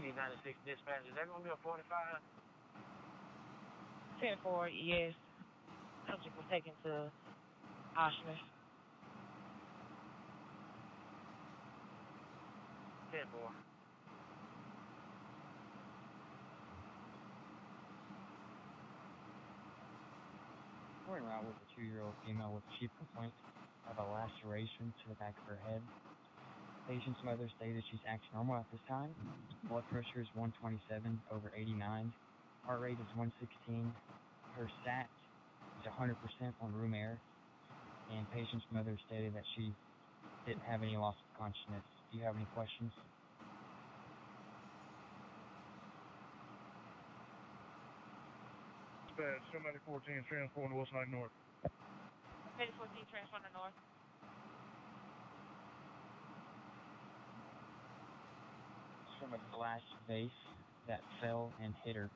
C96 dispatch. Is that going to be a 45? 10-4, yes. Subject was taken to Oshner. 10-4. Going around with a 2-year-old female with a chief complaint of a laceration to the back of her head. Patient's mother stated she's acting normal at this time. Blood pressure is 127/89. Heart rate is 116. Her sat is 100% on room air. And patient's mother stated that she didn't have any loss of consciousness. Do you have any questions? Dispatch, somebody 14 transporting to Westside North. Somebody 14 transporting to North. From a glass vase that fell and hit her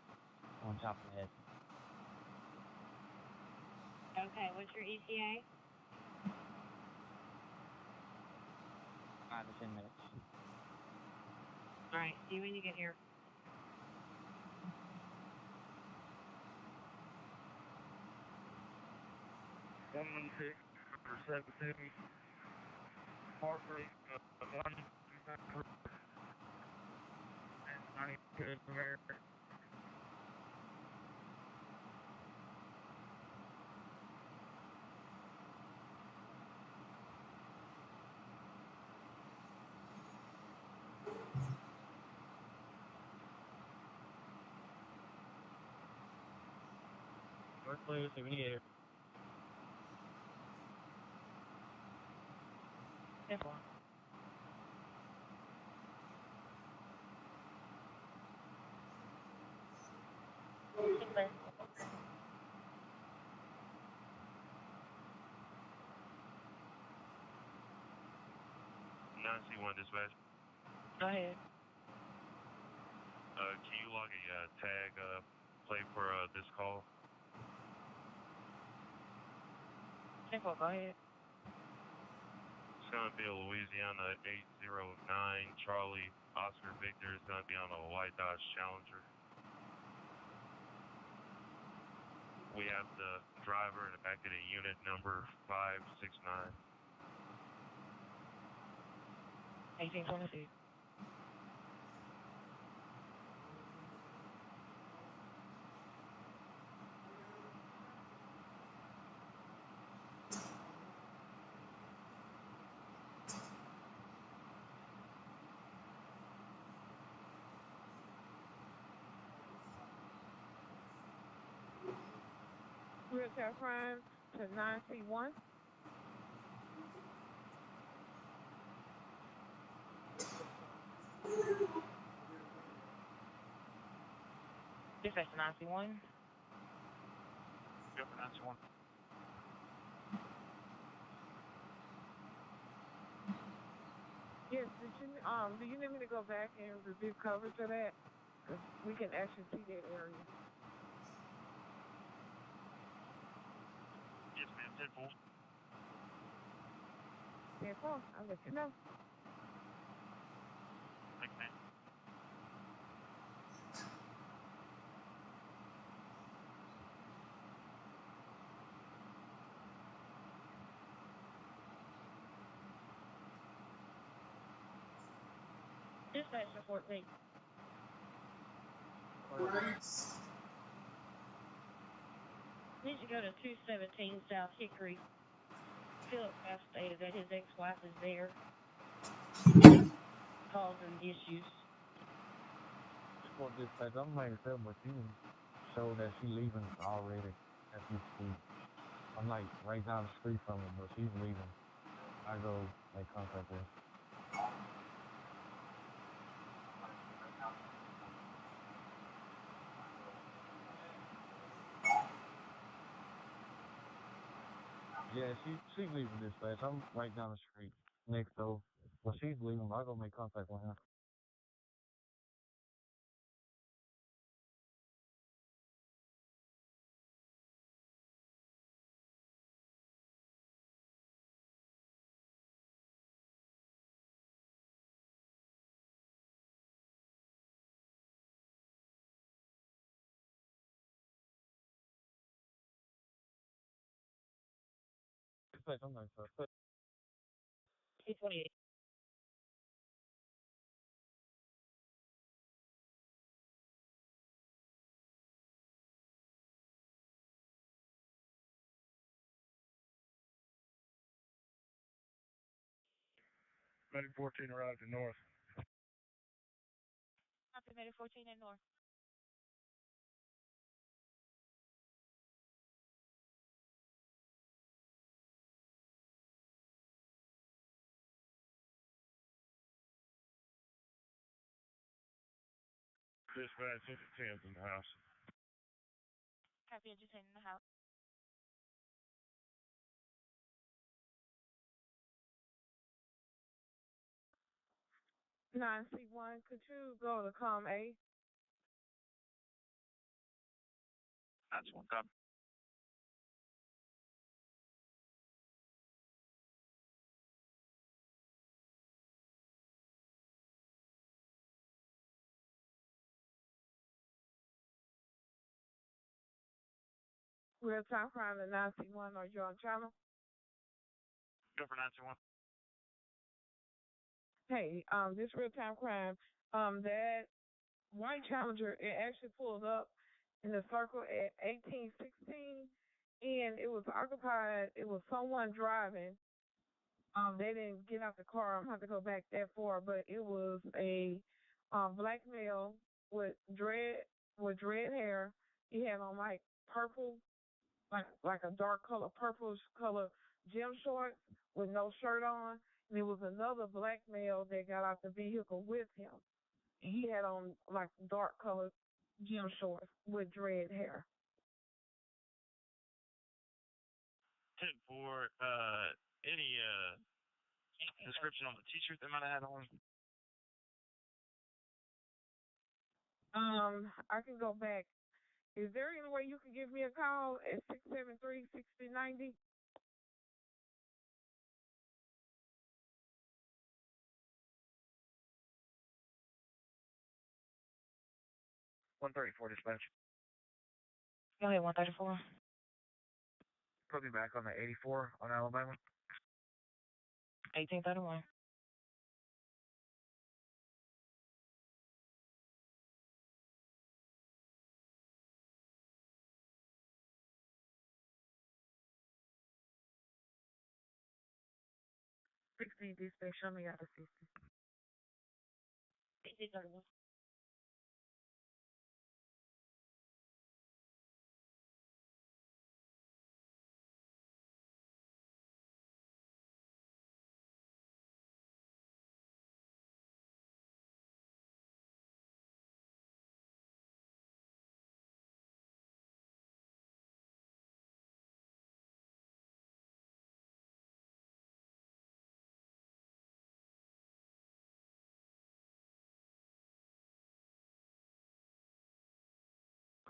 on top of the head. Okay, what's your ETA? 5 to 10 minutes. All right, see you when you get here. One 6 or 7 heart rate 1 and 90 North Blue, see when you get here. 10-4. Clear. 9C1 dispatch. Go ahead. Can you log a tag plate for this call? 10-4, go ahead. It's going to be a Louisiana 809 Charlie Oscar Victor. It's going to be on a white Dodge Challenger. We have the driver in the back of the unit, number 569. 1822. Real-time crime to 9C1. Dispatch to 9C1. Go for 9C1. Yes, do you need me to go back and review coverage of that? Because we can actually see that area. Yes, ma'am. 10-4. 10-4, I'll let you know. Thank you, ma'am. Dispatch to 14. Need to go to 217 South Hickory. Philip has stated that his ex-wife is there, causing issues. For dispatch, I'm making sure, but you can show that she's leaving already as we speak. I'm like right down the street from her, but she's leaving. I go make contact with her. Yeah, she's leaving dispatch. I'm right down the street next door. But she's leaving. I go make contact with her. dispatch, I'm not sure. 228. Maybe 14 arrived to north. Copy, Medic 14 and north. Dispatch, 10's in the house. Copy, I just in the house. C1, could you go to COM A? That's one copy. Real time crime to 9C1, are you on channel? Go for 921. Hey, this real time crime, that white Challenger, it actually pulled up in the circle at 1816, and it was occupied. It was someone driving. They didn't get out the car. I'm gonna have to go back that far, but it was a black male with dread hair. He had on like purple, like a dark color, purplish color gym shorts with no shirt on. And there was another black male that got out the vehicle with him. And he had on like dark colored gym shorts with dread hair. 10-4, any description on the t-shirt they might have had on? I can go back. Is there any way you can give me a call at 673-6090? $134 dispatch. Go ahead, 134. Put me back on the 84 on Alabama. 1831. Dispatch, show me out of 60. 1831.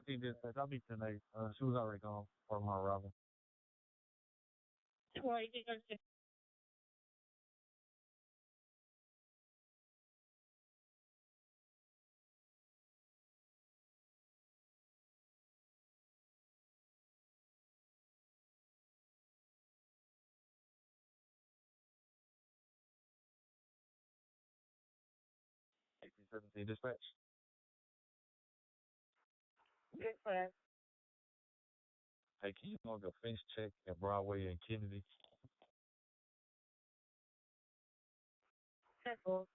He dispatch, I'll be tonight. She was already gone for my arrival. Well, 1836. Dispatch. Dispatch. Hey, can you log a fence check at Broadway and Kennedy? Simple.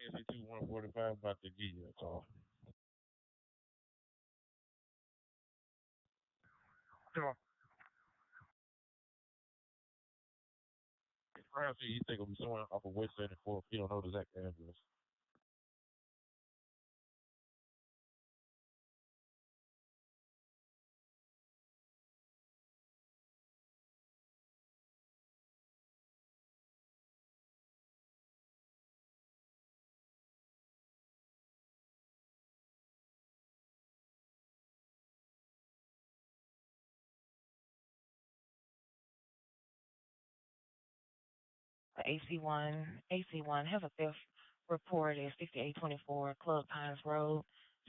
ASC 145 about to give you a call. Sure. Perhaps you think it'll be somewhere off of West 74 if you don't know the exact address. AC1 has a theft report at 6824 Club Pines Road,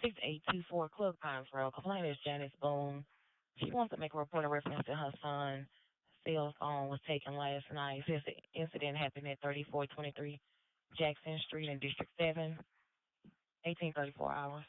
6824 Club Pines Road. Complainant is Janice Boone. She wants to make a report in reference to her son's cell phone was taken last night. Says the incident happened at 3423 Jackson Street in District 7, 1834 hours.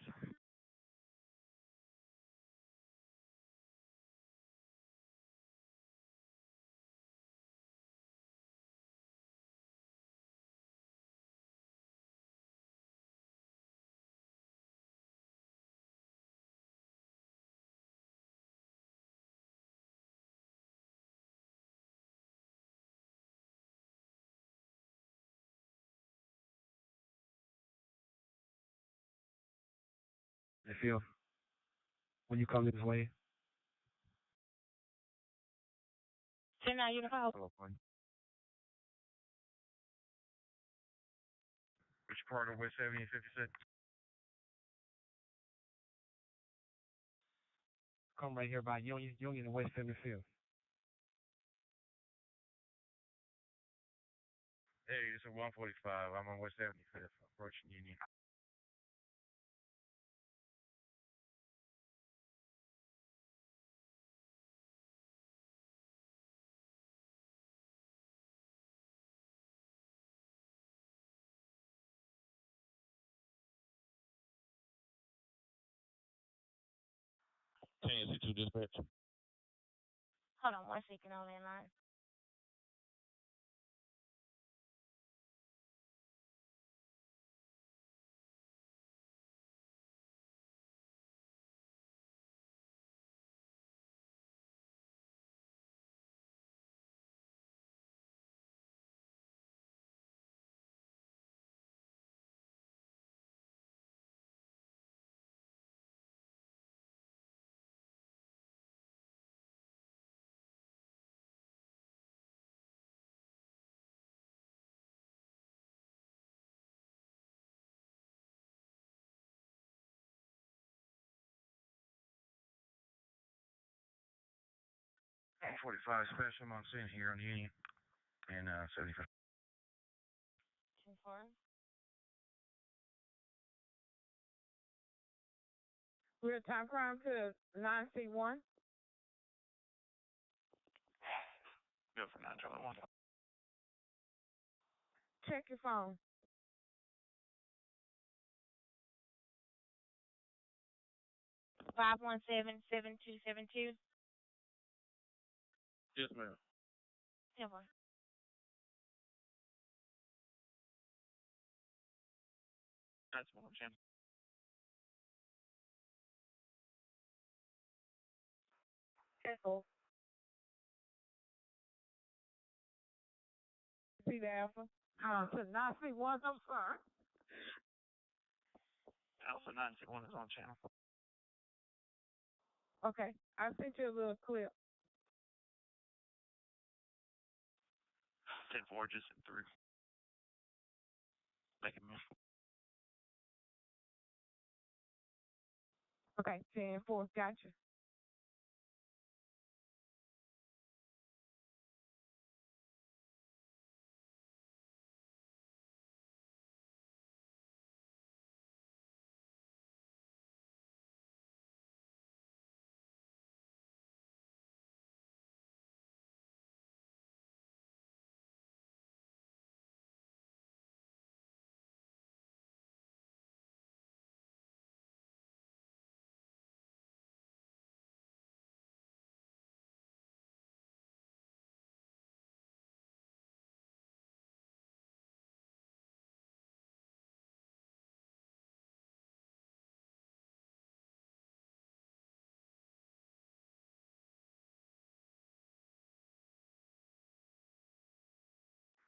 Hey, Phil, when you come this way, 10-9, you can call. hello, buddy. Which part of West 70 and 56? Come right here by Union and West 75th. Hey, it's a 145. I'm on West 75th, approaching Union. KNC2 dispatch. Hold on 1 second on that line. I'm 45 special. I'm sitting here on Union and 75. 2-4. Real-time crime to 9C1. Go for 9 Charlie 1. Check your phone. Five 517-7272. Yes, ma'am. 10-4. That's one channel. Careful. See the alpha? To 9C1, I'm sorry. Alpha 961 is on channel. Okay, I sent you a little clip. 10-4 just in through. Make a move. Okay, 10-4, gotcha.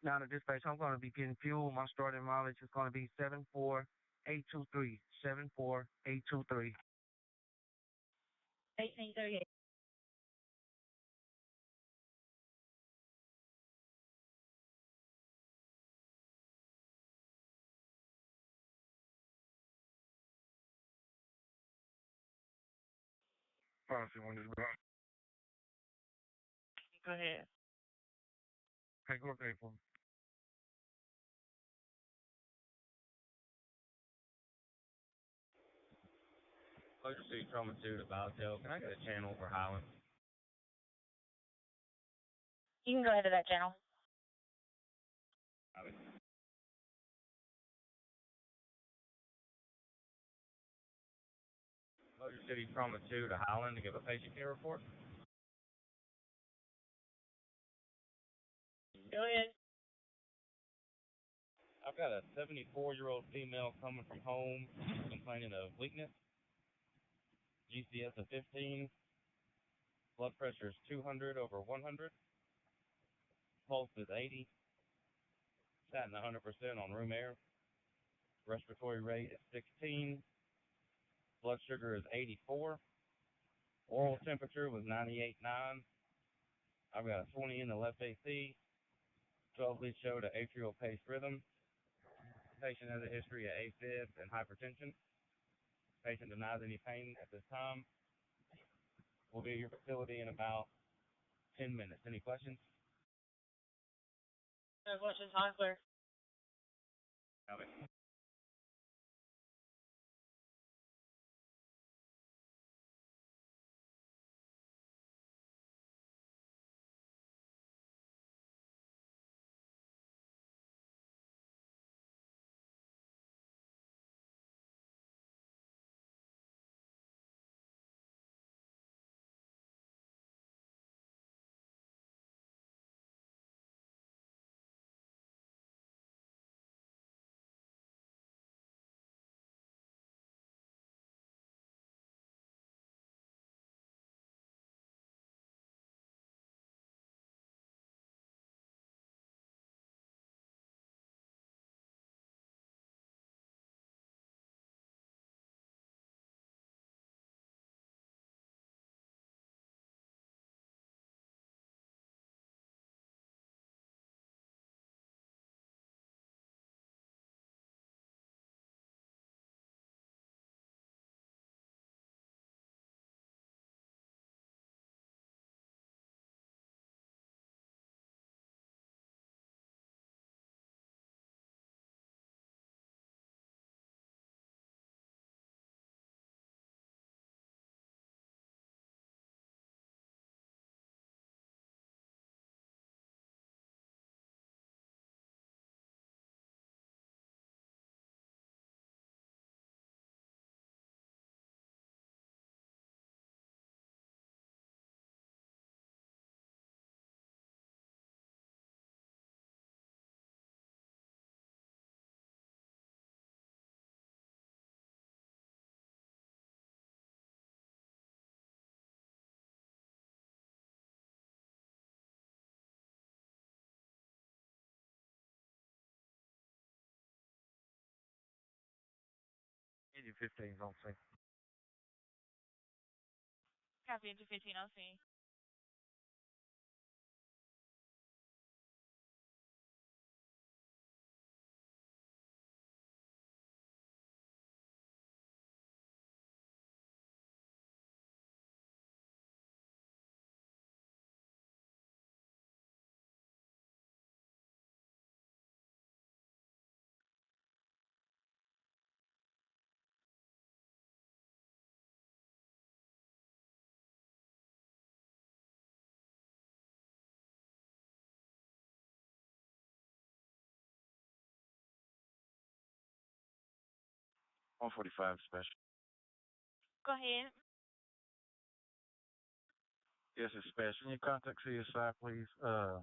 Now the dispatch, I'm going to be getting fuel. My starting mileage is going to be 74823. 74823. 1838. Policy 1 is gone. Go ahead. Hey, go up there for me. Motor City Trauma 2 to Valtel. Can I get a channel for Highland? You can go ahead to that channel. Copy. Motor City Trauma 2 to Highland to give a patient care report. Go ahead. I've got a 74-year-old female coming from home complaining of weakness. GCS of 15. Blood pressure is 200 over 100. Pulse is 80. Statin 100% on room air. Respiratory rate is 16. Blood sugar is 84. Oral temperature was 98.9. I've got a 20 in the left AC. 12 lead show to atrial paced rhythm. Patient has a history of AFib and hypertension. Patient denies any pain at this time. We'll be at your facility in about 10 minutes. Any questions? No questions, Hosler. Copy. Engine 15 is on scene. Copy into 15 on scene. $145 special. Go ahead. Yes, it's special. Can you contact CSI, please, to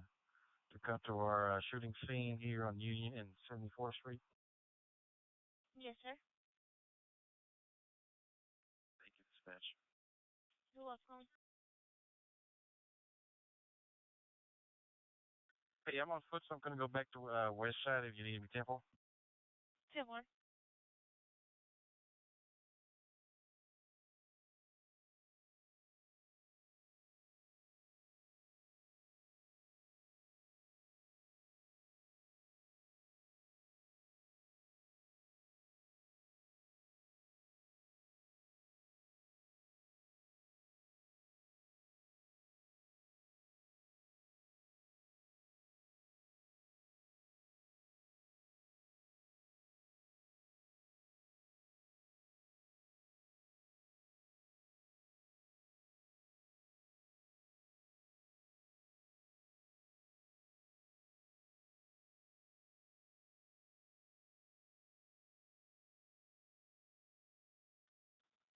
come to our shooting scene here on Union and 74th Street? Yes, sir. Thank you, dispatch. You're welcome. Hey, I'm on foot, so I'm going to go back to West Side if you need me, Temple. Similar.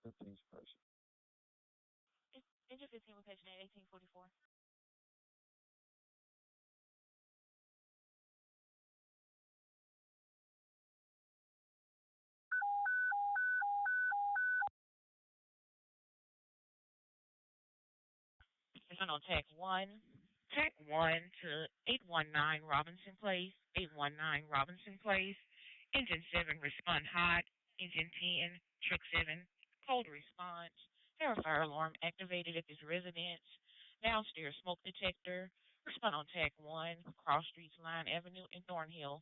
15 suppression. Engine 15 with patient at 1844. It's on tech 1. Tech 1 to 819 Robinson Place. 819 Robinson Place. Engine 7 respond hot. Engine 10, truck 7, cold response. There a fire alarm activated at this residence. Downstairs smoke detector. Respond on tech 1, cross streets Line Avenue in Thornhill.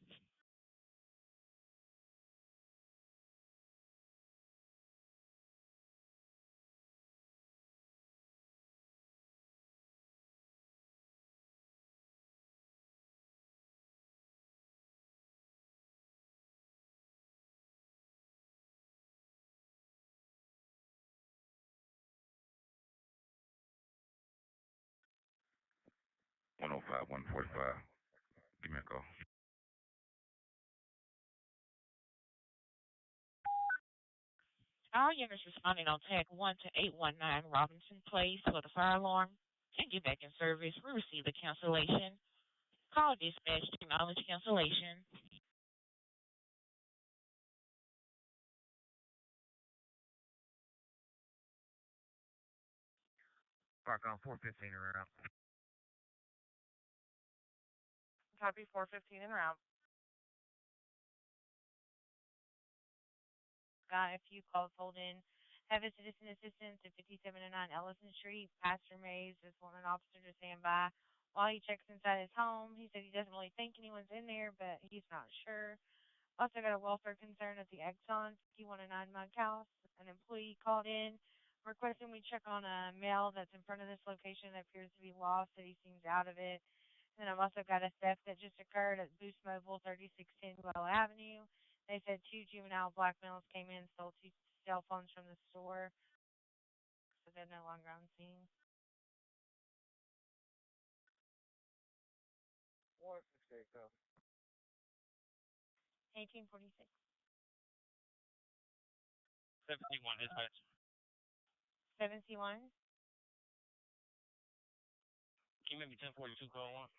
One oh five, 145. Give me a call. Our units responding on tag 1 to 819 Robinson Place for the fire alarm. Can get back in service. We received a cancellation. Call dispatch to acknowledge cancellation. Park on 415 around. Copy 415 en route. Got a few calls hold in. Have a citizen assistance at 5709 Ellison Street. Pastor Mays is wanting an officer to stand by while he checks inside his home. He said he doesn't really think anyone's in there, but he's not sure. Also got a welfare concern at the Exxon 5109 Mug House. An employee called in requesting we check on a male that's in front of this location that appears to be lost, that he seems out of it. And I've also got a theft that just occurred at Boost Mobile, 3610 Well Avenue. They said 2 juvenile black males came in, stole 2 cell phones from the store, so they're no longer on scene. 1846. 71 dispatch. 71. Can you maybe 1042 call 1?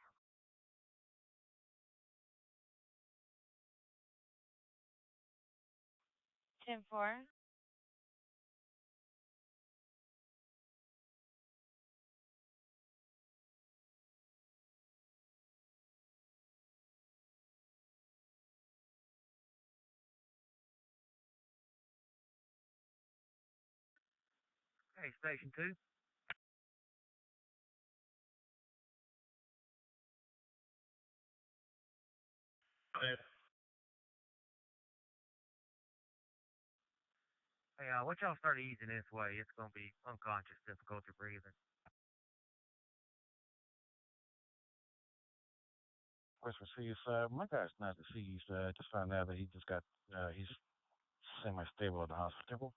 10-4. Hey, Station 2. Hey, what y'all start easing this way? It's going to be unconscious, difficulty breathing. West Virginia side. My guy's not the CE side. Just found out that he just got, he's semi-stable at the hospital.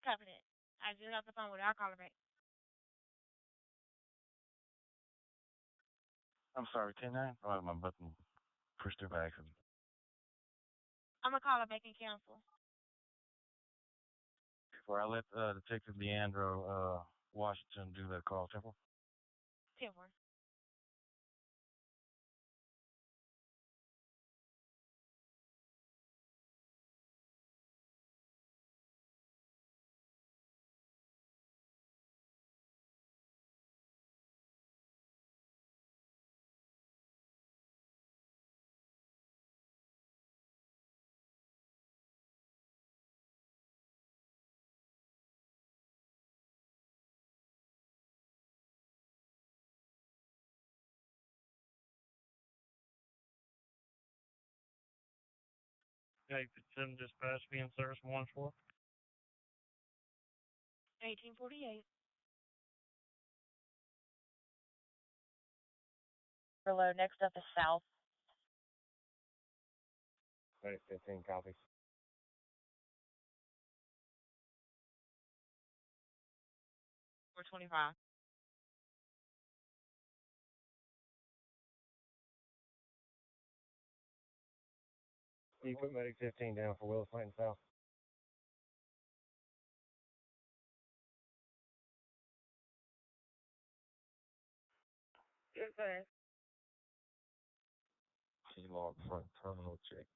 Covered it. I just got the phone with our caller back. I'm sorry, 10-9? Oh, my button pushed it back. I'm going to call her back and cancel. Before I let Detective Leandro Washington do that call, Temple. 10-4. Okay, Tim dispatch be in service 1-4. 1848. Overload. Next up is South. 15 copies. 425. You put Medic 15 down for Willis Clinton South. Yes, sir. T-log front terminal check.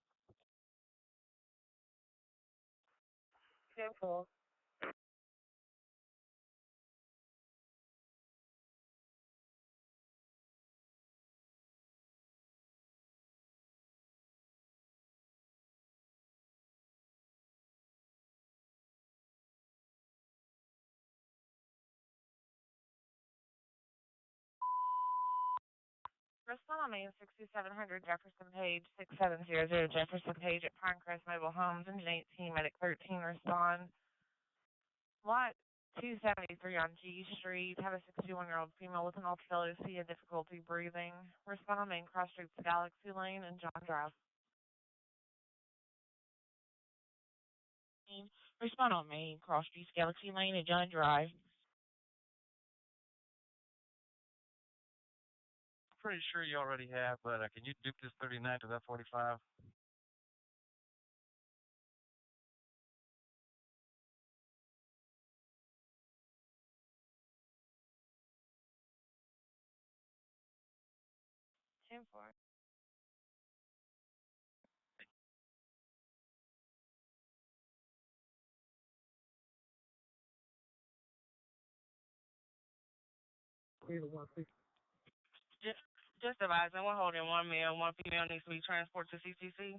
10-4. Respond on Main 6700 Jefferson Page 6700 Jefferson Page at Pinecrest Mobile Homes. Engine 18, Medic 13. Respond. Lot 273 on G Street. Have a 61-year-old female with an ultra-LOC and difficulty breathing. Respond on Main Cross Streets Galaxy Lane and John Drive. Respond on Main Cross Streets Galaxy Lane and John Drive. Pretty sure you already have, but can you dupe this 39 to that 45? Ten four. Just advising, we're holding one male, one female needs to be transported to CCC.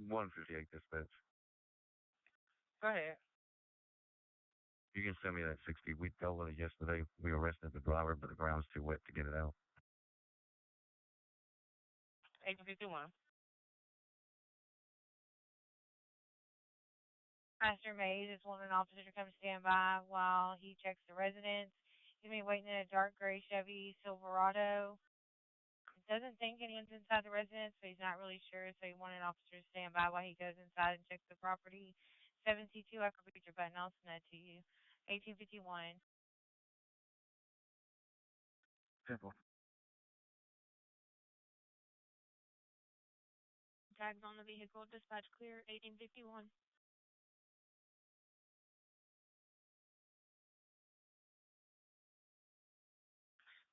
One 58 dispatch. Go ahead. You can send me that 60. We dealt with it yesterday. We arrested the driver, but the ground's too wet to get it out. 1851. Master Mays is wanting an officer to come stand by while he checks the residence. He's been waiting in a dark gray Chevy Silverado. Doesn't think anyone's inside the residence, but he's not really sure, so he wanted an officer to stand by while he goes inside and checks the property. 7C2, I could read your button. I'll send that to you. 1851. Simple. Tags on the vehicle. Dispatch clear. 1851.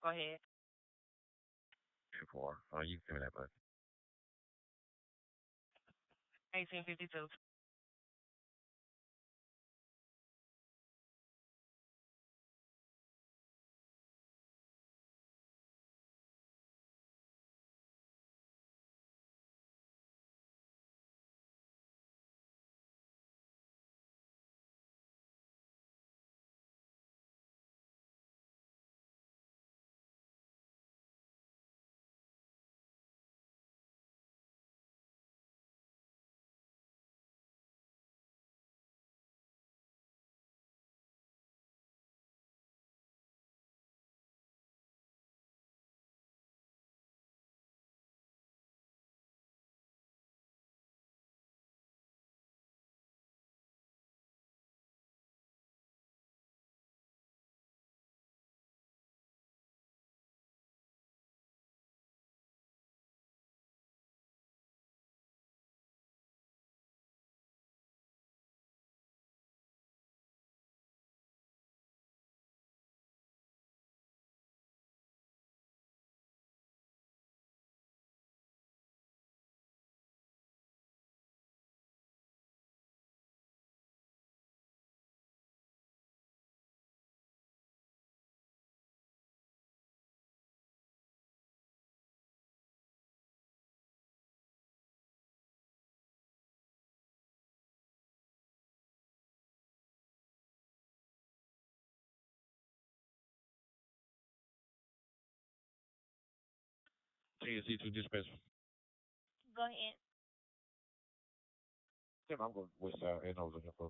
Go ahead. 4. Oh, you can send me that, bud. 1852. TNC2 dispatch. Go ahead. Tim, I'm going west side and over here for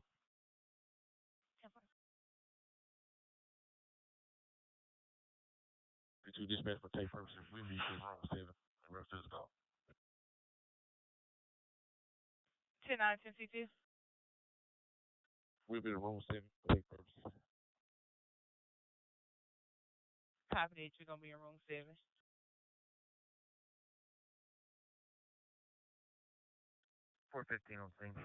2 dispatch for take purposes. We need to room 7. The rest is gone. 10952. We'll be in room 7 for take purposes. Copy that. You're going to be in room 7. 415 on scene.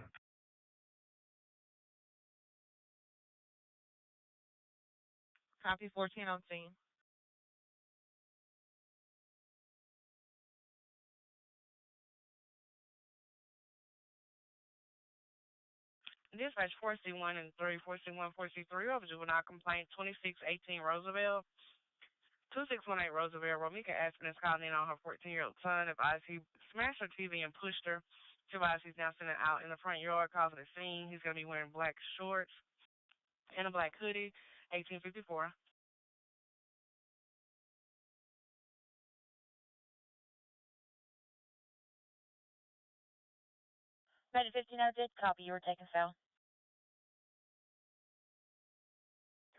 Copy 14 on scene. Dispatch 4C1 and 3, 4C1, 4C3 of juvenile complaint 2618 Roosevelt. 2618 Roosevelt, Romika Aspen is calling in on her 14-year-old son. Advised he smashed her TV and pushed her. She advised he's now sitting out in the front yard causing a scene. He's going to be wearing black shorts and a black hoodie. 1854. Medic 1500, copy. You were taken south.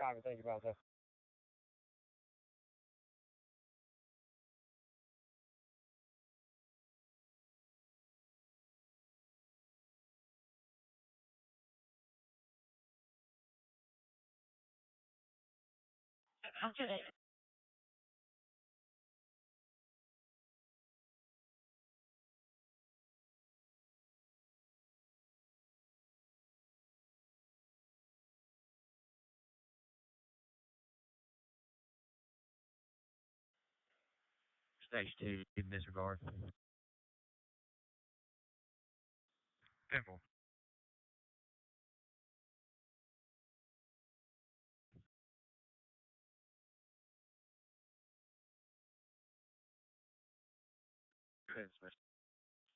Copy, thank you, Roger. Okay. Stage 2 in disregard. 10-4.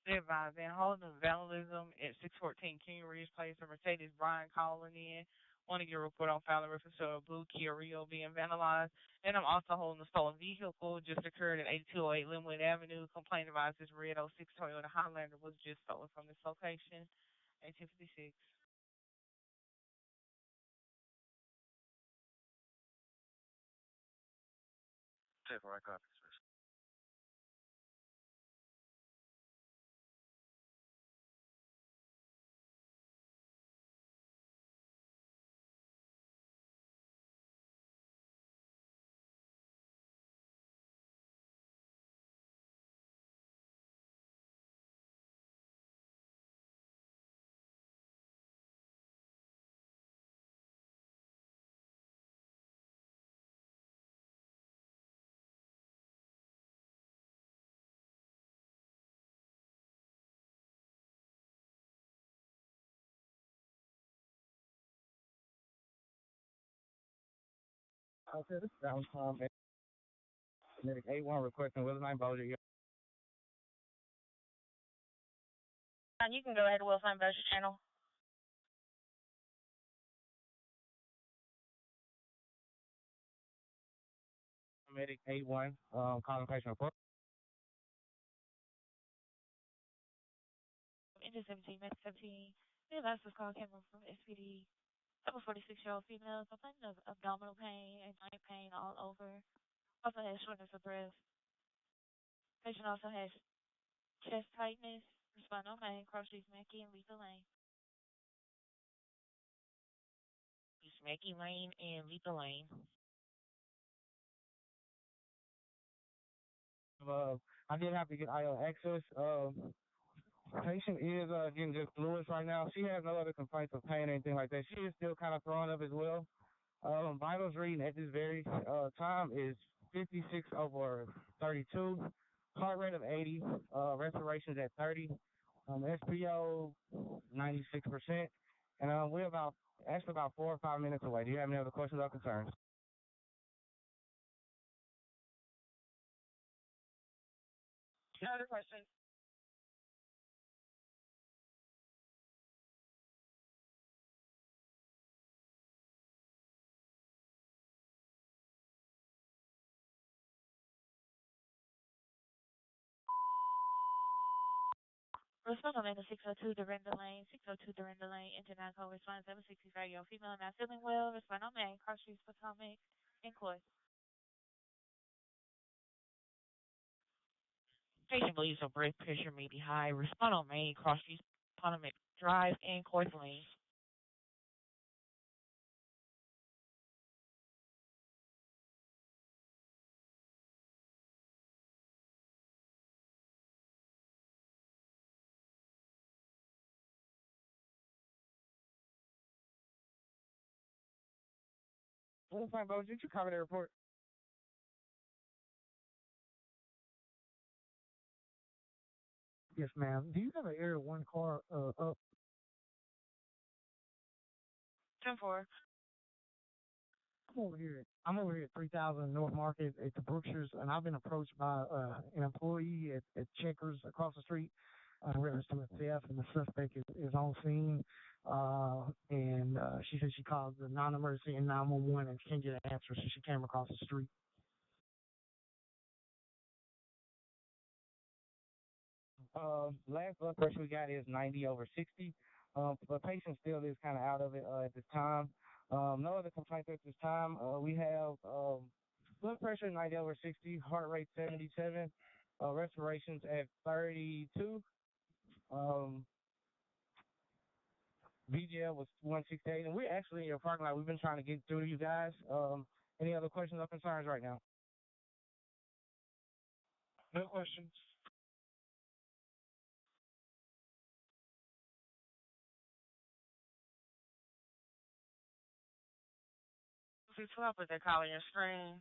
Advised then holding vandalism at 614 King Ridge Place. A Mercedes Brian calling in. Want to get a report on file in reference to a blue Kia Rio being vandalized. And I'm also holding a stolen vehicle just occurred at 8208 Linwood Avenue. Complaint advised this red '06 Toyota Highlander was just stolen from this location. 1856. 10-4, I copy, sir. Okay, this is downtime. Medic 81 requesting Willis-Nine Boulder. You can go ahead to Wilson Bossier Channel. Medic 81, calling patient report. Into 17, Med 17. The last was call came from SPD. Of a 46-year-old female complaining of abdominal pain and joint pain all over. Also has shortness of breath. Patient also has chest tightness. Respond on main, cross streets Mackey and Lethal Lane. East Mackey Lane and Lethal Lane. I did have to get IO access. Patient is getting just fluids right now. She has no other complaints of pain or anything like that. She is still kind of throwing up as well. Vitals reading at this very time is 56/32. Heart rate of 80. Respirations at 30. SPO 96%. And we're about 4 or 5 minutes away. Do you have any other questions or concerns? No other questions? Respond on main 602 Dorinda Lane. 602 Dorinda Lane. Internet call response 765-year-old female not feeling well. Respond on main, cross streets Potomac and Coy. Patient believes her blood pressure may be high. Respond on main, cross streets Potomac Drive and Coy Lane. Well, fine, Bo. Did you cover the report? Yes, ma'am. Do you have an Area 1 car up? 10-4. I'm over here at 3000 North Market at the Brookshires, and I've been approached by an employee at Checkers across the street in reference to a theft, and the suspect is on scene. And she said she called the non-emergency and 911 and she can't get an answer, so she came across the street. Last blood pressure we got is 90/60. The patient still is kind of out of it at this time. No other complaints at this time. We have blood pressure 90/60, heart rate 77, respirations at 32. VGL was 168, and we're actually in your parking lot. We've been trying to get through to you guys. Any other questions or concerns right now? No questions. 212, but they're calling your screen.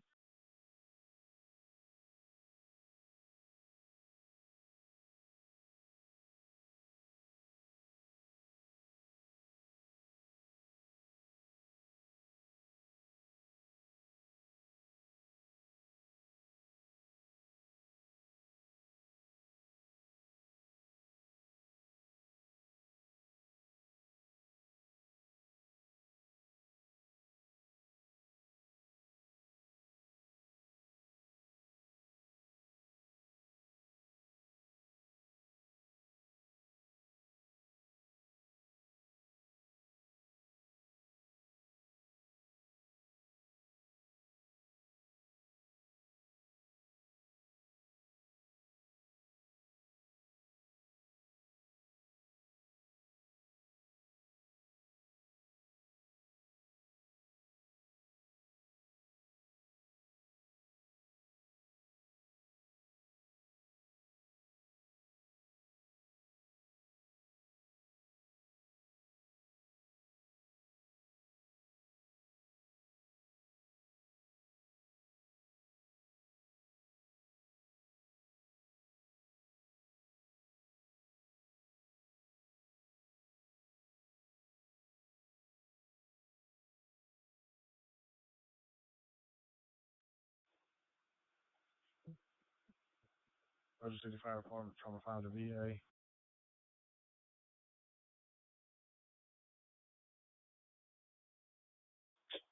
Roger City Fire Department trying to find the VA.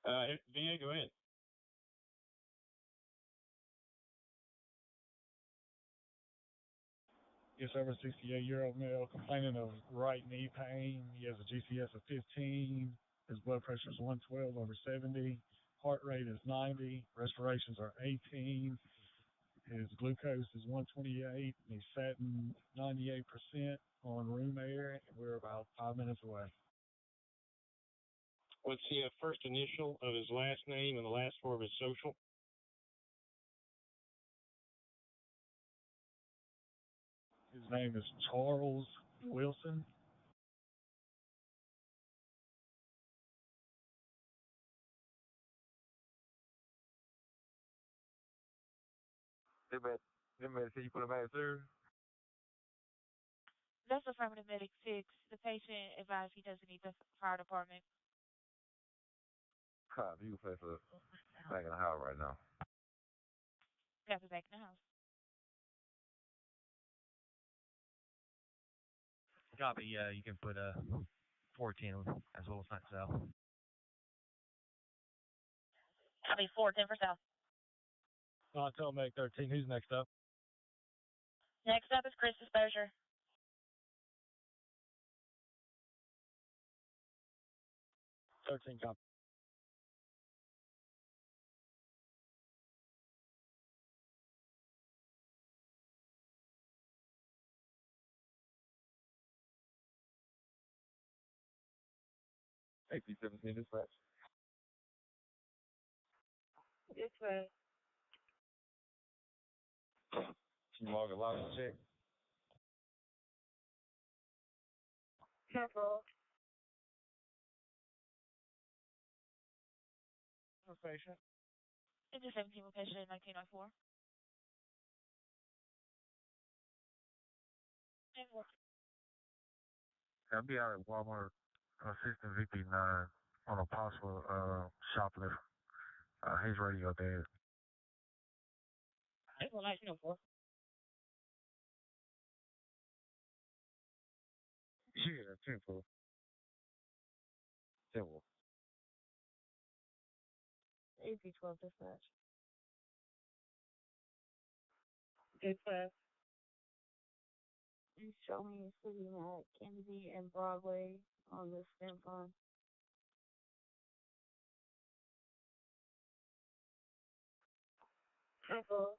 VA, go ahead. Yes, over 68-year-old male complaining of right knee pain. He has a GCS of 15. His blood pressure is 112/70. Heart rate is 90. Respirations are 18. His glucose is 128. And he's sitting 98% on room air. And we're about 5 minutes away. What's the first initial of his last name and the last four of his social? His name is Charles Wilson. They better say you put him out, sir. That's affirmative medic 6. The patient advised he doesn't need the fire department. Cop, you can play back in the house right now. Got to back in the house. Copy. You can put 14 as well as 9 south. Copy 410 for south. Tell Meg 13. Who's next up? Next up is Chris Exposure. 13, copy. AP-17 dispatch. This way. Can you log a log check? Careful. patient? Engine 17 with patient at 1904. I'll be out at Walmart assisting VP9 on a possible shoplift. His radio dead. April 1904. Yeah, 10-4. 10-4. AP12 dispatch. Good class. You show me sitting at Kennedy and Broadway on the stem phone. Apple.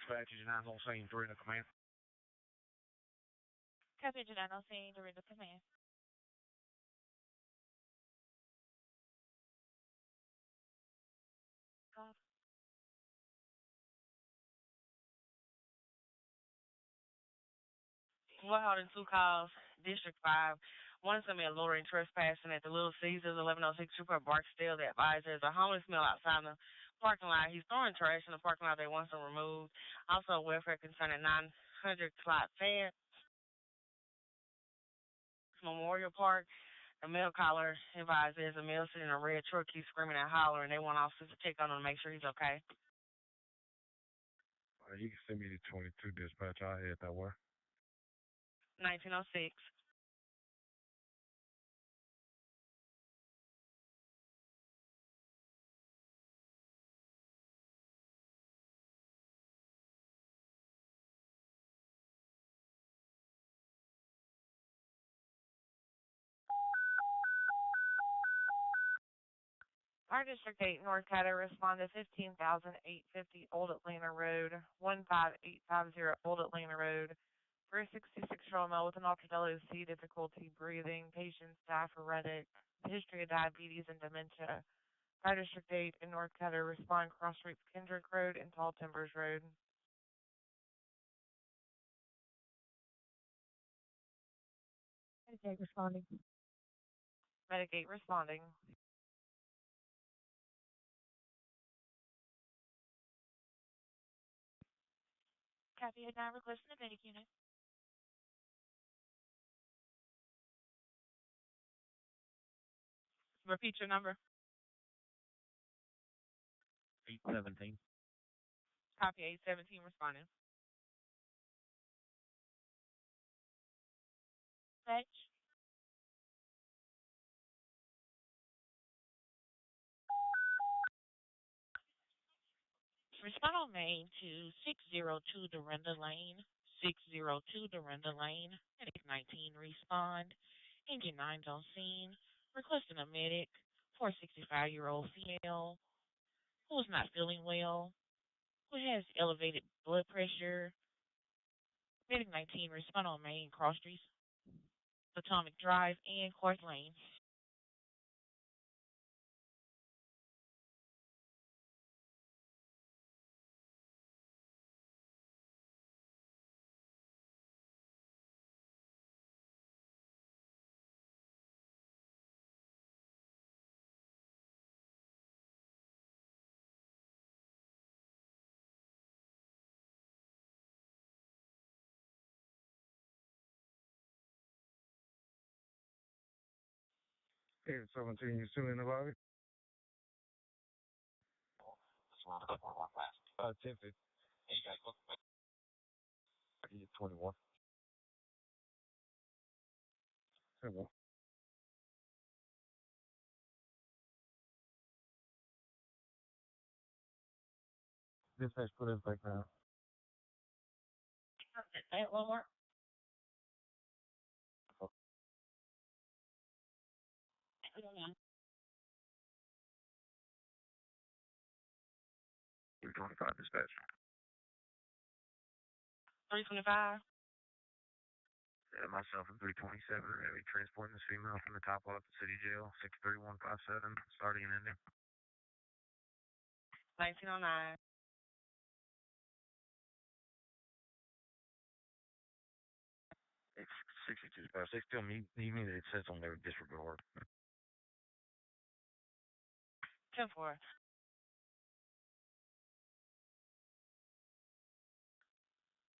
Dispatch is 9 on scene, 3 in the command. Copy engine 9 on scene, direct to command. Copy. We're holding 2 calls, District 5. One is going to be a loitering trespassing at the Little Caesars, 1106 Shreveport Barksdale. The advisor is a homeless male outside the parking lot. He's throwing trash in the parking lot. They want some removed. Also, welfare concern at 900 Clot Fair, Memorial Park. The male caller advised there's a male sitting in a red truck. He's screaming and hollering. They want officers to check on him to make sure he's okay. You can send me the 22 dispatch. I'll head that way. 1906. Our District 8 North Caddo responded 15,850 Old Atlanta Road, 15850 Old Atlanta Road. 366-year-old male with an altered LOC, difficulty breathing, patient diaphoretic, history of diabetes and dementia. Our District 8 in North Caddo respond cross streets Kendrick Road and Tall Timbers Road. Medicaid responding. Medicaid responding. Copy at 9 requesting a medic unit. Repeat your number. 817. Copy 817 responding. Fetch. Respond on Main to 602 Dorinda Lane. 602 Dorinda Lane. Medic 19 respond. Engine 9's on scene. Requesting a medic for a 65-year-old female who is not feeling well, who has elevated blood pressure. Medic 19 respond on Main cross streets, Potomac Drive, and Court Lane. Hey, 17, you still in the lobby? 10-50. 21. 10-1. Dispatch, put his back down. One more. You're 25 dispatch. 325. Myself and 327 are going to be transporting this female from the top off the city jail, 63157, starting and ending. 1909. It's 6256. They still need me. It says on their disregard. 10-4.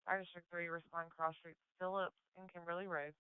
Fire District 3, respond cross streets Phillips and Kimberly Road.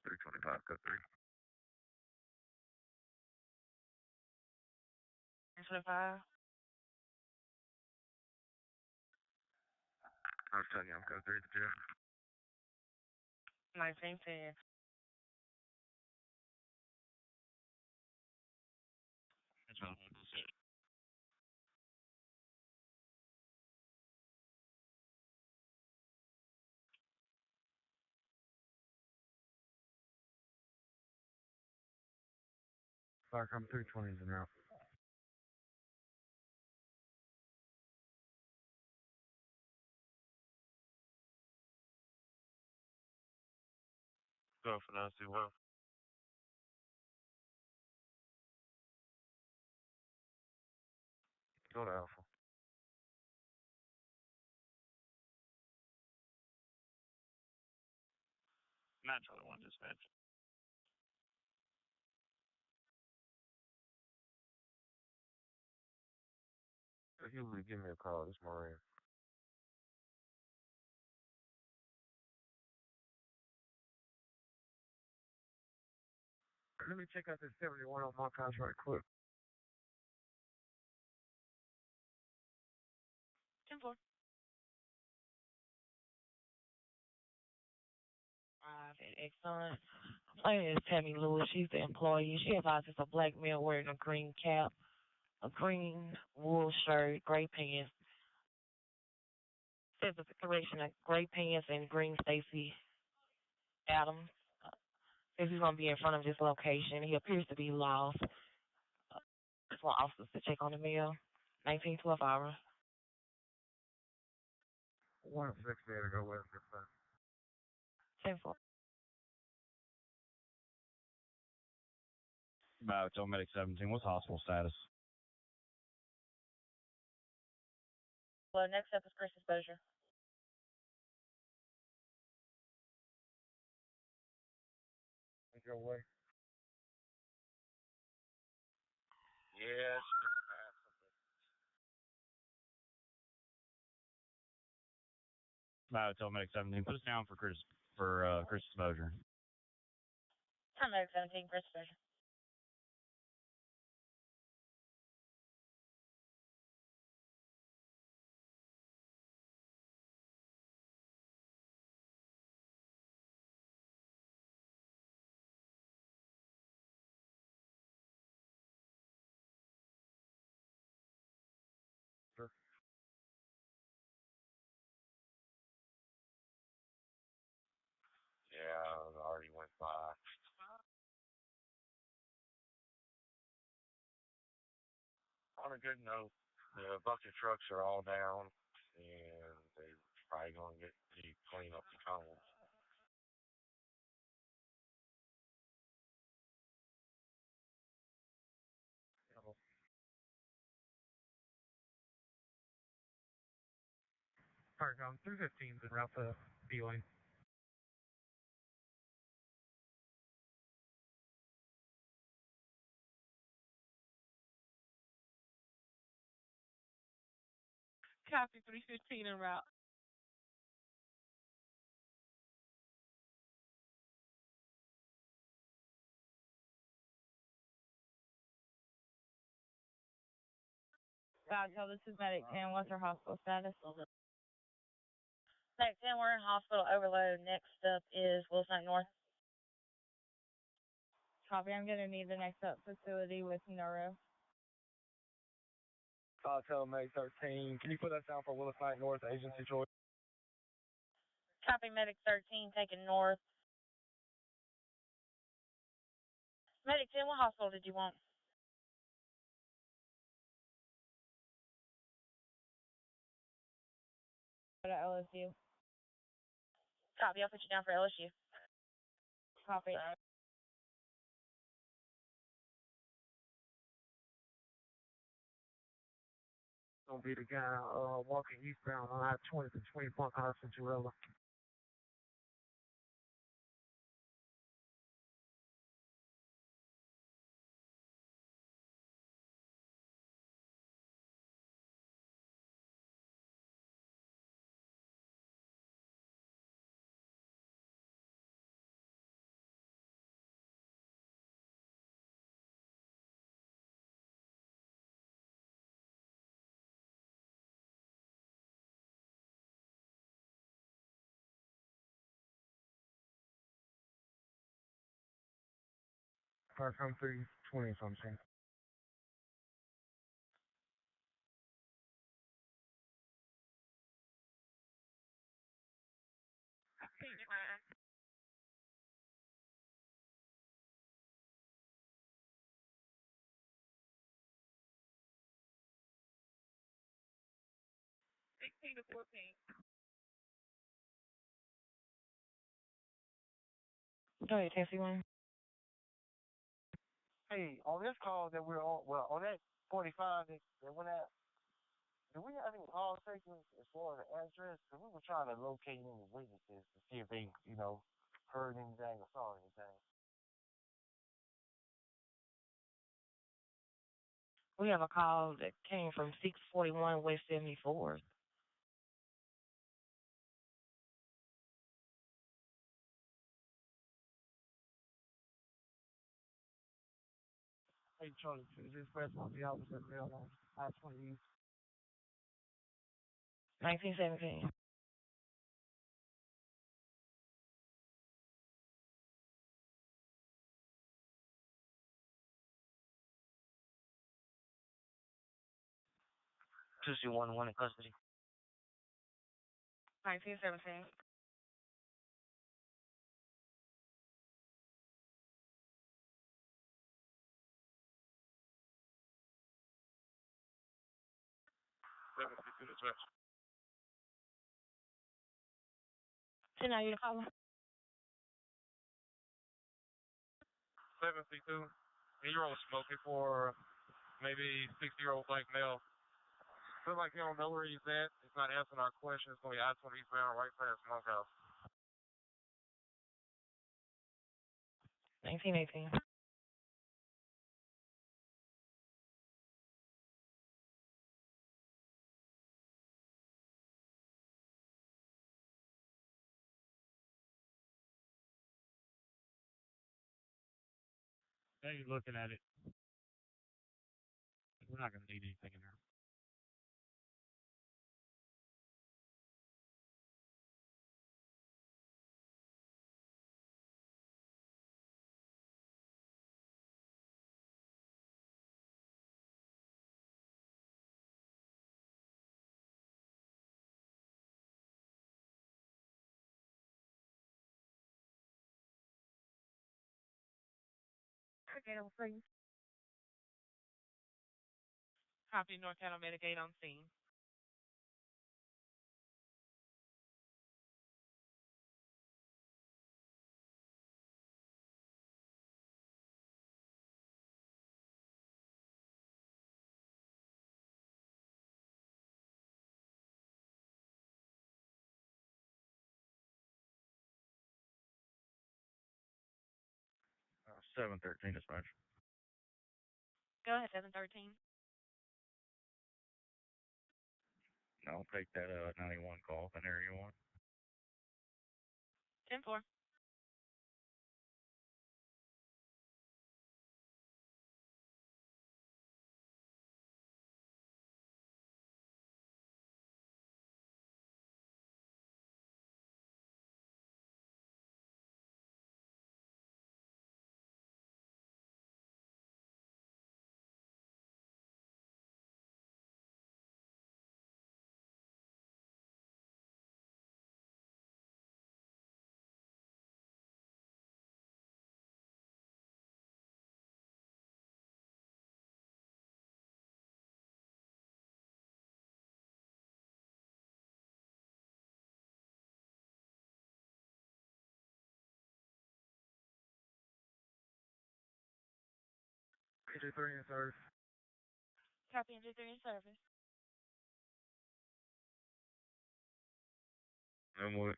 Three 25, code 3. 25. I was telling you I'm code 3 at the jail. 1910. That's what I'm going to say. Fire come 320s and out. Go for now, see well. Go to Alpha. Not Charlie 1 dispatch. Usually give me a call. This Maria. Let me check out this 71 on my house right quick. 10-4. Excellent. My name is Tammy Lewis. She's the employee. She advises a black male wearing a green cap, a green wool shirt, gray pants. Says the correction of gray pants and green Stacy Adams. Says he's going to be in front of this location. He appears to be lost. Just want officers to check on the male. 1912 hours. 160 to go west this time. 10-4. Biotel Medic 17, what's hospital status? Well, next up is Chris exposure. Make your way. Yes. Biotel Medic 17, put us down for Chris exposure. Time Medic 17, Chris exposure. Sure. Yeah, it already went by. On a good note, the bucket trucks are all down, and they're probably going to get to clean up the cones. Fire come 315s and route to B lane. Copy 315 en route. God, tell this is Medic 10. What's her hospital status? Medic 10, we're in hospital overload. Next up is Wilson North. Copy, I'm going to need the next up facility with neuro. Cartel May 13. Can you put us down for Willis Knight North, Agency Choice? Copy, Medic 13, taking north. Medic 10, what hospital did you want? Go to LSU. Copy, I'll put you down for LSU. Copy. Gonna be the guy walking eastbound on I-20 between Bunkhouse and Jarella. Park home 320 something. Sixteen to 14. Go ahead, Tessie one. Hey, on this call that we're on, well, on that 45 that went out, do we have any call statements as far as the address? Because we were trying to locate any witnesses to see if they, heard anything or saw anything. We have a call that came from 641 West 74th. Hey, Charlie, is this press on the officer mail on I-20 East? 1917. $2C11 in custody. 1917. So now you're calling? 7C2. You're on smoking for maybe 60-year-old black male. Feel like you don't know where he's at. He's not answering our questions. It's going to be I-20 eastbound right past Monkhouse. 1918. Now you're looking at it. We're not going to need anything in there. Okay, I'm free. Copy, North Carolina Medicaid on scene. Uh, 713 dispatch. Go ahead, 713. I'll take that 91 call if an area one. 10-4. Engine 3 in service. Copy, Engine 3 in service. I'm with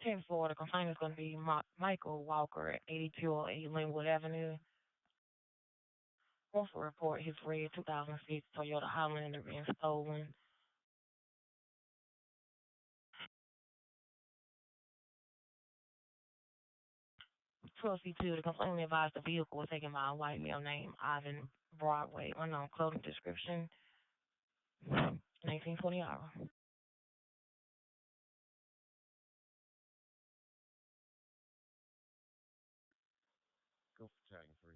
10-4, the complaint is going to be Michael Walker at 8208 Linwood Avenue. Also report his red 2006 Toyota Highlander being stolen. 12C2, the complainant advised the vehicle was taken by a white male named Ivan Broadway, unknown clothing description, 1920 hour. go for tagging 3.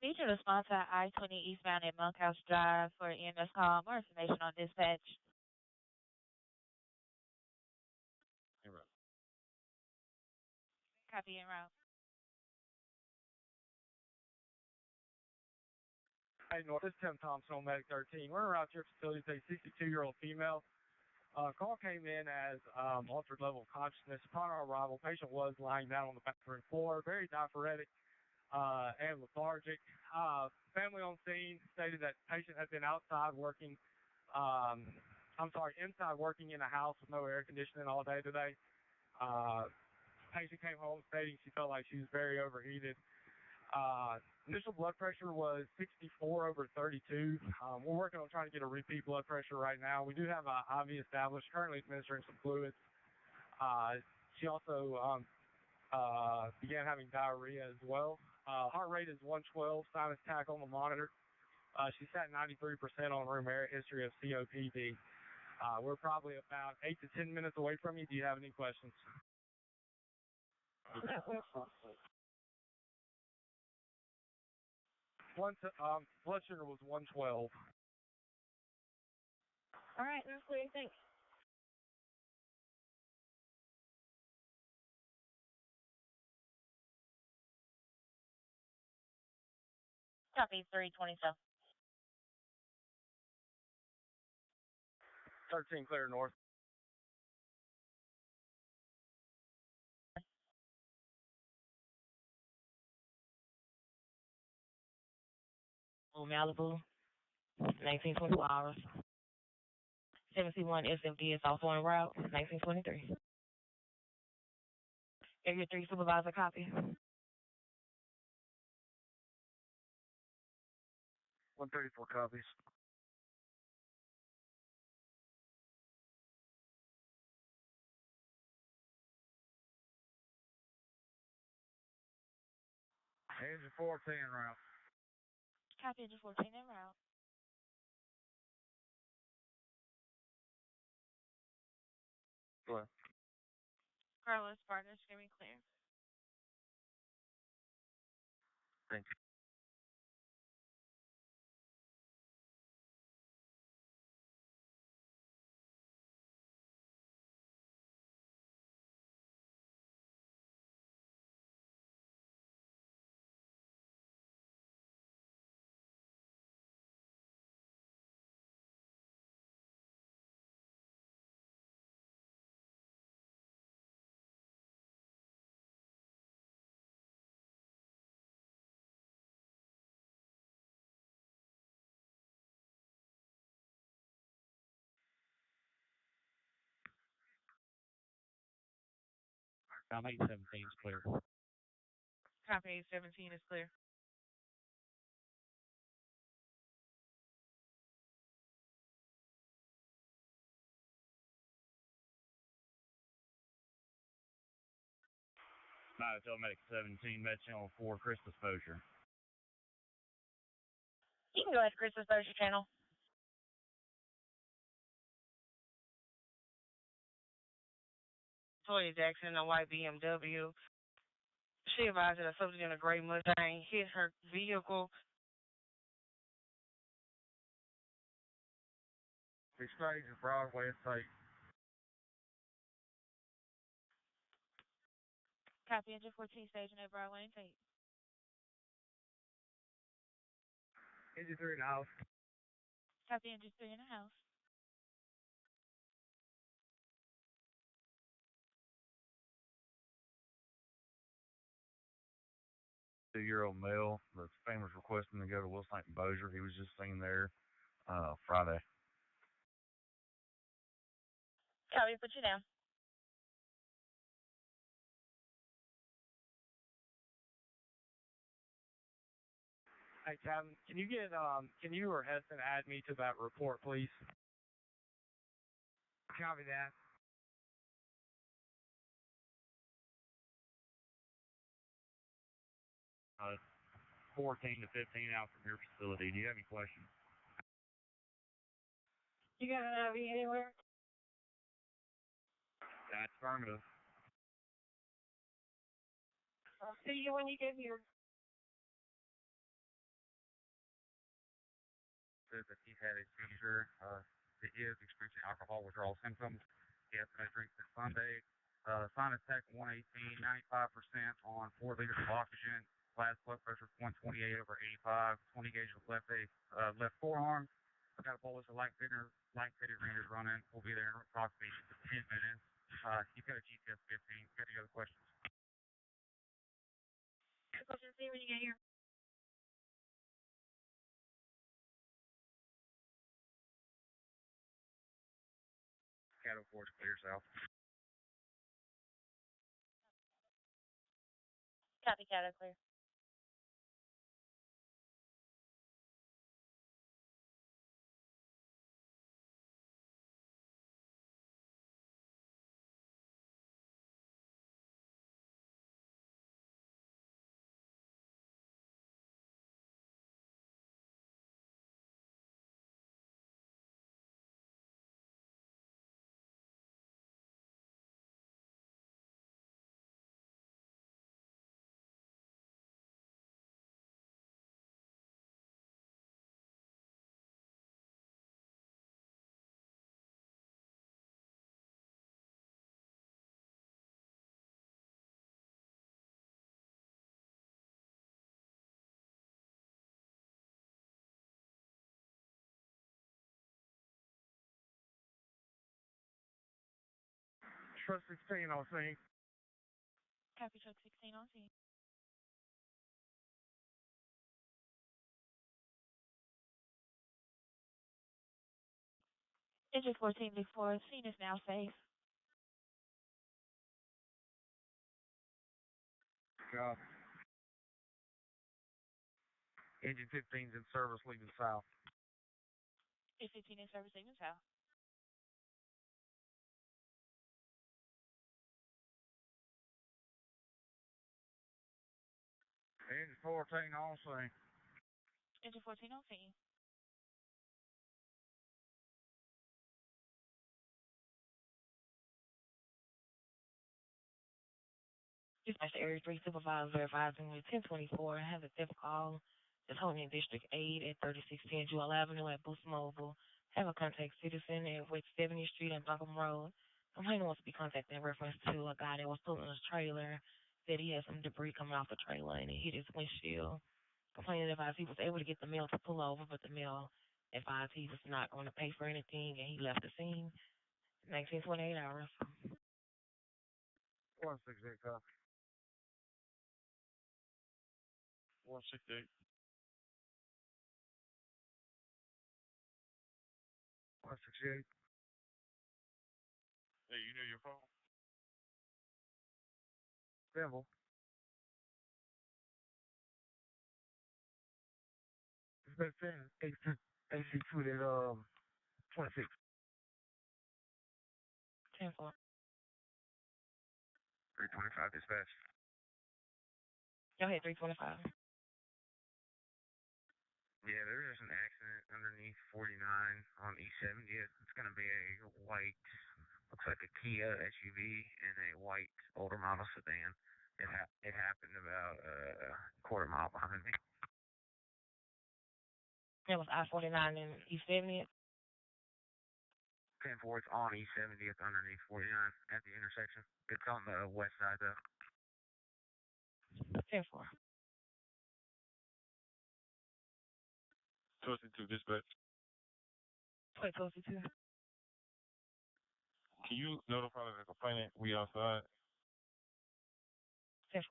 Need you to respond to I-20 eastbound at Monkhouse Drive for an EMS call. More information on dispatch. En route. Copy, en route. Hey, North, this is Tim Thompson on Medic 13. We're around your facility, a 62-year-old female. Call came in as altered level of consciousness. Upon our arrival, patient was lying down on the bathroom floor, very diaphoretic and lethargic. Family on scene stated that patient had been inside working in a house with no air conditioning all day today. Patient came home stating she felt like she was very overheated. Initial blood pressure was 64/32. We're working on trying to get a repeat blood pressure right now. We do have an IV established, currently administering some fluids. She also began having diarrhea as well. Heart rate is 112, sinus tach on the monitor. She sat 93% on room air, history of COPD. We're probably about 8 to 10 minutes away from you. Do you have any questions? Blood sugar was 112. All right, that's clear. Thanks. Copy, 327. 13 clear north. Malibu, 1924 hours. 71 SFD is also en route, 1923. Area 3 supervisor copy. 134 copies. Engine 14 route. Copy, Engine 14 en route. Go ahead. Carlos Partners, screaming clear. Thank you. I'm 817 is clear. Copy, 817 is clear. Hotel Medic 17, Med Channel 4, Chris Exposure. You can go ahead to Chris Exposure Channel. Toya Jackson in a white BMW. She advised that a subject in a gray Mustang hit her vehicle. The stage is Broadway Estate. Copy, engine 14 station at Broadway and Tate. Engine 3 in the house. Copy, engine 3 in the house. Two-year-old male. The family was requesting to go to Wilson Lake and Bossier. He was just seen there Friday. Copy, put you down. Hey, Captain, can you or Heston add me to that report, please? Copy that. Uh, 14 to 15 out from your facility. Do you have any questions? You got an IV anywhere? That's affirmative. I'll see you when you get here. Says that he had a seizure. He is experiencing alcohol withdrawal symptoms. He has been drinking since Sunday. Sinus Tech 118, 95% on 4 liters of oxygen. Last blood pressure 128 over 85. 20 gauge of left forearm. I've got a bolus of light fitted readers running. We'll be there in approximately 10 minutes. You've got a GPS 15. Got any other questions? Questions, see you when you get here. Cattle Force clear south. Copy, Cattle clear. Truck 16 on scene. Copy, truck 16 on scene. Engine 14 before scene is now safe. Job. Engine 15's in service leaving south. Engine 15 in service, leaving south. Engine 14 on scene. Engine 14 on scene. Dispatch to Area 3 Supervisor advising with 1024 has a theft call. Is holding in District 8 at 3610 Jewel Avenue at Boost Mobile. Have a contact citizen at West 70th Street and Buckham Road. Complainant wants to be contacted in reference to a guy that was pulling his trailer. Said he had some debris coming off the trailer and it hit his windshield. Complainant advised he was able to get the mail to pull over, but the mail advised he was not going to pay for anything and he left the scene. 1928 hours. 168 copy. 168. 168. Hey, you know your phone? Symbol. It's been sent AC2 at 26. 10-4. 325 dispatch. Go ahead, 325. Yeah, there was an accident underneath 49 on E70. It's going to be a white, looks like a Kia SUV and a white older model sedan. It happened about a quarter mile behind me. It was I-49 and E70. 10-4, it's on E70th underneath 49 at the intersection. It's on the west side though. 10-4. 202 dispatch. Wait, 202. Can you notify the complainant we outside? 10-4.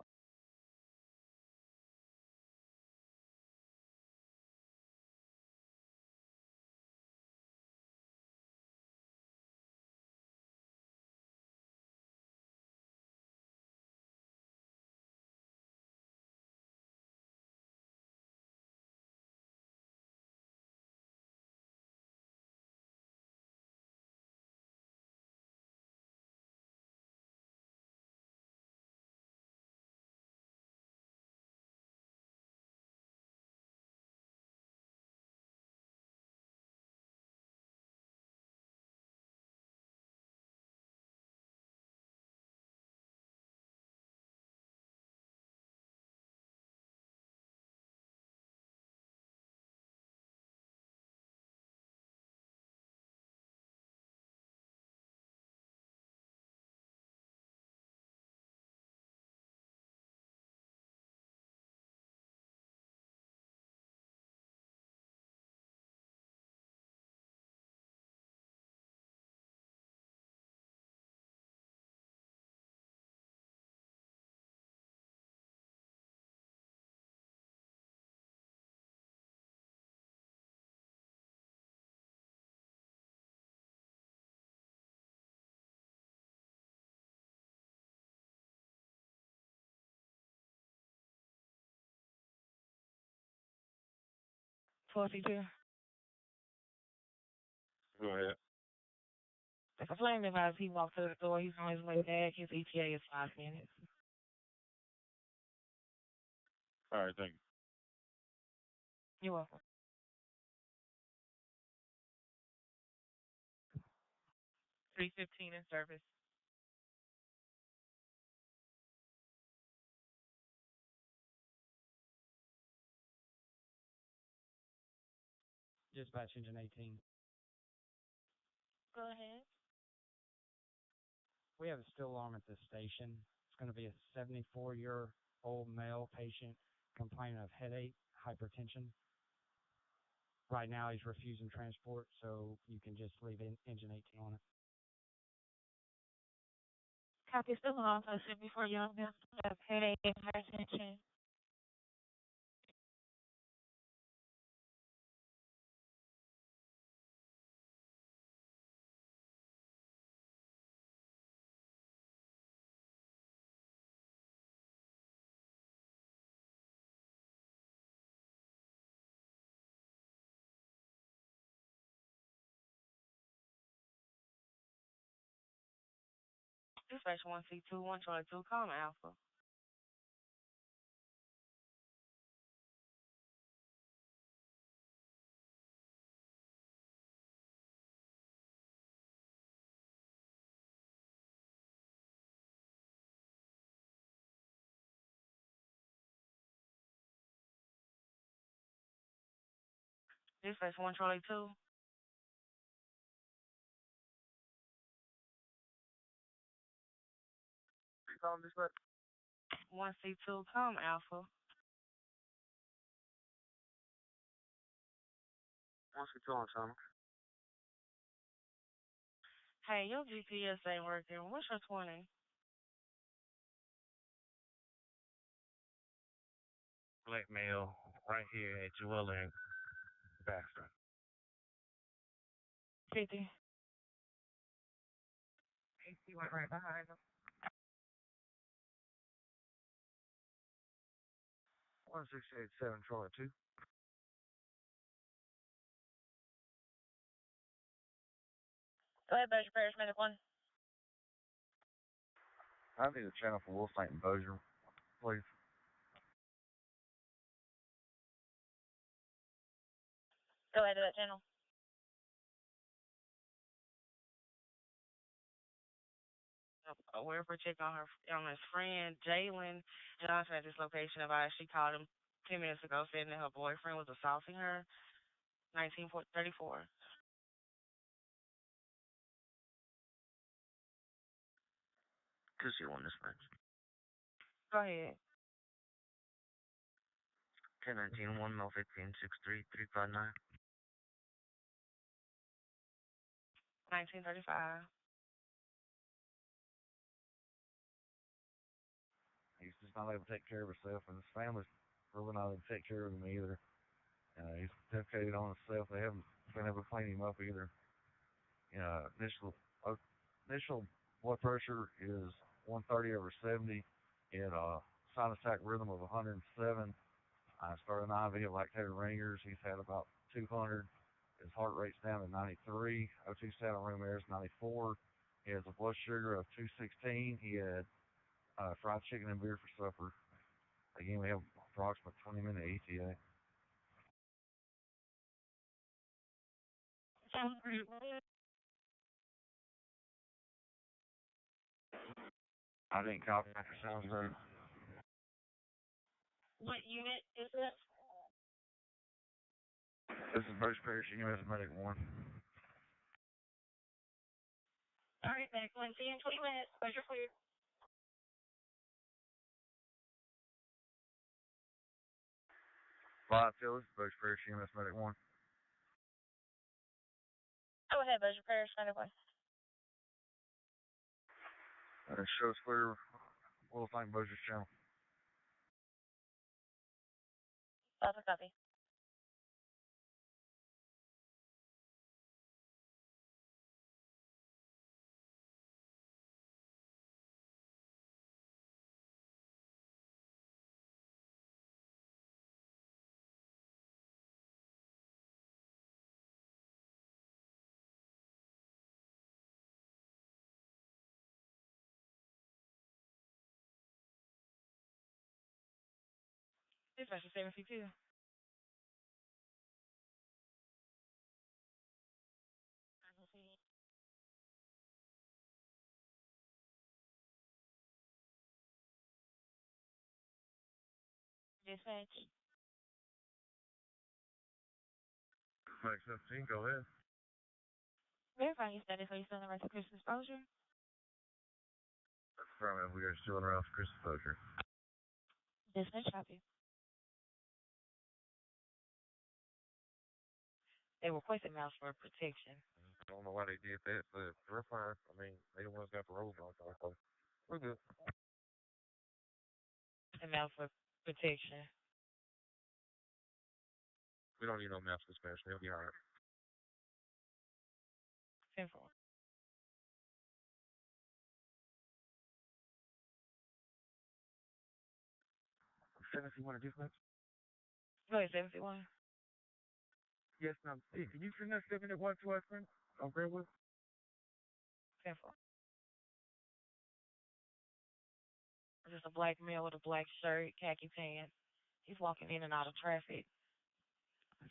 Go ahead. The complainant advised he walked to the store. He's on his way back. His ETA is 5 minutes. All right, thank you. You're welcome. $315 in service. Dispatch engine 18. Go ahead. We have a still alarm at this station. It's going to be a 74-year-old male patient complaining of headache, hypertension. Right now, he's refusing transport, so you can just leave engine 18 on it. Copy. Still on posted before young men have headache and hypertension. Dispatch 1C2, 1 Charlie 2, calm Alpha. Dispatch 1 Charlie 2. Calm dispatch. 1C2, calm Alpha. 162 on channel. Hey, your GPS ain't working. What's your 20? Black male right here at Jewel and Baxter. 50. He went right behind him. 1687 Charlie 2. Go ahead, Badger Parish Medic 1. I need a channel for Wolf St. Bossier, please. Go ahead to that channel. Aware for check on his friend Jalen Johnson at this location. Advised she called him 10 minutes ago, saying that her boyfriend was assaulting her. 1934. Cause you want this match. Go ahead. 1019 1 mil 15 63 359. 1935. He's just not able to take care of himself, and his family's really not able to take care of him either. He's defecated on himself. They haven't been able to clean him up either. Initial blood pressure is 130/70. He had a sinus attack rhythm of 107. I started an IV of lactated ringers. He's had about 200. His heart rate's down to 93. O2 sat on room air is 94. He has a blood sugar of 216. He had fried chicken and beer for supper. Again, we have approximately 20-minute ETA. I didn't copy that. Sounds good. What unit is it? This is Bruce Parrish, U.S. Medic 1. All right, back one. See you in 20 minutes. Pleasure clear. Flight Phil, this is Bruce Parrish, U.S. Medic 1. Go ahead, Buzzer Parish, kind of one. Show us clear. We'll thank Buzzer's channel. Alpha copy. Dispatcher 752. Dispatch. Medic 17, go ahead. Verify your status. Are you still in the right to Christmas exposure? That's affirmative. We are still in around Chris exposure. Dispatch copy. They requested mouse for protection. I don't know why they did that, but we're fine. I mean, they the ones got the road on, so we're good. And mouse for protection. We don't need no maps dispatch. They'll be all right. 10-4. Seven, you want to dispatch? Go ahead, 71. Yes, ma'am. Hey, can you send that 7-1 to us, friend? On Greenwood? 10-4. Just a black male with a black shirt, khaki pants. He's walking in and out of traffic.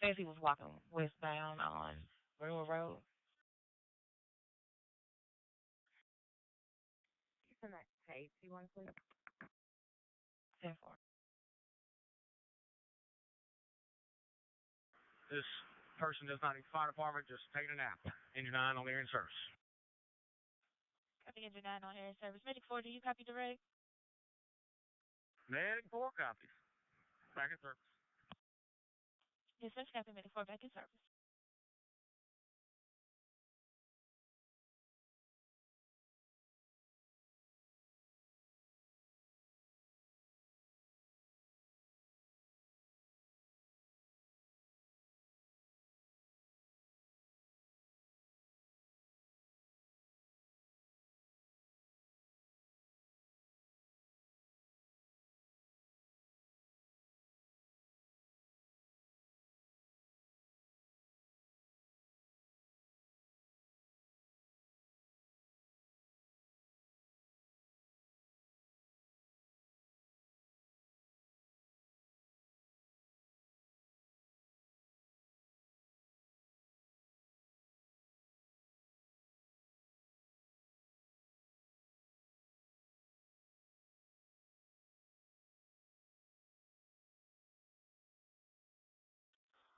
Says he was walking westbound on Greenwood Road. Send that tape. You want to please? 10-4. This person does not need fire department, just taking a nap. Engine 9 on the air in service. Copy engine 9 on air service. Medic 4, do you copy direct? Medic 4 copies. Back in service. Dispatch copy. Medic 4 back in service.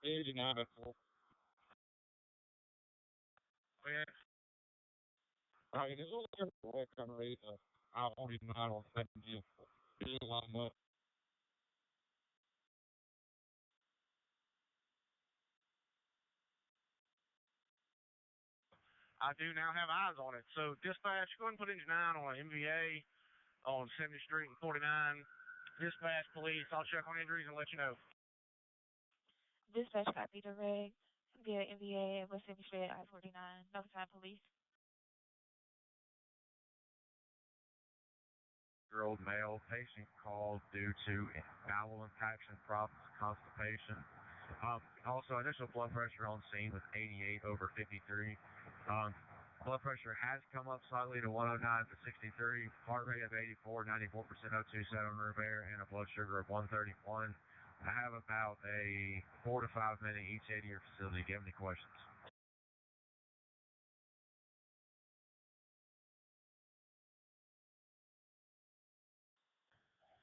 89 at 4. Yeah. I mean, there's only that kind of rate. I only know I don't think it's a lot much. I do now have eyes on it. So dispatch, go ahead and put engine 9 on an MVA on 70th Street and 49. Dispatch, police, I'll check on injuries and let you know. Dispatch copy direct via MVA at West 70th Street, I-49. Notify police. Year-old male patient called due to bowel impaction problems, constipation. Also, initial blood pressure on scene was 88 over 53. Blood pressure has come up slightly to 109 to 63. Heart rate of 84, 94% O2 centimeter air, and a blood sugar of 131. I have about a 4 to 5 minute ETA to your facility. Do you have any questions?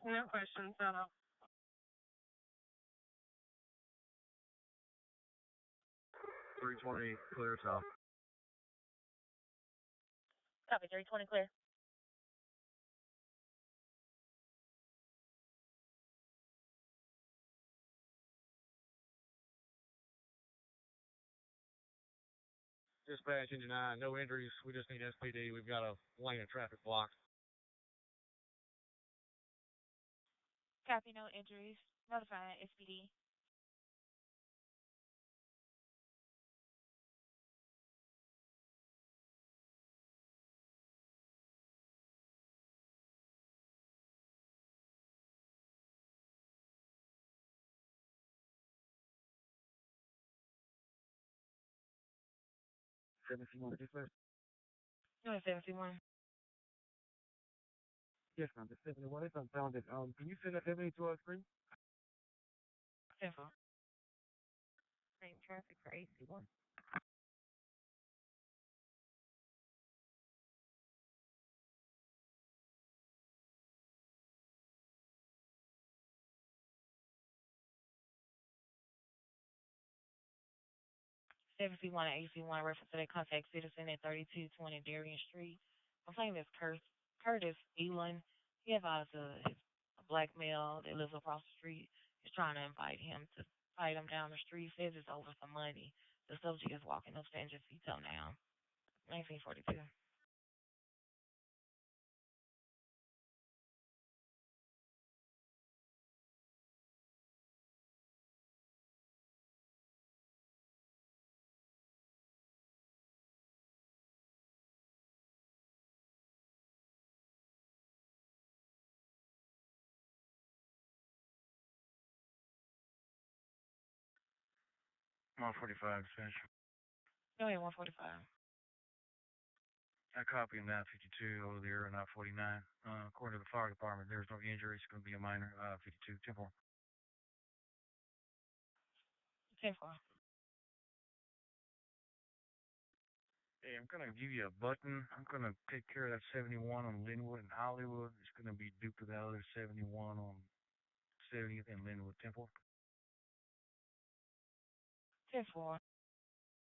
No questions at all. $320 clear south. Copy, 320 clear. Dispatch, engine 9, no injuries. We just need SPD. We've got a lane of traffic blocked. Copy, no injuries. Notify SPD. Dispatch. No, 71. Yes, ma'am. The 71 is unfounded. Can you send that 70 to our screen? 10-4. Same traffic for AC1. AC1 and AC1 reference to the contact citizen at 3220 Darien Street. Complaint is Curtis Elan. He advised a black male that lives across the street is trying to invite him to fight him down the street. Says it's over some money. The subject is walking upstairs and feet toe down. 1942. I'm 45, dispatch. Go ahead, 145. I copy him now, 52 over there, not 49. According to the fire department, there's no injury. It's going to be a minor, 52, 10-4. 10-4. Hey, I'm going to give you a button. I'm going to take care of that 71 on Linwood and Hollywood. It's going to be due to the other 71 on 70th and Linwood, 10-4. 10-4.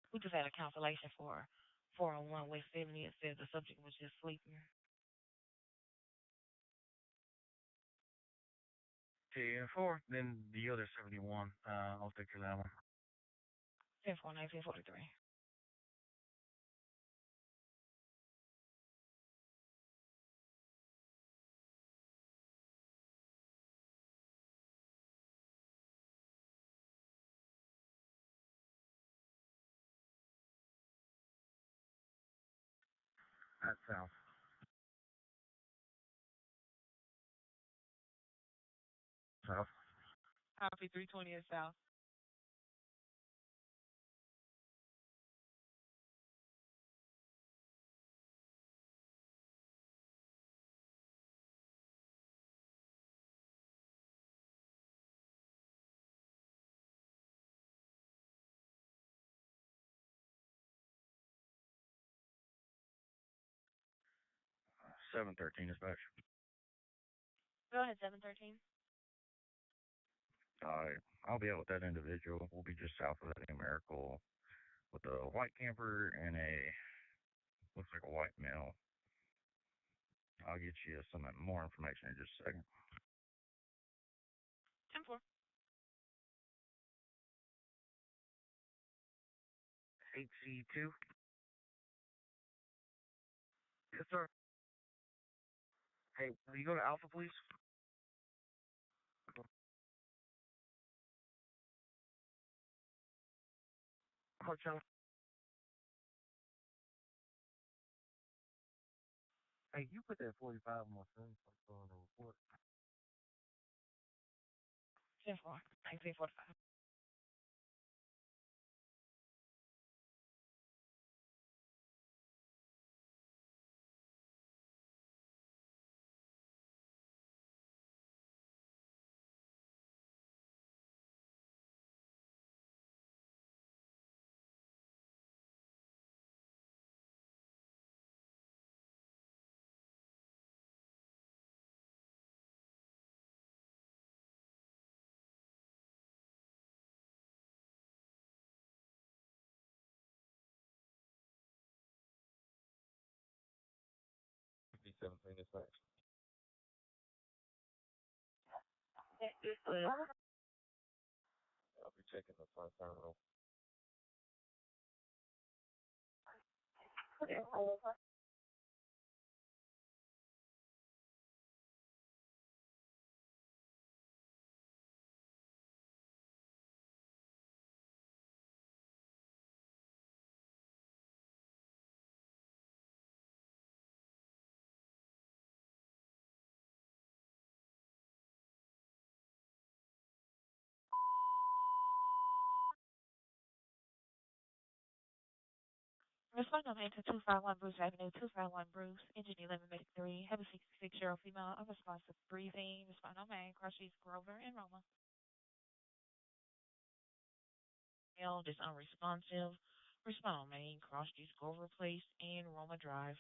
We just had a cancellation for 401 West 70. It says the subject was just sleeping. 10-4. Then the other 71, I'll take care of that one. 10-4, 1943. That's south. South. Copy 320 is south. Uh, 713 dispatch. Go ahead, 713. I'll be out with that individual. We'll be just south of that Miracle with a white camper and looks like a white male. I'll get you some more information in just a second. 10-4. 8C2. Yes, sir. Hey, will you go to Alpha, please? Hotel. Hey, you put that 45 on my phone on the report. 10-4. 1945. D17 dispatch. I'll be checking the front terminal. Respond on to 251 Bruce Avenue, 251 Bruce, engine 1183, have a 66-year-old female, unresponsive breathing. Respond on main, cross streets Grover and Roma. Male, just unresponsive. Respond on main, cross streets Grover Place and Roma Drive.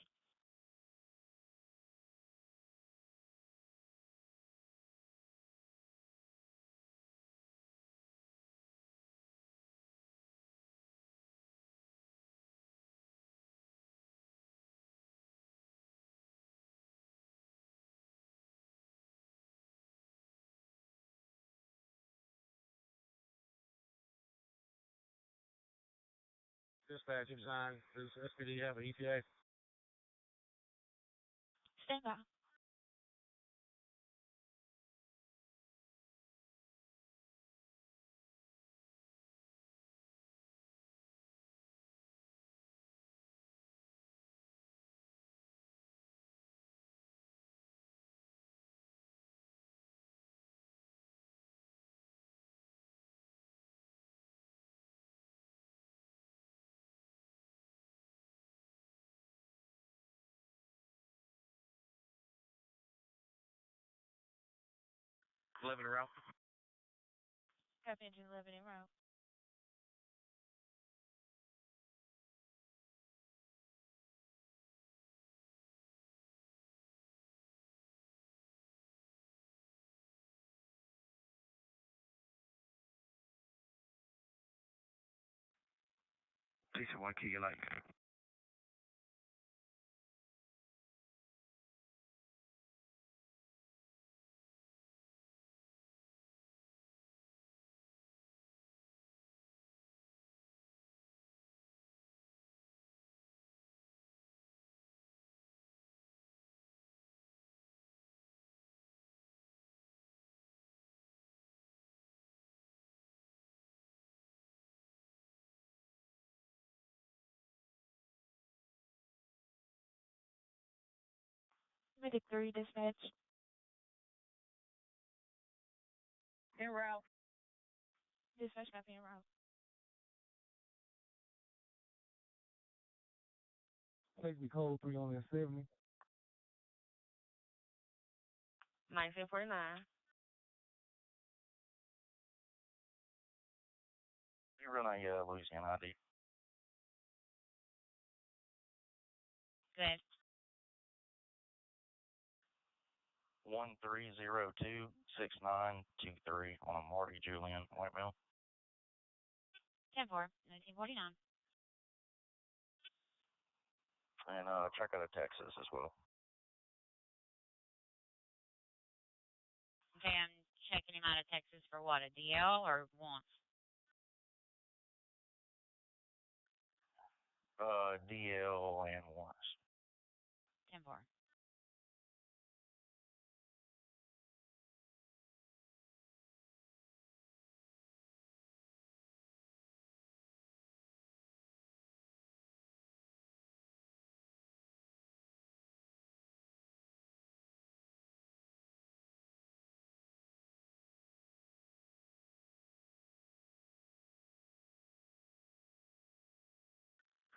Dispatch, it's on. Does SPD have an ETA? Stand by. Living route. Have engine 11 en route. Please, why can't you like? Medic 3 dispatch. En route. Dispatch copy en route. Take me code 3 on that 70. 1949. You run a Louisiana ID. Good. 1302-6923 on a Marty Julian white male. 10-4, 1949. And check out of Texas as well. Okay, I'm checking him out of Texas for what, a DL or once? DL and once. 10-4.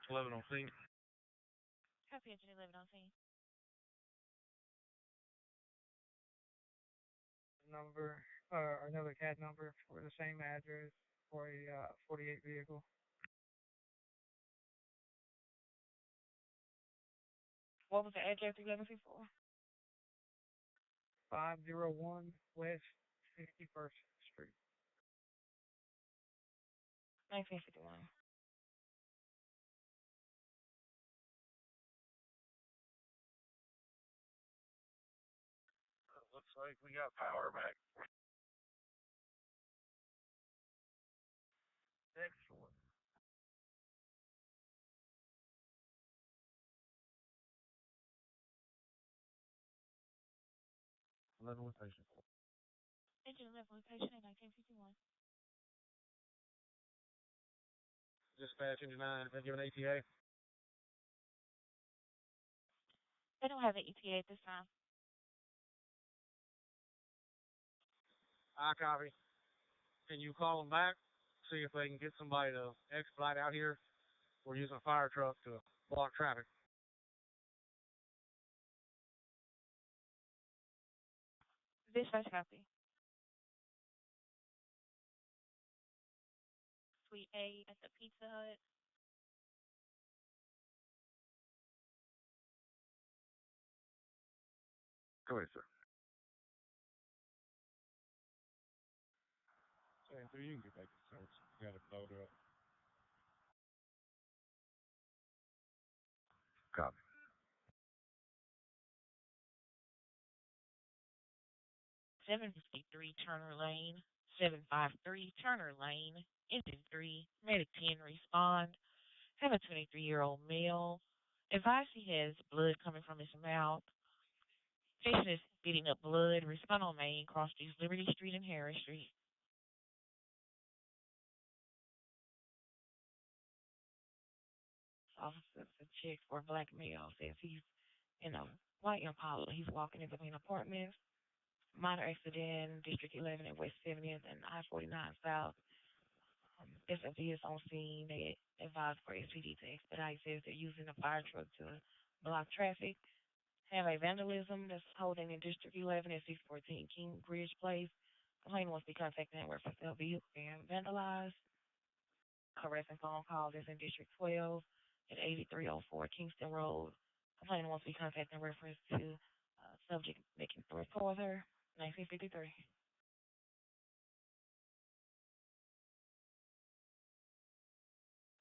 Living on scene. Copy of 11 on scene. Number, another CAD number for the same address for a 48 vehicle. What was the address again, before? 501 West 61st Street. 1951. Looks like we got power back. Excellent. Level with patient. Engine 11 with patient in 1951. Dispatch engine 9, been given ATA. They don't have the ETA at this time. I copy. Can you call them back? See if they can get somebody to expedite out here. We're using a fire truck to block traffic. Dispatch copy. Suite A at the Pizza Hut. Go ahead, sir. So you can get back to service. You got it loaded up. Copy. .753 Turner Lane, 753 Turner Lane, engine 3, medic 10 respond. Have a 23-year-old male. Advise he has blood coming from his mouth. Patient is spitting up blood. Respond on Main, cross streets, Liberty Street and Harris Street. Officer to check for black male. Says he's in a white Impala. He's walking in between apartments. Minor accident, District 11 at West 70th and I-49 South. SFD is on scene. They advise for SPD to expedite. Says they're using a fire truck to block traffic. Have a vandalism that's holding in District 11 at 614 King Bridge Place. Complainant wants to be contacted in reference to a vehicle being vandalized. Harassing phone calls is in District 12 at 8304 Kingston Road. Complainant wants to be contacted in reference to subject making threats towards her. 1953.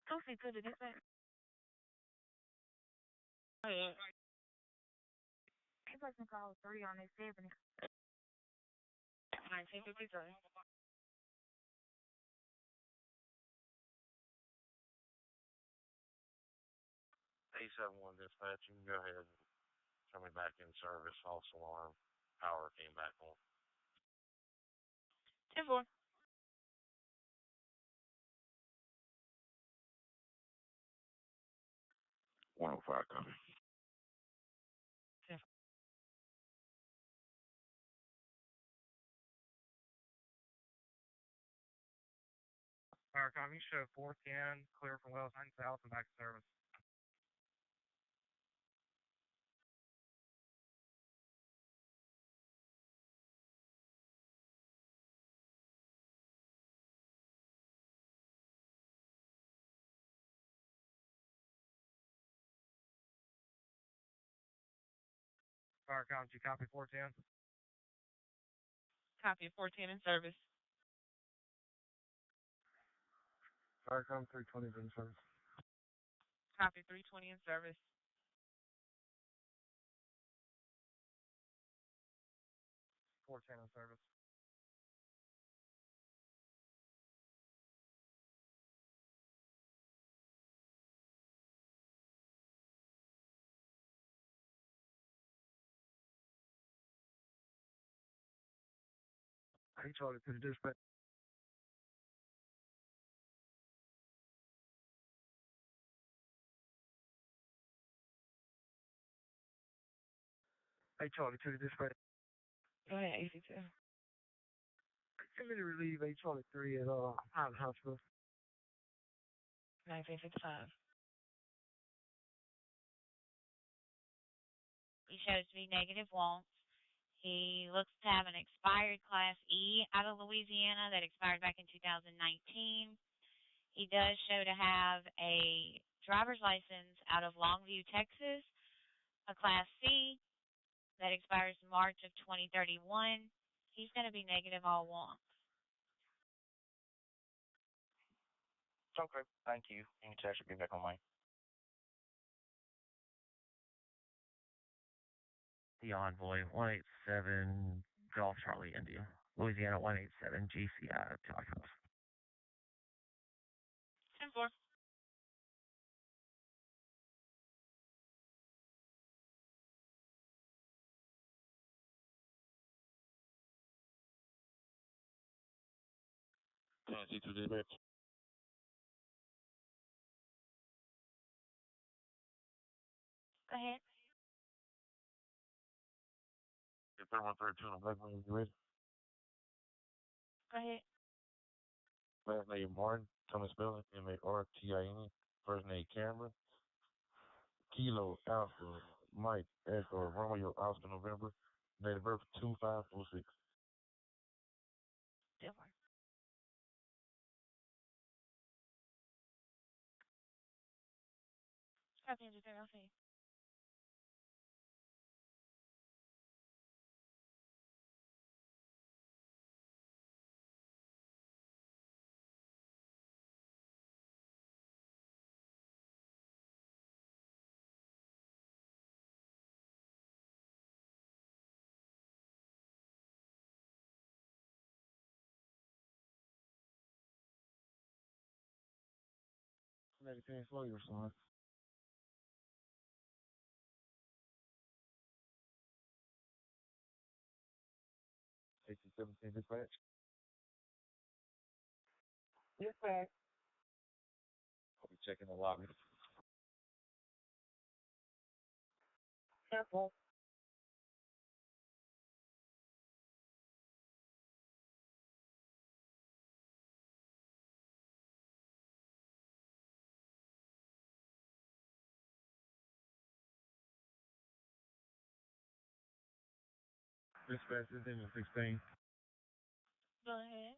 Okay, good. It is that. Oh, yeah. It's like call 3 on this 70. 1953. A71 dispatch, you can go ahead and tell me back in service. False alarm. Power came back on. 10-4. 105 copy. Fire copy, show 410, clear from Wells 9 South and back to service. Fire copy, copy 410. Copy 410 in service. Starcom 320 in service. Copy 320 in service. .410 in service. Hey, Charlie, to the dispatch. Hey, Charlie, to the dispatch. Go ahead, AC2. Send me to relieve A Charlie 3 at Island Hospital. 1965. He shows to be negative wants. He looks to have an expired Class E out of Louisiana that expired back in 2019. He does show to have a driver's license out of Longview, Texas, a Class C that expires March of 2031. He's going to be negative all wants. Okay, thank you. You can text me back on mine. The Envoy, 187 Golf Charlie India. Louisiana 187 GCI Tacos. 10-4. Tennessee to dispatch. Go ahead. Get 3132 on Black Wing, you ready? Go ahead. Last name Martin, Thomas Spelling, Martin. First name Cameron. Kilo Alpha Mike Echo Romeo Oscar November. Date of birth 2506. Silver. Copy engineer, I'll see. Medicaid slow your son. 1817 dispatch. Yes, sir. I'll be checking the lobby. Careful. Dispatch is engine 16. Go ahead.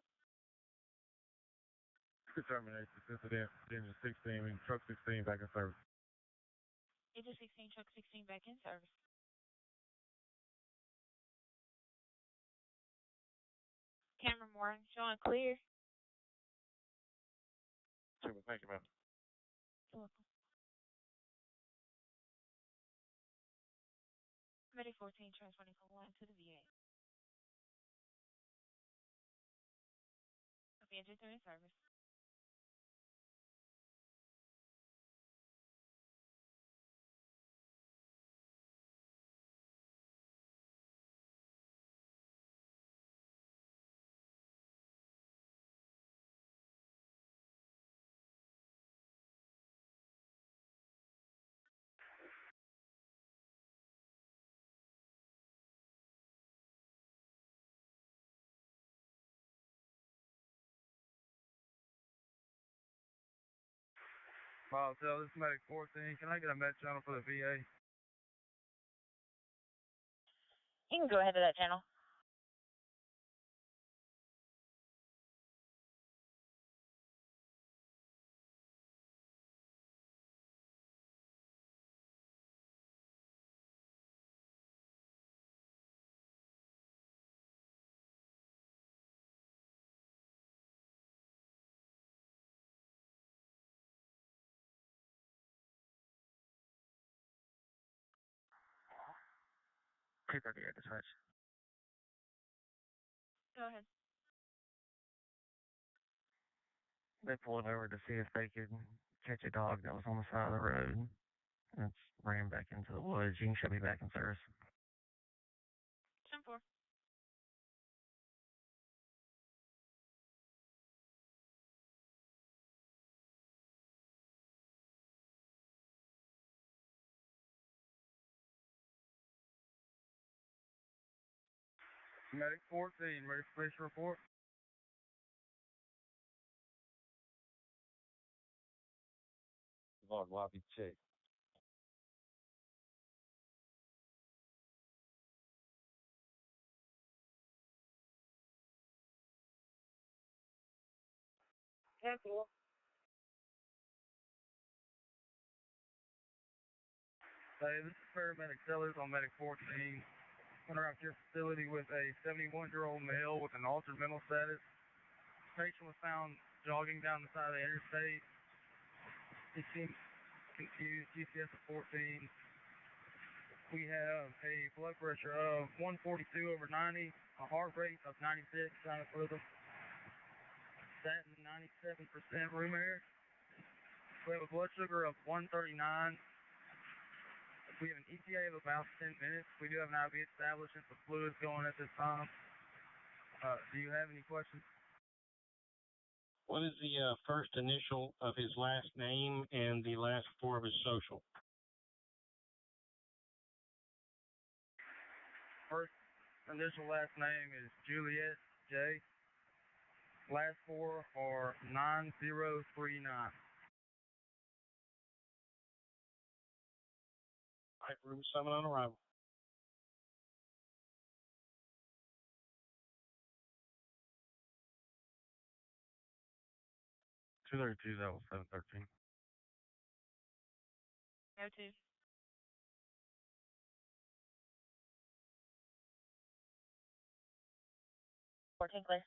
Terminate this incident. Engine 16 and truck 16 back in service. Agent 16, truck 16 back in service. Camera Morton, showing clear. Super, thank you, man. You're welcome. Ready 14, transferring from line to the VA. Copy engine 3 in service. Tell this medic 14. Can I get a med channel for the VA? You can go ahead to that channel. 238 dispatch. Go ahead. They pulled over to see if they could catch a dog that was on the side of the road. And it's ran back into the woods. You can show me back in service. 10-4. Medic 14, ready for police report? Log lobby check. That's all. Hey, this is Paramedic Sellers on Medic 14. Went around to your facility with a 71-year-old male with an altered mental status. Patient was found jogging down the side of the interstate. He seems confused, GCS of 14. We have a blood pressure of 142/90, a heart rate of 96, sinus rhythm, statin 97% room air. We have a blood sugar of 139. We have an ETA of about 10 minutes. We do have an IV established and some fluids going at this time. Do you have any questions? What is the first initial of his last name and the last four of his social? First initial last name is Juliet J. Last four are 9039. All right, room 7 on arrival. Two 232, that was 713. Go to. Working clear.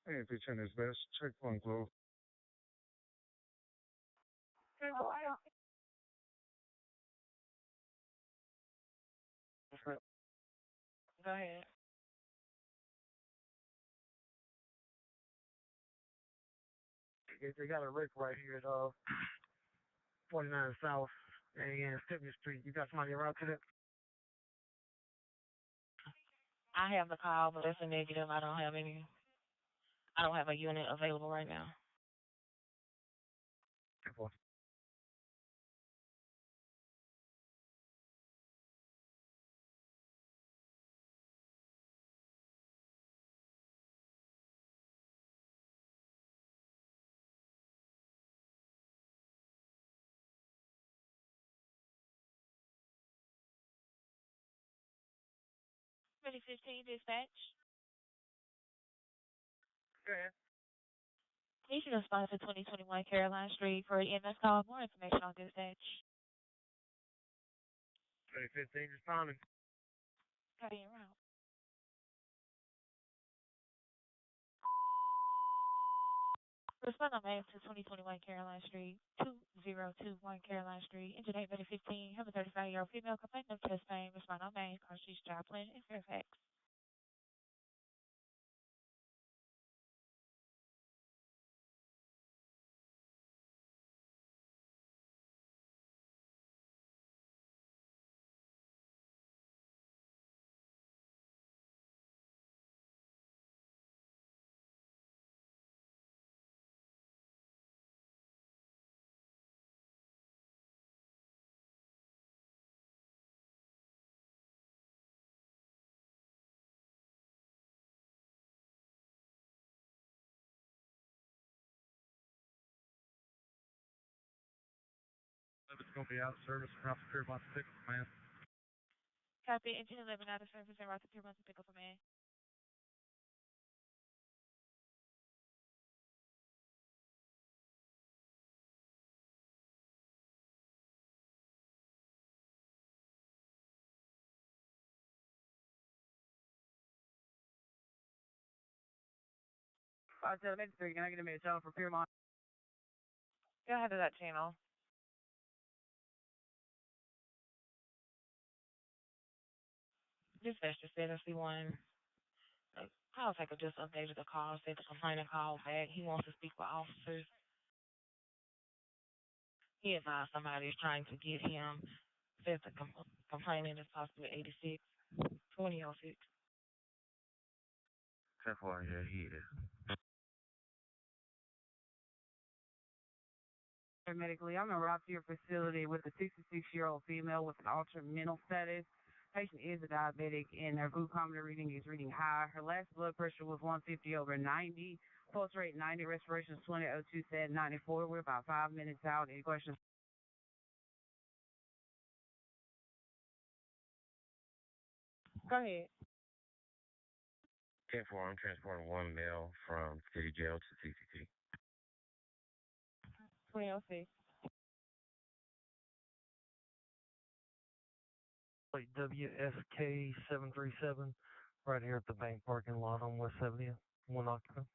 Hey, if it's in his best, check one close. Go ahead. They got a wreck right here at 49 South and 70th Street. You got somebody around to that? I have the call, but it's a negative. I don't have a unit available right now. Ready 15, dispatch. Go ahead. You should respond to 2021 Caroline Street for an EMS call. More information on dispatch. Ready 15, responding. Cutting around. Respond on mail to 2021 Caroline Street, 2021 Caroline Street. Engine 8 ready 15. Have a 35-year-old female complaining of chest pain. Respond on mail. Car street Joplin in Fairfax. going to be out of service from Piermont to pick up man. Copy. Engine 11 out of service and route to Piermont to pick up a man. Can I get a minute channel for Piermont? Go ahead to that channel. Dispatcher said C1. I'll take just updated the call, said the complainant called back. He wants to speak with officers. He advised somebody is trying to get him. Says the complainant is possibly 86, 2006. 10-4, yeah, he is. Medically, I'm en route to your facility with a 66-year-old female with an altered mental status. Patient is a diabetic and her glucometer reading is reading high. Her last blood pressure was 150/90. Pulse rate 90, respiration 20, O2 said 94. We're about 5 minutes out. Any questions? Go ahead. 10-4, I'm transporting one male from city jail to CCT. 2006. Like WSK 737, right here at the bank parking lot on West 70th, one occupant.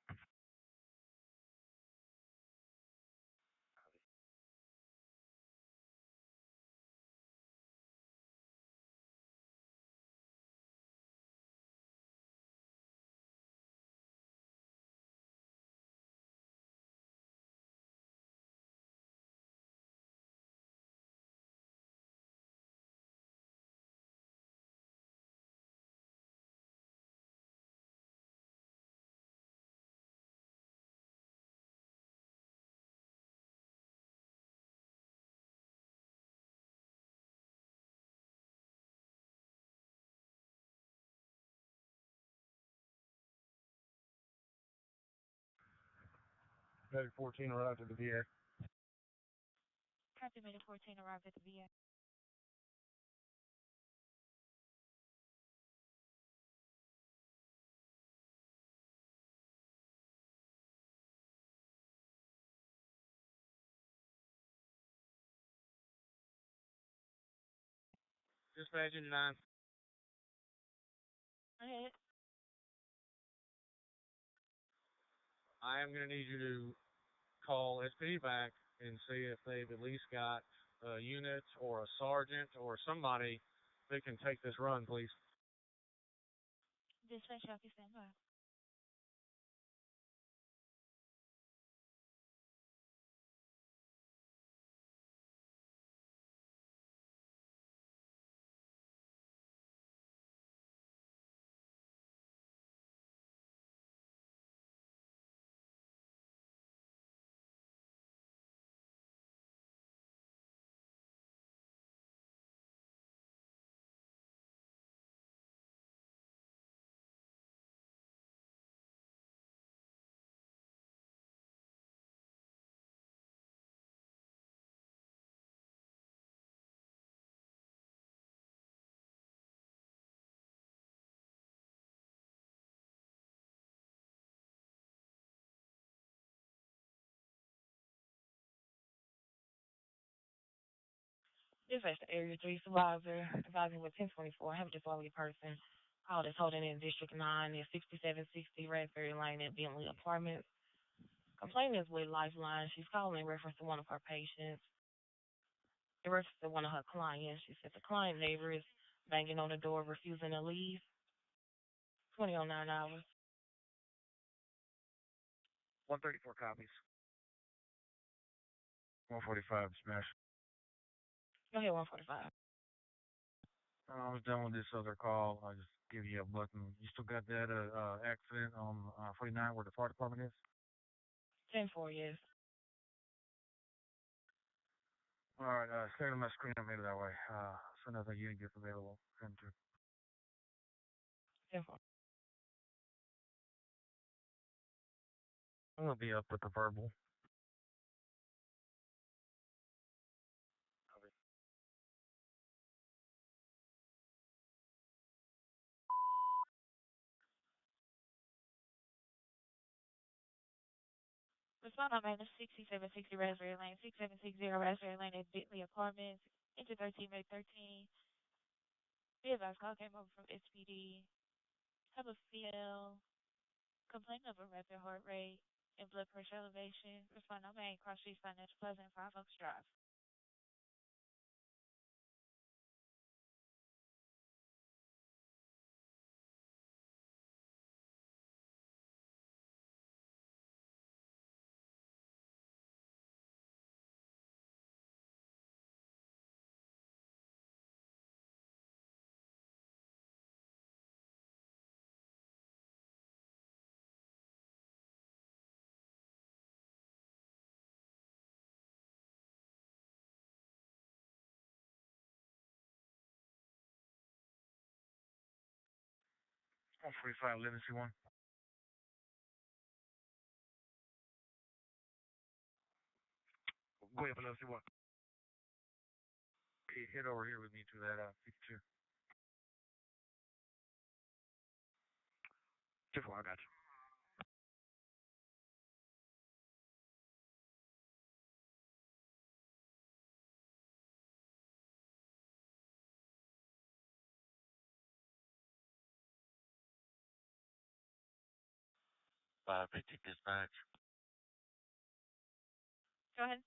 Medic 14 arrived at the VA. Copy. Medic 14 arrived at the VA. Dispatch 9. Go ahead. I am going to need you to call SPD back and see if they've at least got a unit or a sergeant or somebody that can take this run, please. Dispatch, copy, stand by. Dispatch the Area 3 supervisor, advising with 1024, have a disorderly person. Call is holding in District 9 is 6760 Raspberry Lane at Bentley Apartments. Complaint is with Lifeline. She's calling in reference to one of her patients. In reference to one of her clients, she said the client neighbor is banging on the door, refusing to leave. 2009 hours. 134 copies. 145, smash. Go ahead, 145. I was done with this other call. I just give you a button. You still got that accident on 49 where the fire department is? 10-4, yes. All right, stay on my screen. I made it that way. As soon as a unit gets available, send to. 10-4. I'm going to be up with the verbal. Respond on maintenance 6760 Raspberry Lane, 6760 Raspberry Lane at Bentley Apartments, enter 13 May 13. Be advised, call came over from SPD. Have a female complaint of a rapid heart rate and blood pressure elevation. Respond on main Cross Street Financial Plaza and 5 Oaks Drive. On 45, Living C1. Go ahead, Living C1. Head over here with me to that 52. 54, I got you. Five 50 dispatch. Go ahead.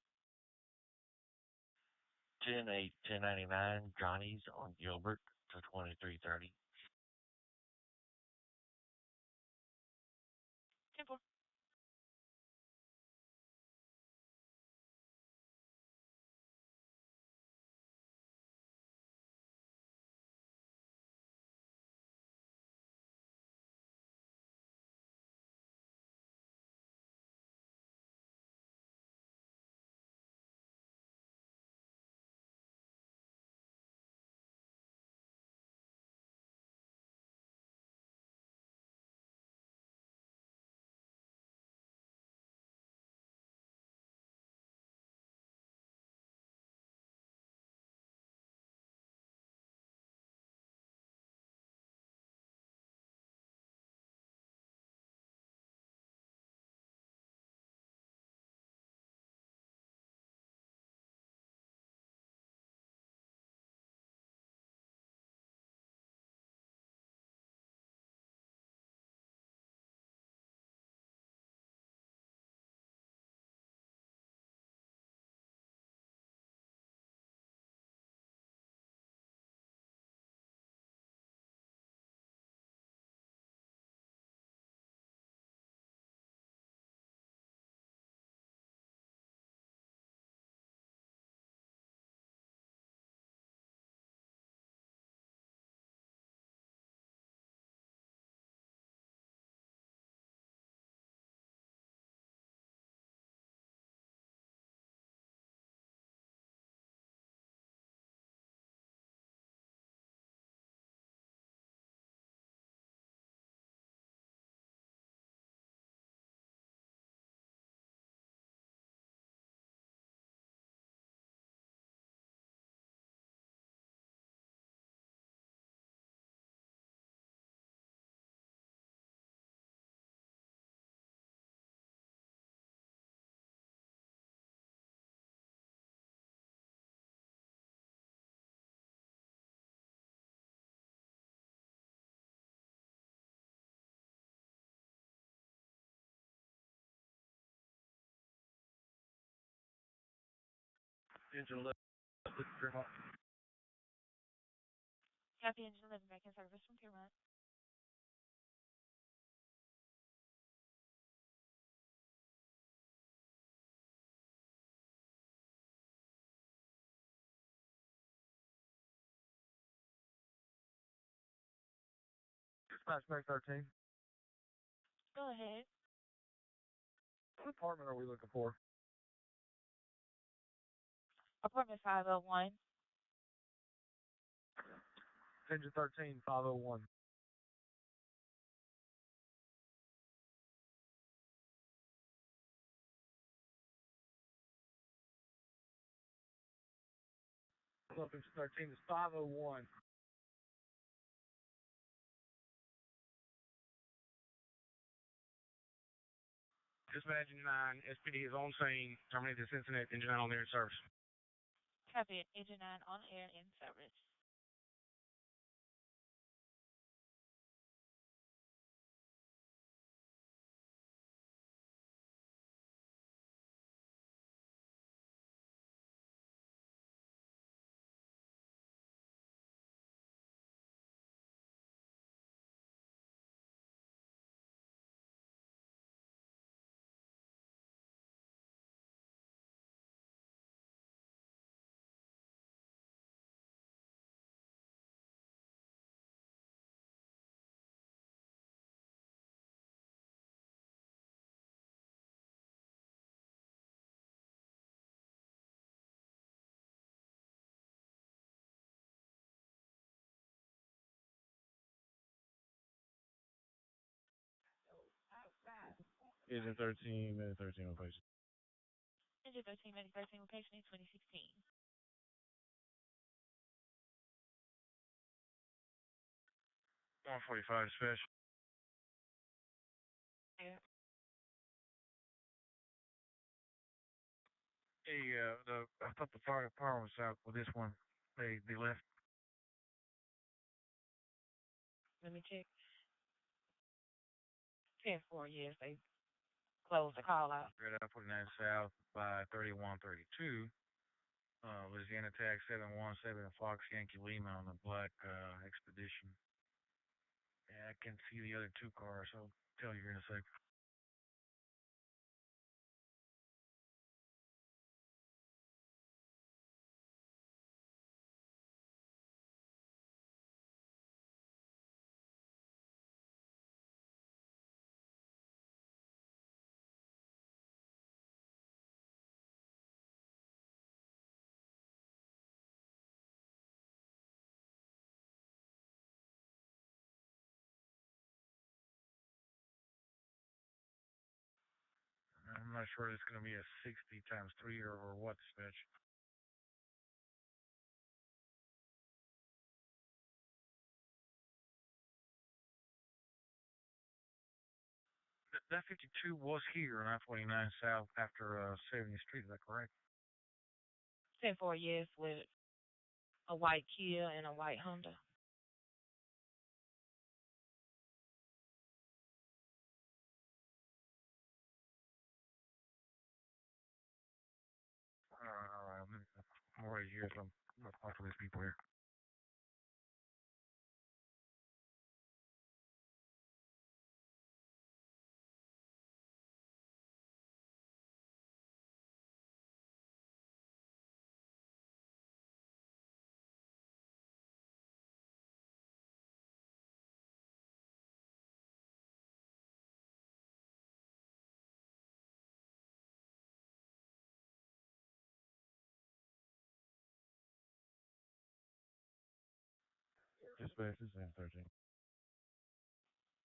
10-8-1099 Johnny's on Gilbert to 2330. 10-4. Engine 11, Fremont. Copy engine 11 back in service from Piermont. Dispatch May 13. Go ahead. What apartment are we looking for? Apartment 501. Engine 13, 501. Club Engine 13 is 501. Dispatch Engine 9, SPD is on scene. Terminate this incident. Engine 9 on air in service. Copy it. Engine 9 on air in service. Engine 13, minute 13 location. Engine 13, minute 13 location in 2016. $145 dispatch. Yeah. Hey, I thought the fire department was out with this one. They left. Let me check. 10-4, yes, they closed the call out. Red out 49 South by 3132. Louisiana Tag 717 Fox Yankee Lima on the black Expedition. Yeah, I can see the other two cars. I'll tell you here in a sec. I'm not sure it's going to be a 60 times 3 or what, dispatch. That 52 was here on I-29 South after 70th Street, is that correct? 10-4, yes, with a white Kia and a white Honda. All right. I'm already here, so I'm going to talk to these people here. Dispatch is in 13.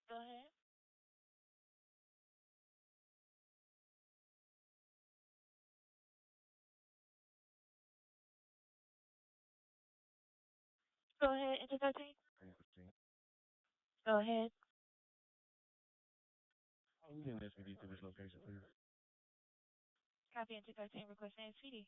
Go ahead. Go ahead, Engine 13. 15. Go ahead. I'm getting SPD to this location, please. Copy Engine 13, requesting SPD.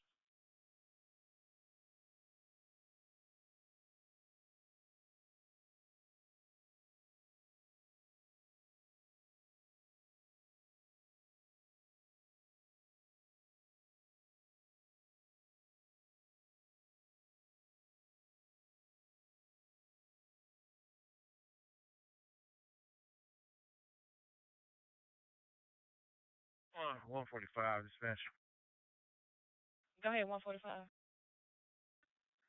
Oh, 145 dispatch. Go ahead, 145.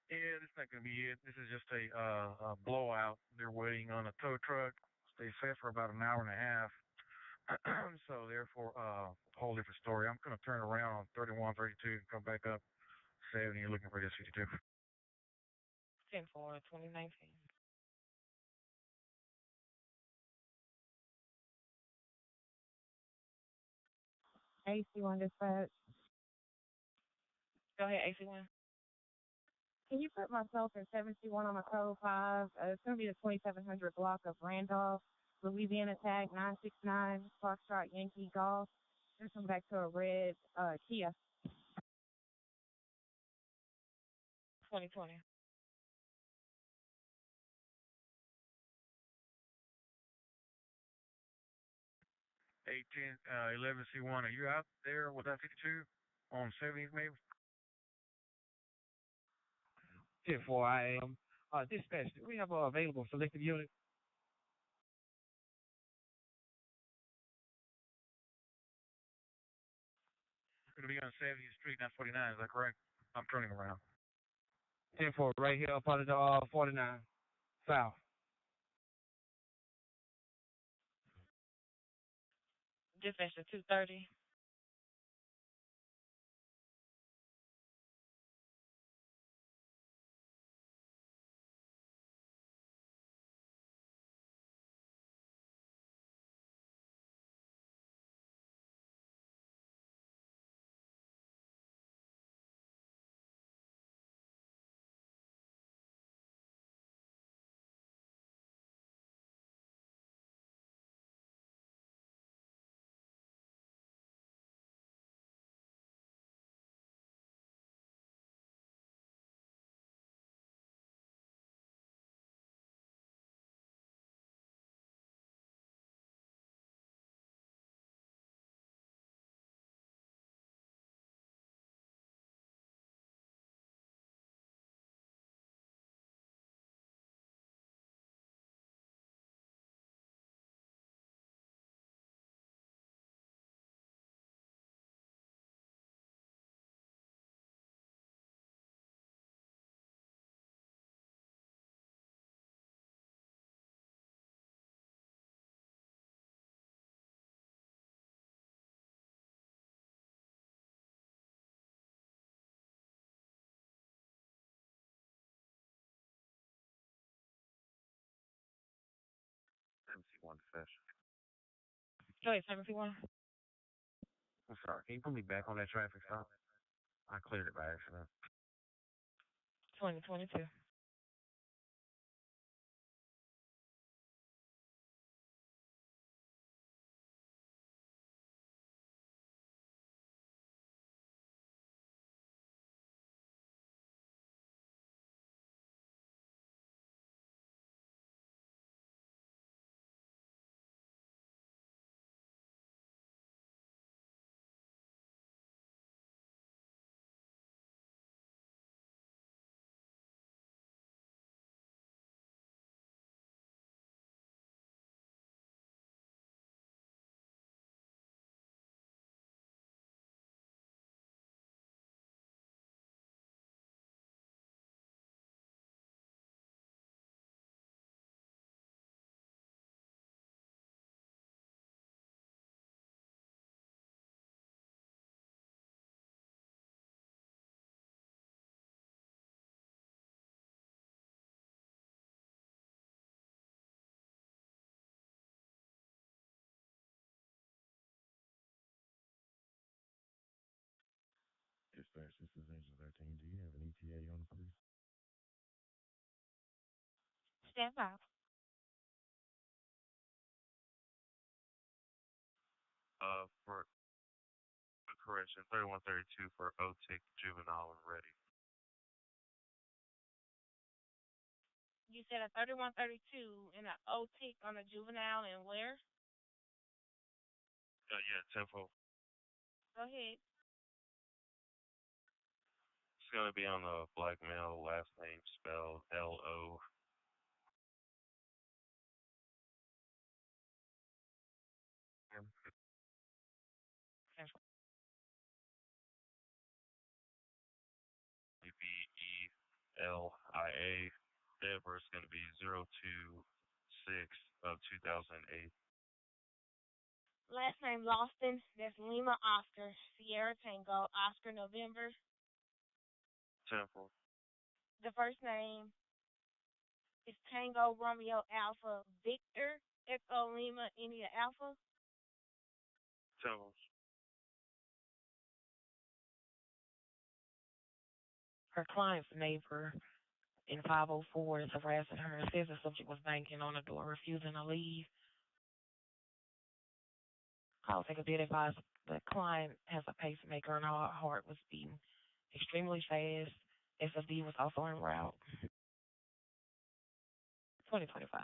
Yeah, this is not going to be it. This is just a blowout. They're waiting on a tow truck. They sat for about an hour and a half. So therefore, whole different story. I'm going to turn around on 31, 32 and come back up 70. You're looking for this 52. 10-4, 2019. AC1 dispatch. Go ahead, AC1. Can you put myself in 71 on a code 5? It's going to be the 2700 block of Randolph, Louisiana Tag 969, Foxtrot Yankee Golf. This one back to a red Kia. 2020. 11C1. Are you out there with that 52 on 70th maybe? 10-4, I am. Dispatch, do we have a available selective unit? Going to be on 70th Street, not 49. Is that correct? I'm turning around. 10-4, right here up on the 49 south. Dispatch to 230. MC1 session. Go ahead, 71. I'm sorry. Can you put me back on that traffic stop? I cleared it by accident. 2022. Dispatch, this is Engine 13. Do you have an ETA on the police? Stand by. For correction, 3132 for OTIC juvenile and ready. You said a 3132 and an OTIC on a juvenile and where? Yeah, tempo. Go ahead. It's going to be on a black male, last name spelled L-O. B-E-L-I-A. Date of birth is going to be 026 of 2008. Last name Lawson. That's Lima Oscar. Sierra Tango. Oscar November. Temple. The first name is Tango Romeo Alpha Victor Echo Lima India Alpha. Temples. Her client's neighbor in 504 is harassing her. It says the subject was banging on the door, refusing to leave. Call take a bit advice. The client has a pacemaker and her heart was beating extremely fast. SFD was also en route. 2025.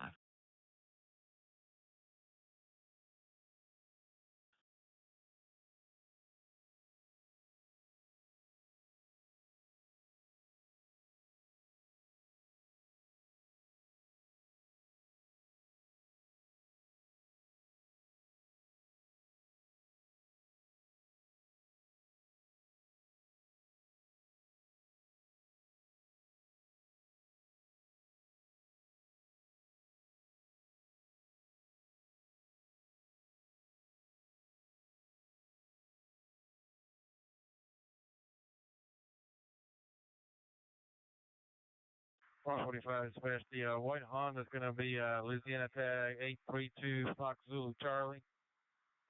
One 45 dispatch. The white Honda is going to be Louisiana tag 832 Fox Zulu Charlie,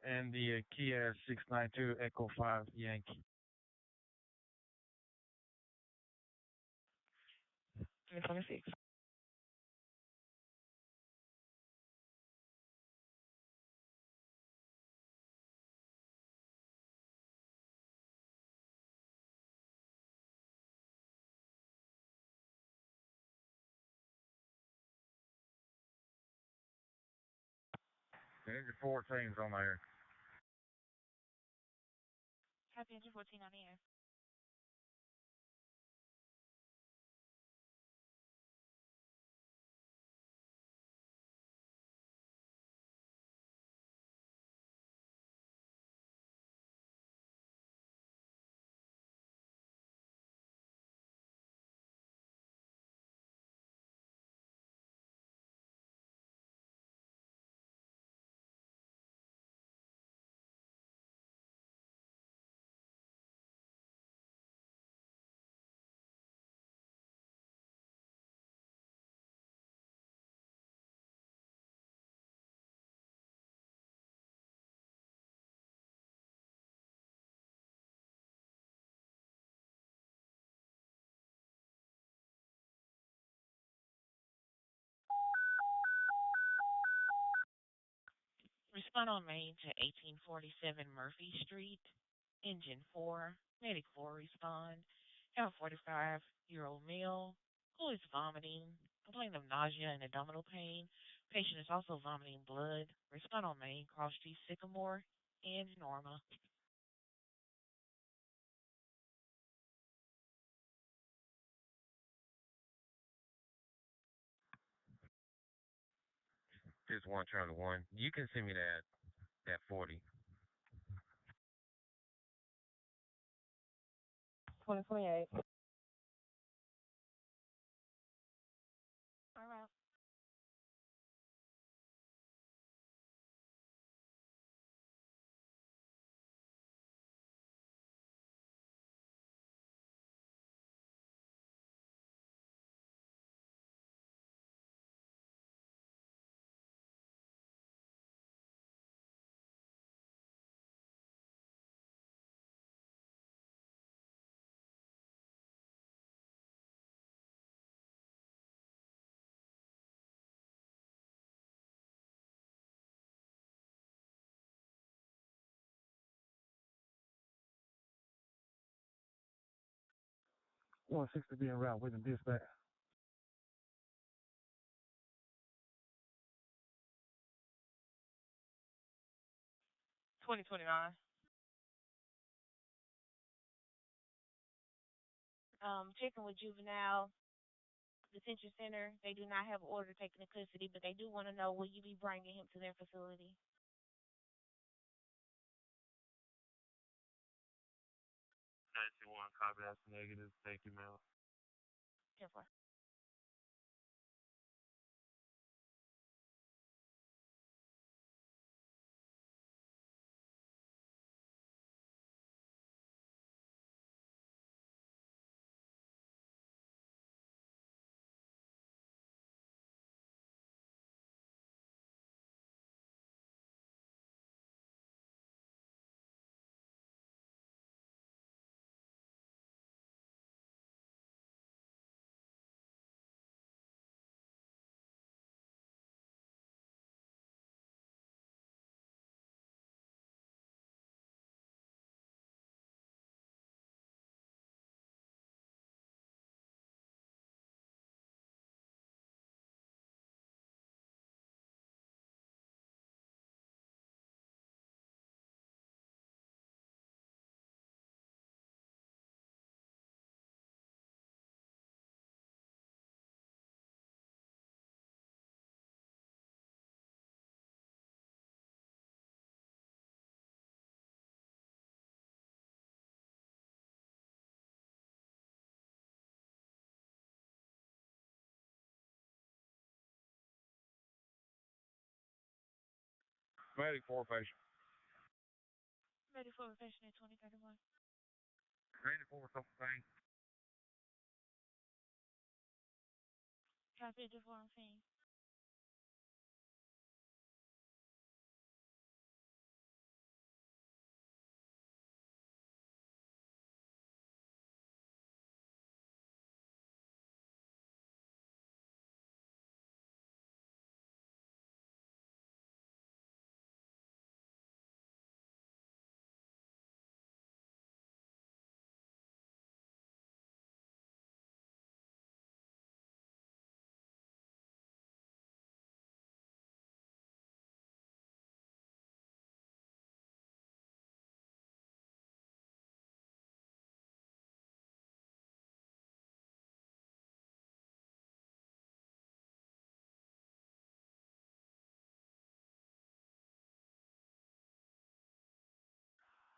and the Kia 692 Echo 5 Yankee. 2026. Engine 14's on there. Happy Engine 14 on the air. Respond on main to 1847 Murphy Street, engine 4, medic 4 respond. Have a 45-year-old male who is vomiting, complaining of nausea and abdominal pain. Patient is also vomiting blood. Respond on main, Cross Street Sycamore, and Norma. Just one Charlie 1. You can send me that 40. 2028. All right. One 60 being route with the dispatch. 2029. Checking with juvenile detention center. They do not have an order taken into custody, but they do want to know, will you be bringing him to their facility? 91, copy, that's negative. Thank you, Mel. 10-4. Medic 4 patient. Ready for patient at 2031. Ready for something. Copy the form thing.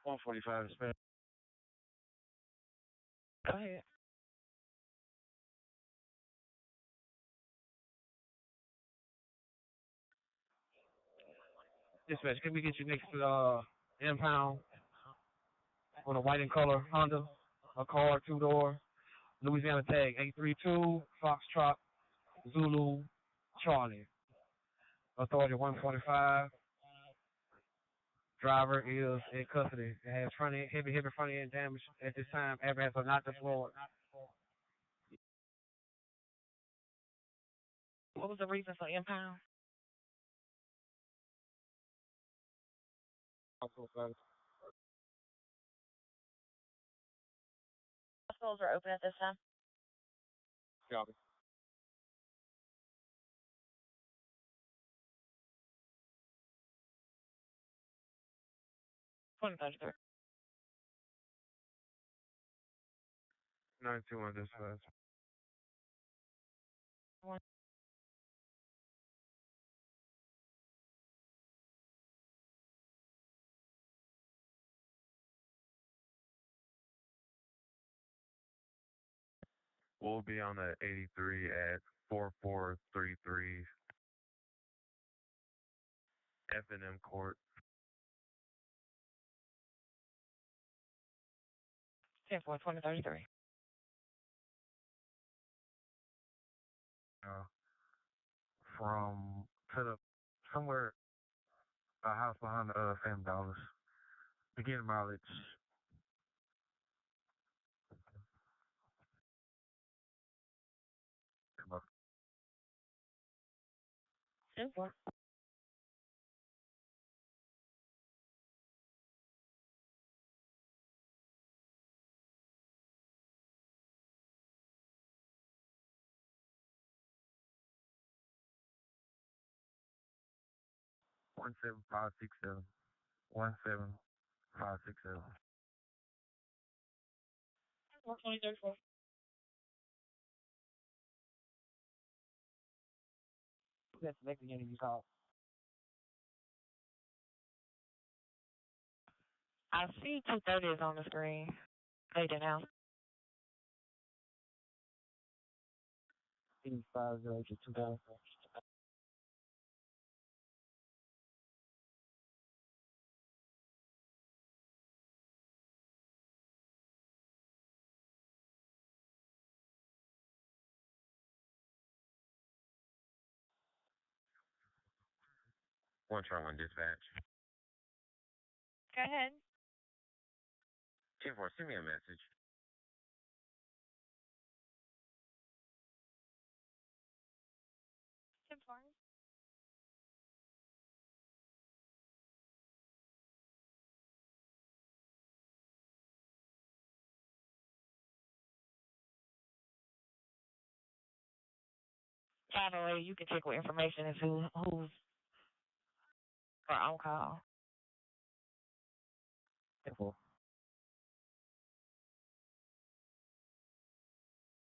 $145 is spent. Go ahead. Dispatch, can we get you next to impound on a white and color Honda, a car, 2-door, Louisiana tag 832, Foxtrot, Zulu, Charlie. Authority 145. Driver is in custody. It has heavy front end damage at this time. Evidence are not deployed. What was the reason for impound? Hospitals are open at this time. Copy. $133. 921 dispatch. One. We'll be on the 83 at 4433 F&M Court. 10-4-2033. From to the somewhere a house behind the Family Dollars. Beginning mileage. Come on. 10-4. One 17567. 17567. 2034. That's the next thing you call. I see 230 is on the screen. Later now. 8502. One Charlie dispatch. Go ahead. 10-4, send me a message. Tim Farm. Finally, you can check with information as who's on call. 10-4. All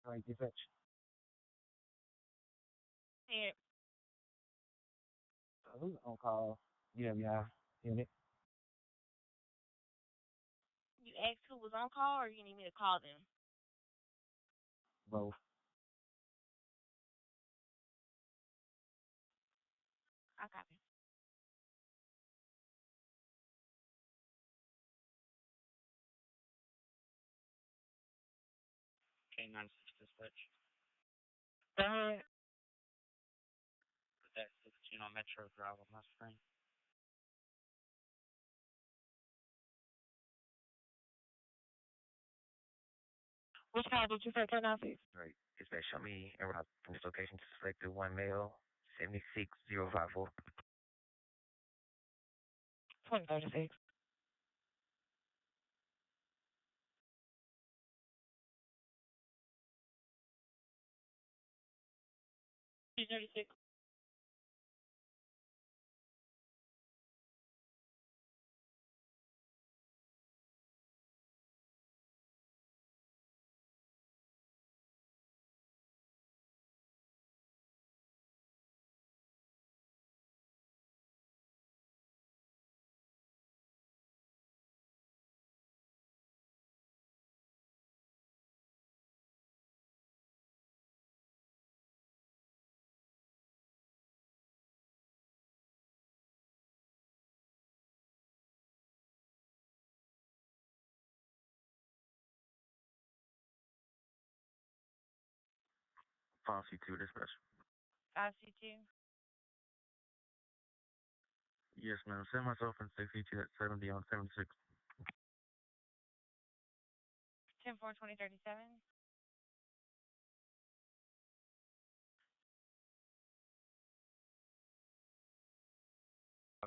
right, dispatch. Yeah. Who's on call? Yeah, unit. You asked who was on call, or you need me to call them? Both. I copy. K96 dispatch. Go ahead. Put that 16 on Metro Drive on my screen. Which car did you say, K96? Right. Dispatch, show me en route from this location to selected one male, 76054. 2036. $236. Policy 2 dispatch. 5C2. Yes, ma'am. Send myself in 62 at 70 on 76. 10-4-2037.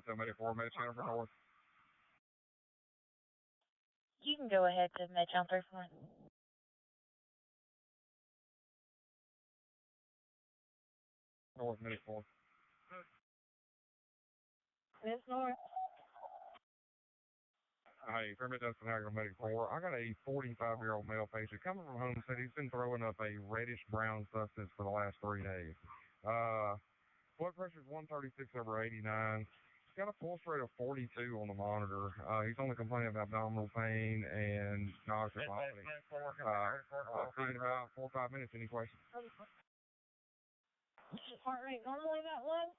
So many 4 minutes Jennifer North. You can go ahead to Metro 34. North minute 4. Miss North. Hey, Kermit Dustin Hager, Medic 4. I got a 45-year-old male patient coming from home. Said he's been throwing up a reddish-brown substance for the last 3 days. Blood pressure is 136/89. He's got a pulse rate of 42 on the monitor. He's only complaining of abdominal pain and nausea. In about 4 or 5 minutes. Any questions? Heart rate normally that low?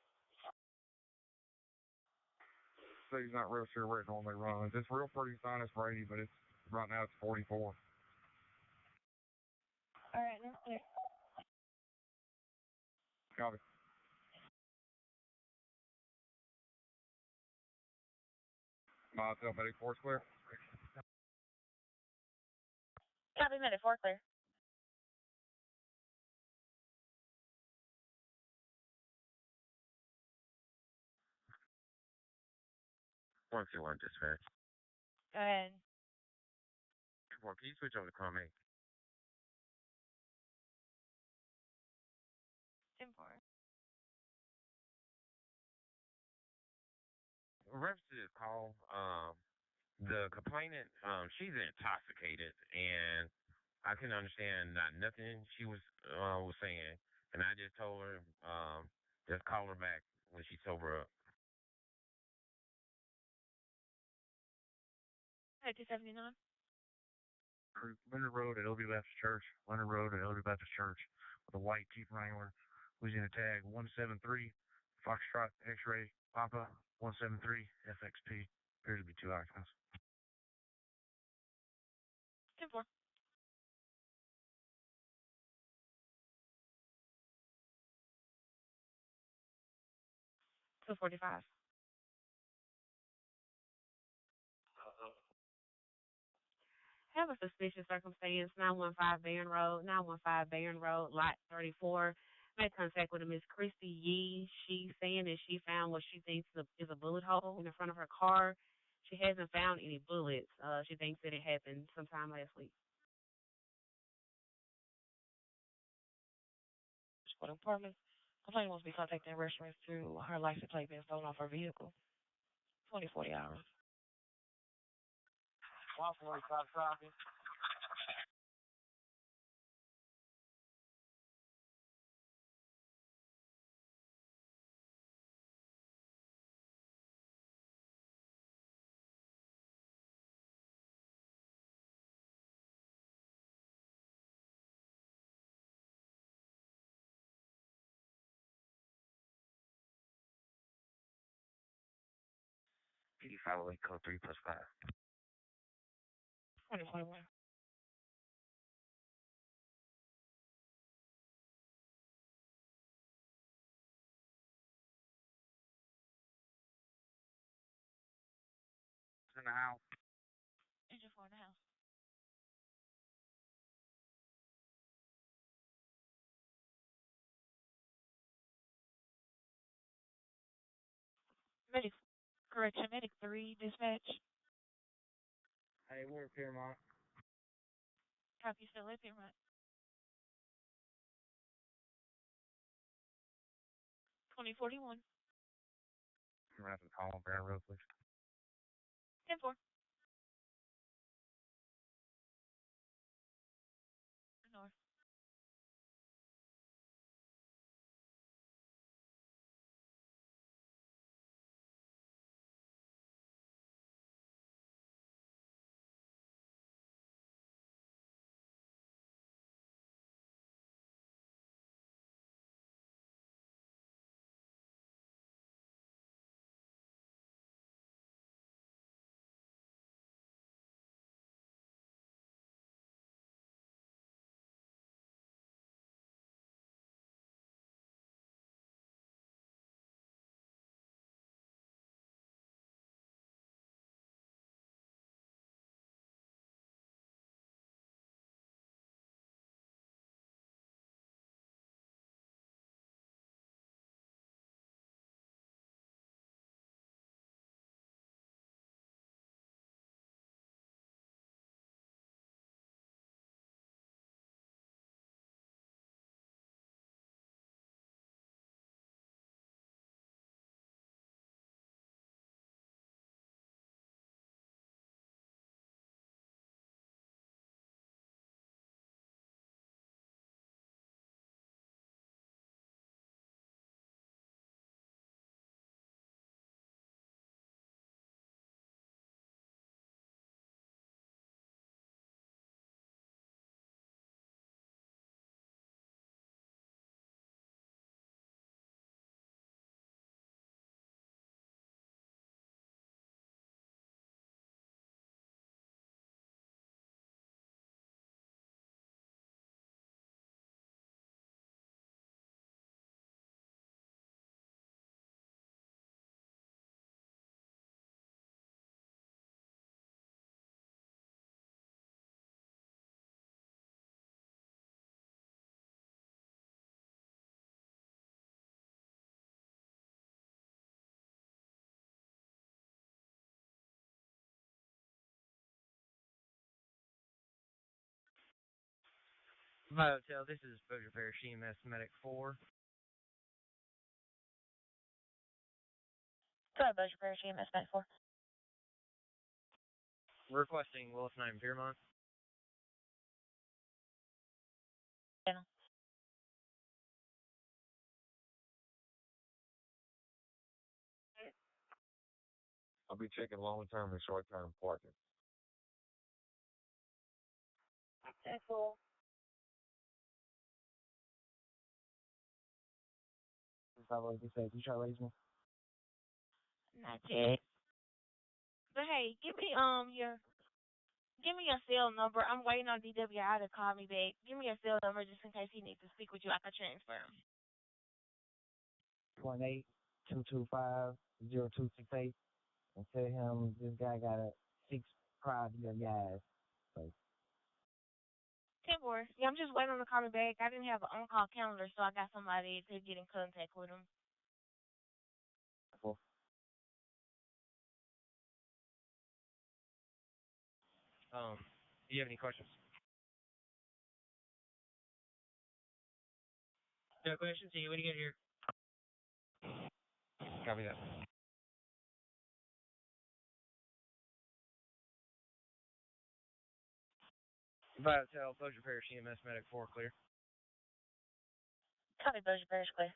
So he's not real sure where it normally runs. It's real pretty sinus Brady, but it's right now it's 44. All right, that's clear. Copy. Tell Medic 4's clear. Copy, Medic 4 clear. One two one dispatch. Go ahead. Come on, can you switch over to call me? 10-4. Reference to this call, the complainant, she's intoxicated, and I couldn't understand nothing she was saying, and I just told her, just call her back when she's sober up. 279. Leonard Road at LB Baptist Church. Leonard Road at LB Baptist Church with a white Jeep Wrangler. Louisiana tag 173 Foxtrot X-ray Papa 173 FXP. Appears to be 2 occupants. 10-4. $245. Have a suspicious circumstance, 915 Barron Road, lot 34. Made contact with a Miss Christy Yee. She's saying that she found what she thinks is a bullet hole in the front of her car. She hasn't found any bullets. She thinks that it happened sometime last week. For the apartment, complainant wants to be contacting restaurants through her license plate being stolen off her vehicle. 20-40 hours. Walking stop traffic. PD508 code 3+5. 2021. the house. Engine 4 in the house. Medic, correction, Medic 3, dispatch. Hey, we're Piermont. Copy, still at Piermont. 2041. I'm going to have to call him very real quick. 10-4. North. My hotel, this is Bossier Parish EMS Medic 4. Go ahead, Bossier Parish EMS Medic 4. Requesting Willis 9 Piermont. Channel. I'll be checking long-term and short-term parking. Okay, cool. Like you said, you try to raise me. Not yet. But hey, give me your cell number. I'm waiting on DWI to call me back. Give me your cell number just in case he needs to speak with you. I can transfer him. 1-8-225-0268 and tell him this guy got a 6 prior-year guys. So 10-4. Yeah, I'm just waiting on him to call me back. I didn't have an on-call calendar, so I got somebody to get in contact with him. cool. Do you have any questions? No questions? See, what do you got here? Copy that. By hotel, Bossier Parish EMS Medic 4 clear. Copy, Bossier Parish clear.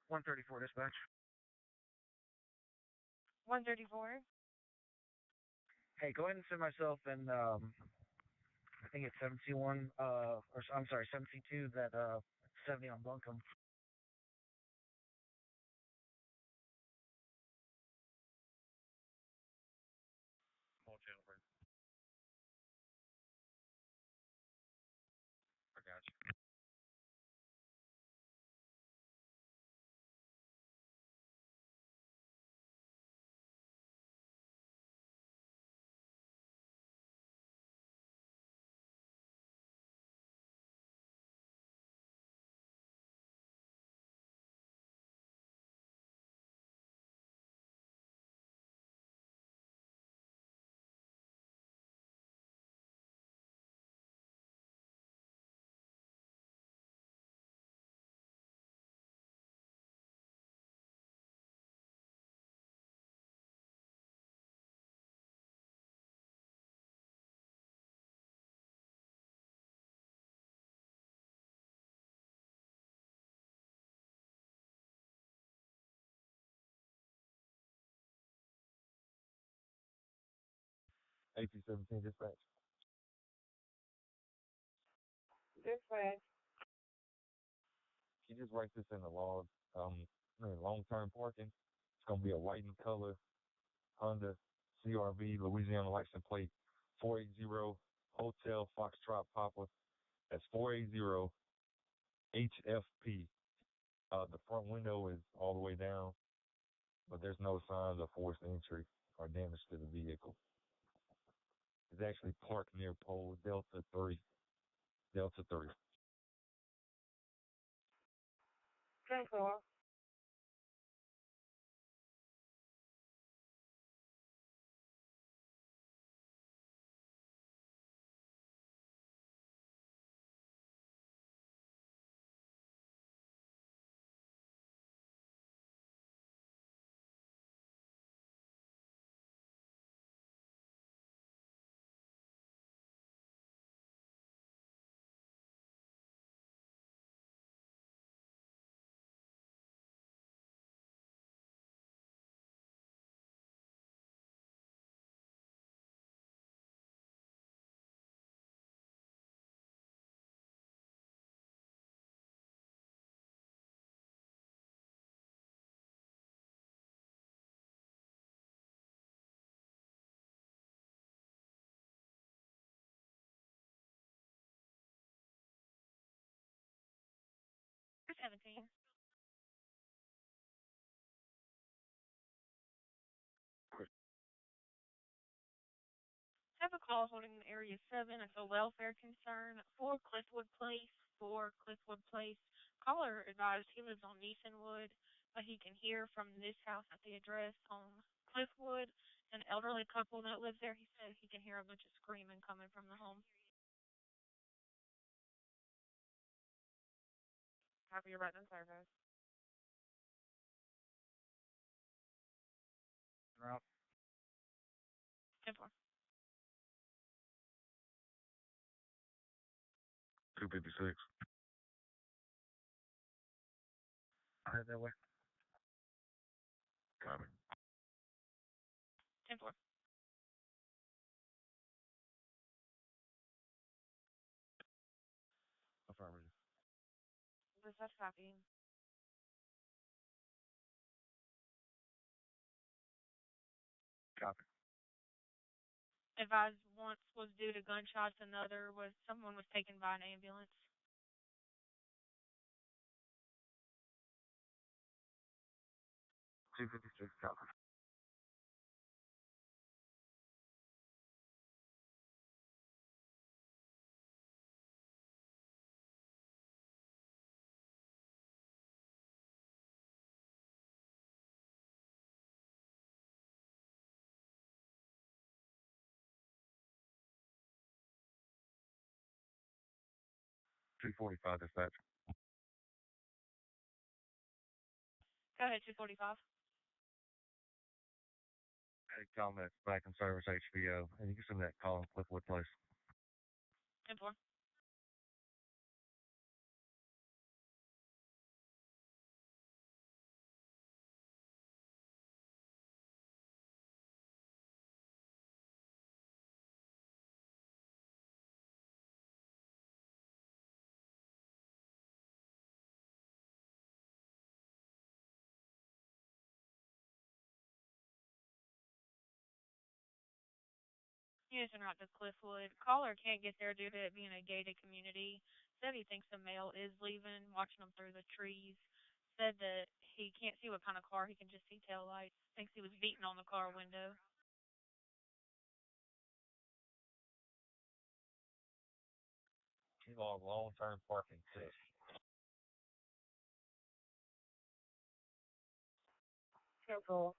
134 dispatch. 134. Hey, go ahead and send myself and I think it's 71 or I'm sorry, 72 that 70 on Buncombe. Motel room. I got you. AP-17 dispatch. Dispatch. Can you just write this in the log? Long-term parking. It's gonna be a white in color Honda CRV Louisiana license plate 480 Hotel Foxtrot Papa. That's 480 HFP. The front window is all the way down, but there's no signs of forced entry or damage to the vehicle. It's actually parked near pole Delta 3. Delta 3. 10-4. For 17. Have a call holding area 7 as a welfare concern for Cliffwood Place. Caller advised he lives on Neesonwood, but he can hear from this house at the address on Cliffwood. An elderly couple that lives there, he said he can hear a bunch of screaming coming from the home. Copy your button service. Route. 10-4. 256. I'll head that way. Copy. 10-4. Affirmative. Dispatch copy. Copy. Advised once was due to gunshots, another was someone was taken by an ambulance. $256. Copy. $345 dispatch. Go ahead, 245. Hey, Tom, back in service HBO, and you can send that call in Cliffwood Place. 10-4. Unison route to Cliffwood. Caller can't get there due to it being a gated community. Said he thinks the male is leaving, watching them through the trees. Said that he can't see what kind of car, he can just see tail lights. Thinks he was beaten on the car window. She's on long-term parking test. Careful.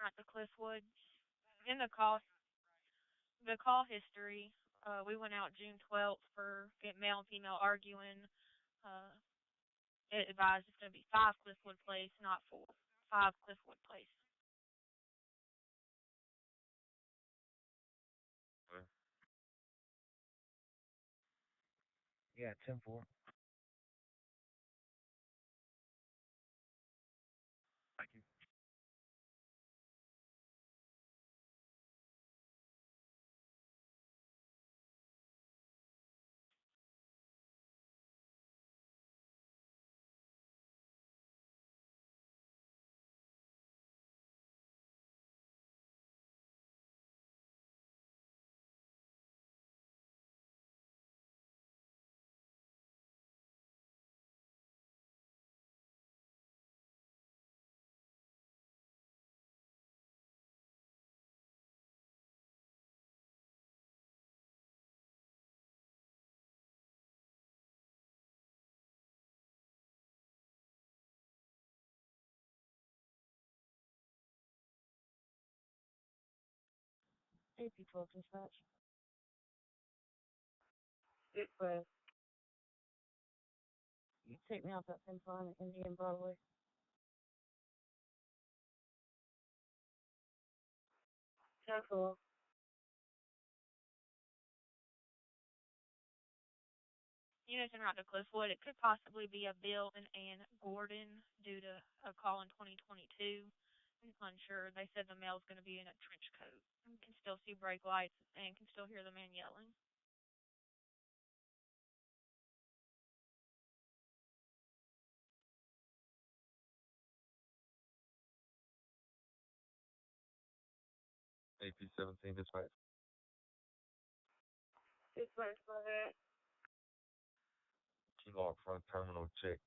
Route to Cliffwood. In the call history, we went out June 12th for male and female arguing. Uh, it advised it's going to be 5 Cliffwood Place, not 4. 5 Cliffwood Place. Yeah, 10-4. Thank you. AP12 dispatch. Request. You take me off that fence line at Indian Broadway. Careful. Unison route to Cliffwood. It could possibly be a Bill and Ann Gordon due to a call in 2022. I'm unsure. They said the male's going to be in a trench coat. You can still see brake lights and can still hear the man yelling. AP-17 dispatch. Dispatch for that. Key log front terminal check.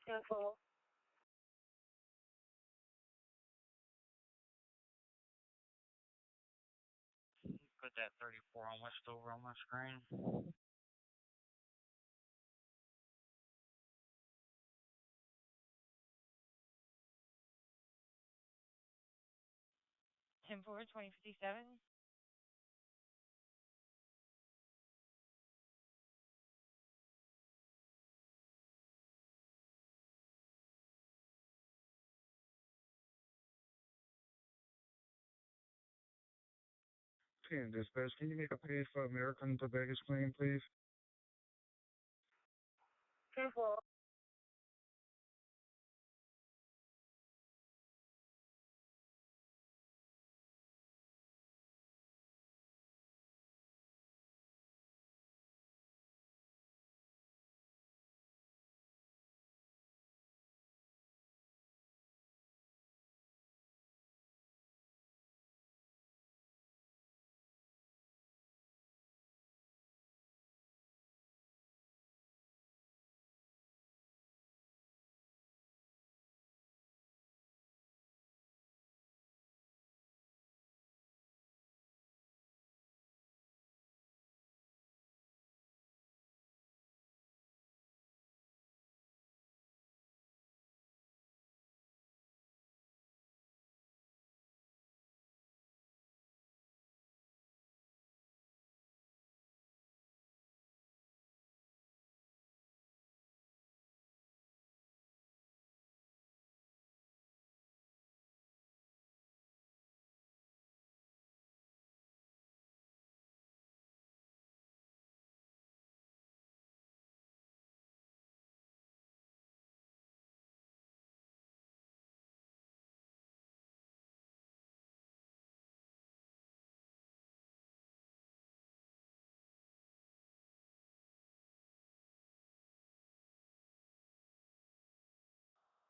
Careful. Put that 34 on Westover on my screen. 10-4, 2057. Dispatch, can you make a page for American to baggage claim, please? Careful.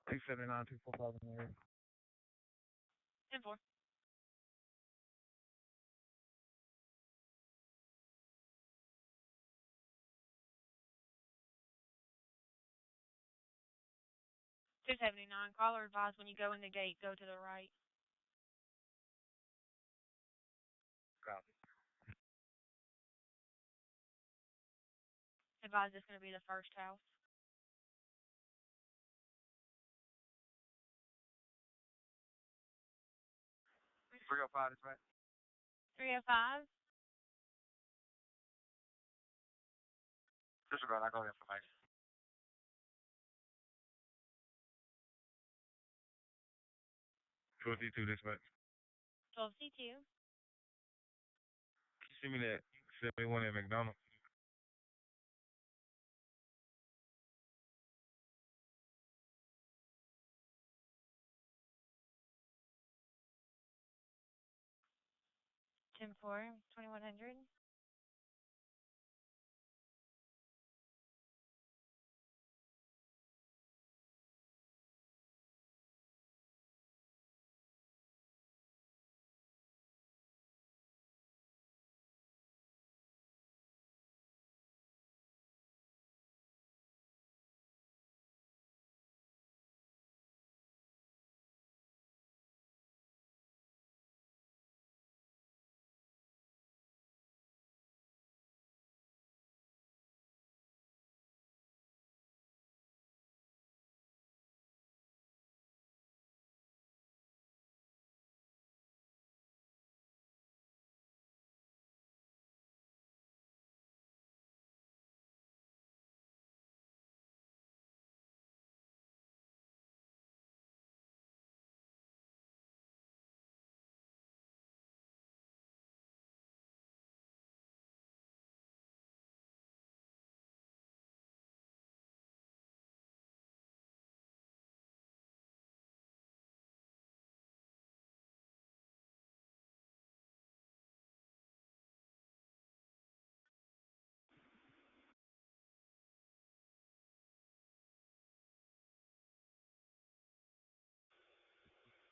279, 245 in the area. 10-4. $279. Caller advised when you go in the gate, go to the right. Copy. Advised it's going to be the first house. Three oh five, dispatch. 305. Disregard, I got information. 12C2, dispatch. 12C2. Can you send me that? Send me one at McDonald's. Ten four, 2100.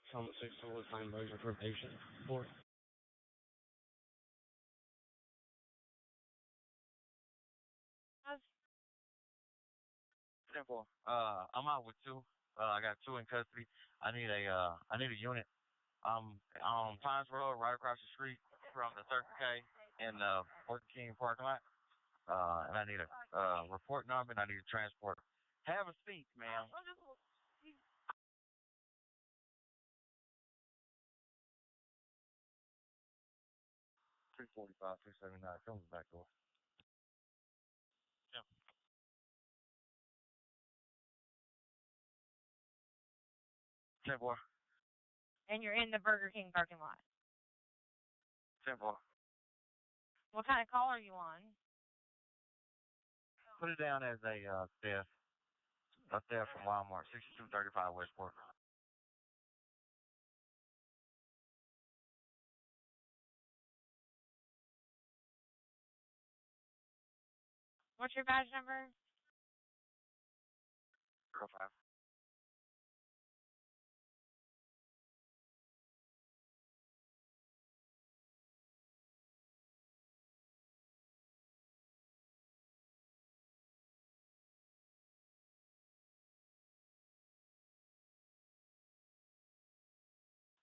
Some 6 total time version for patient 4. Simple. I'm out with two. I got two in custody. I need a unit. I'm on Pines Road, right across the street from the Circle K in the Fort King parking lot. And I need a report number and I need a transport. Have a seat, ma'am. 345, 279. Comes back door. Yeah. 10-4. And you're in the Burger King parking lot. 10-4. What kind of call are you on? Put it down as a theft. A theft from Walmart, 6235 Westport. What's your badge number? 05.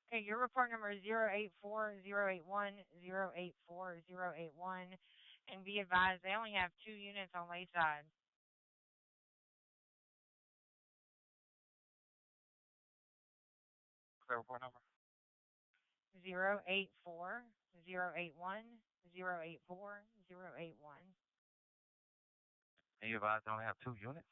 Okay, your report number is 084-081-084-081. And be advised, they only have 2 units on Wayside. Clear report number? 084-081-084-081. And you advise they only have 2 units?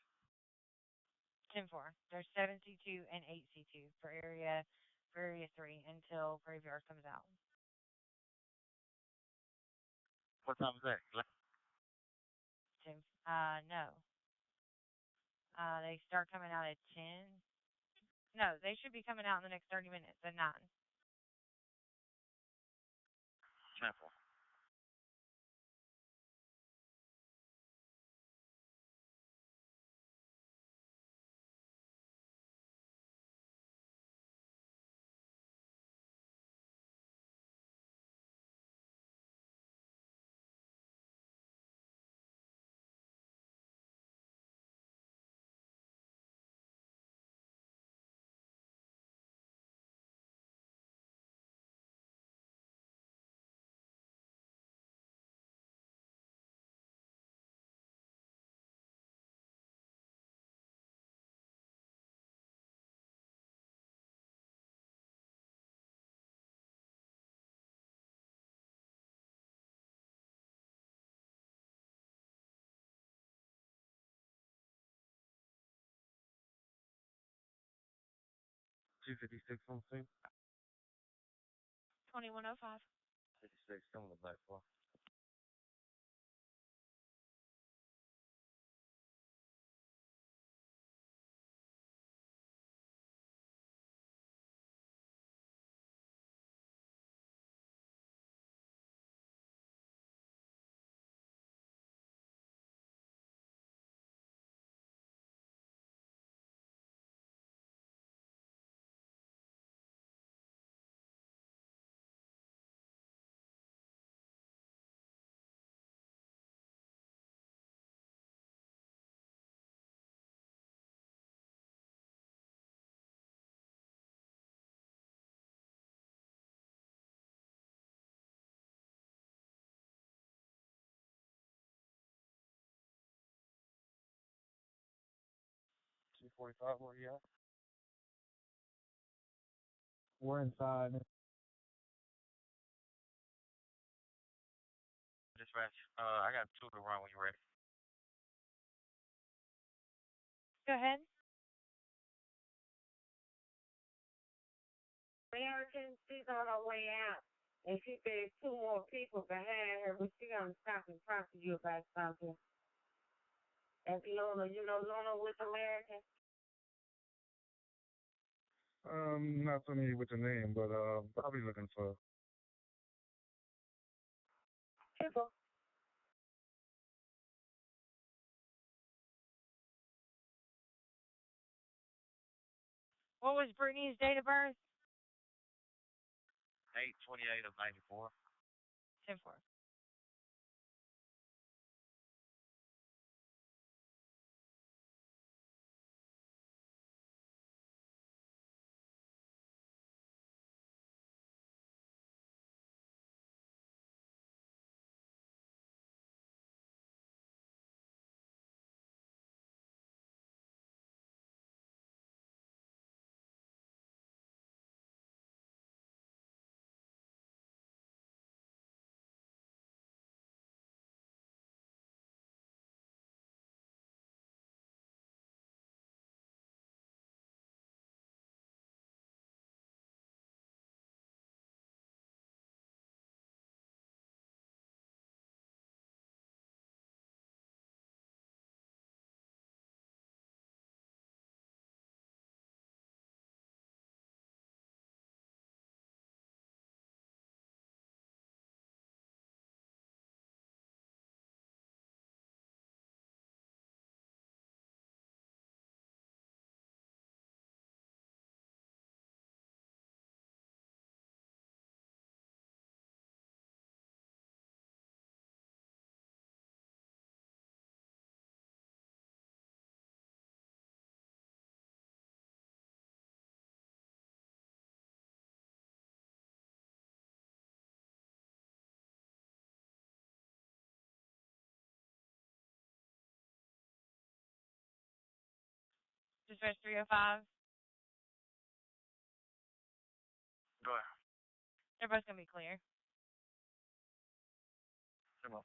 10-4. There's 7C2 and 8C2 for area 3 until Graveyard comes out. What time is that? No. They start coming out at 10. No, they should be coming out in the next 30 minutes at 9. 10-4. 256 on the scene. 2105. 56, some of the black floor. $245, where you at? We're inside. Dispatch, I got 2 to run when you're ready. Go ahead. American, she's on her way out. And she said 2 more people behind her, but she's going to stop and talk to you about something. And Luna, you know Luna with American? Not familiar with the name, but probably looking for. People. What was Brittany's date of birth? 8/28 of 94. 10-4. Dispatch 305. Go ahead. They're both going to be clear. Come on.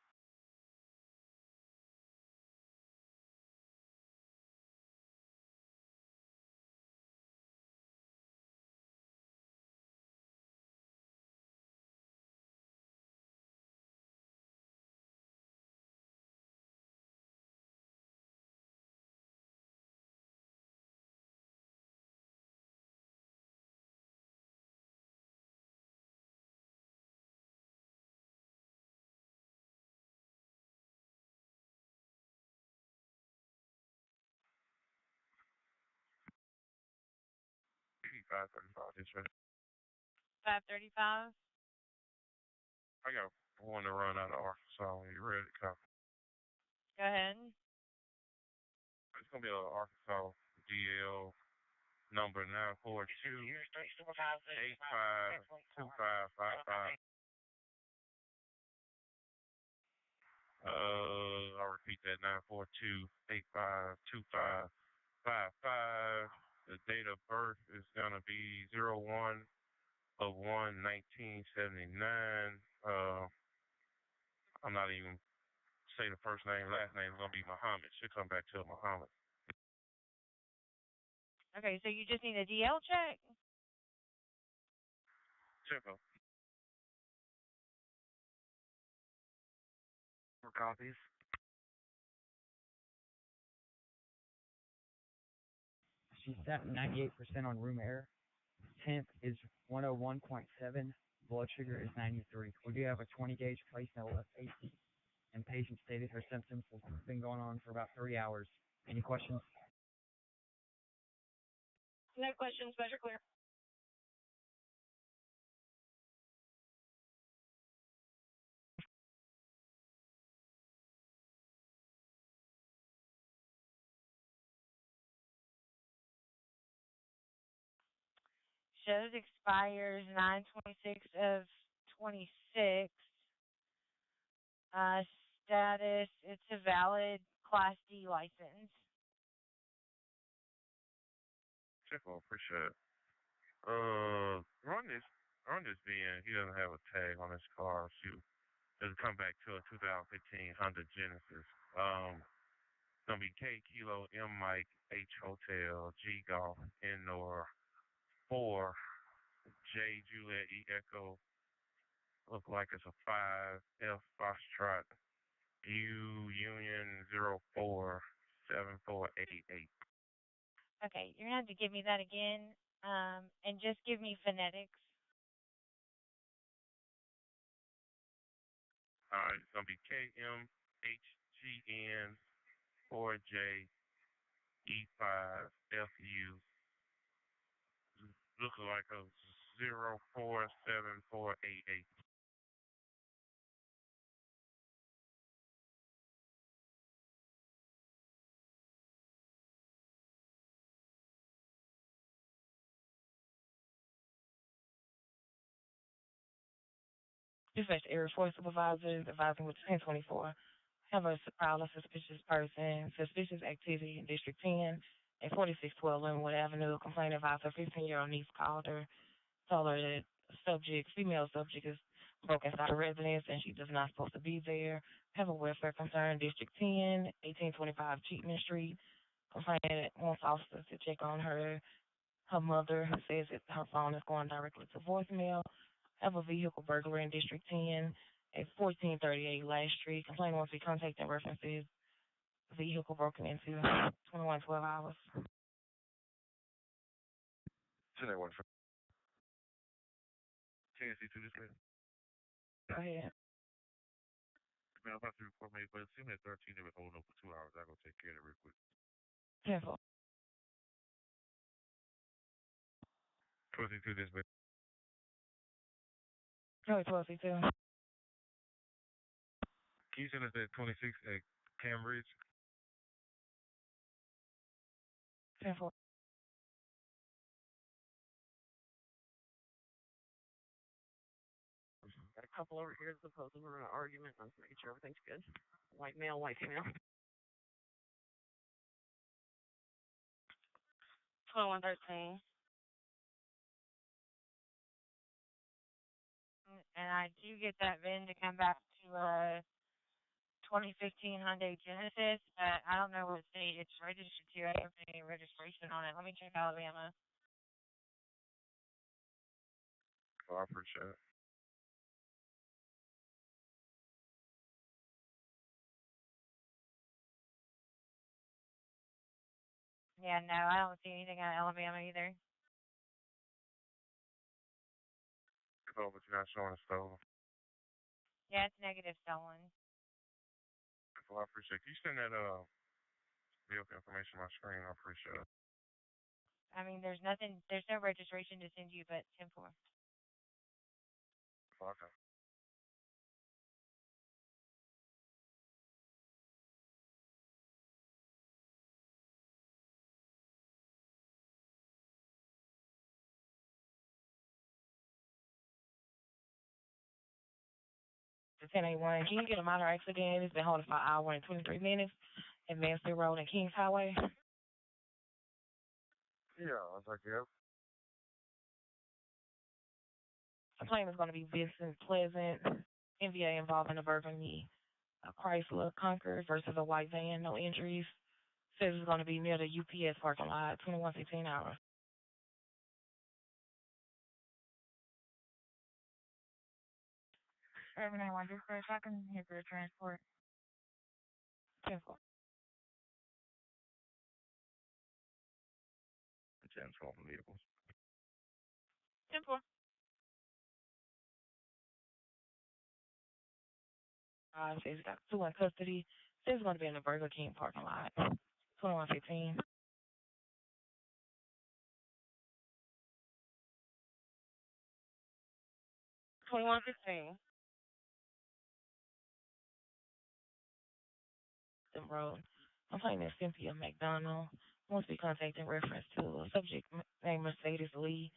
$85.35, dispatch. 535. I got 1 to run out of Arkansas. When you're ready to come. Go ahead. It's going to be an Arkansas DL number 942 852555. I'll repeat that, 942-852555. The date of birth is going to be 01/1/1979. I'm not even say the first name, last name is going to be Muhammad. Should come back to Muhammad. Okay, so you just need a DL check? Simple. More copies. She's at 98% on room air. Temp is 101.7. Blood sugar is 93. We do have a 20 gauge place now left 80. And patient stated her symptoms have been going on for about 3 hours. Any questions? No questions. Measure clear. Shows expires 9/26 of 26. Status, it's a valid Class D license. Simple. Appreciate it. Run this being, he doesn't have a tag on his car. Shoot. It'll come back to a 2015 Honda Genesis. It's gonna be K Kilo M Mike H Hotel G Golf Indoor 4 J Juliet E Echo. Look like it's a 5 F Foxtrot U Union 047488. Okay, you're going to have to give me that again, and just give me phonetics. All right, it's gonna be KMHGN 4J E5FU. Looks like a 047488. Dispatch Area 4 Supervisor advising with 1024. Have a prowler suspicious person, suspicious activity in District 10 at 4612 Linwood Avenue. Complaint about her 15-year-old niece called her, told her that female subject is broke inside the residence and she does not supposed to be there. Have a welfare concern, District 10, 1825 Cheatman Street. Complainant wants officers to check on her mother, who says that her phone is going directly to voicemail. Have a vehicle burglary in District 10 at 1438 Last Street. Complainant wants to be contacted in references. Vehicle broken into 2112 hours. 10-1 for TNC2 this way. Go ahead. Man, I'm about to report me, but assuming at 13 they were holding up for 2 hours, I'm going to take care of it real quick. 10-4. 22 this way. Go 12-2. Can you send us that 26 at Cambridge? 10-4. Got a couple over here supposedly we're in an argument. I'm just making sure everything's good. White male, white female. 2113. And I do get that VIN to come back to 2015 Hyundai Genesis, but I don't know what state it's registered to. I don't have any registration on it. Let me check Alabama. Oh, I appreciate it. Yeah, no, I don't see anything out of Alabama either. Oh, but you're not showing a stolen. Yeah, it's negative stolen. Well, I appreciate it. Can you send that vehicle information on my screen? I appreciate it. I mean, there's no registration to send you but 10-4. Okay. To 1081. Can you get a minor accident? It's been holding for an hour and 23 minutes. Advanced Road and Kings Highway. Yeah, I was like, yeah. The claim is going to be Vincent Pleasant, NVA involving a burglary, a Chrysler Concord versus a white van, no injuries. Says it's going to be near the UPS parking lot, 2115 hours. 791 dispatch, I can hit the transport. 10-4. 10-12 vehicles. 10-4. Says got 2 in custody. Says going to be in the Burger King parking lot. 2115. 2115. Road. I'm playing at Cynthia McDonald. Wants to be contacted in reference to a subject named Mercedes Lee.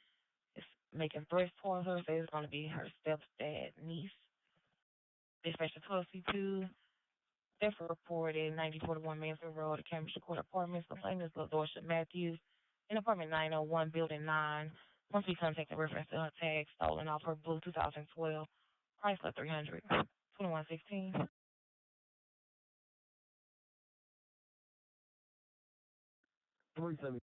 Is making threats towards her. Says it's going to be her stepdad niece. Dispatch to 12C2. Death reported 9041 Mansfield Road at Cambridge Court Apartments. Complainant is LaDorsha Matthews in apartment 901, building 9. Once we contact in reference to her tag stolen off her blue 2012 Chrysler 300. 2116. 370.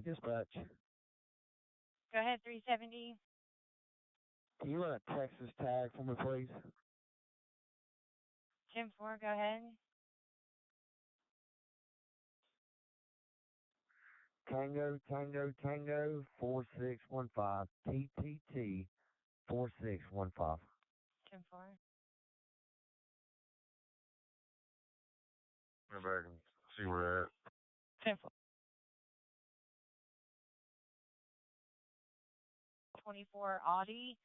Dispatch. Go ahead, 370. Can you run a Texas tag for me, please? 10-4, go ahead. Tango 4615 TTT 4615. 10-4. Go back and see where they're at. 10-4. 24 Audi,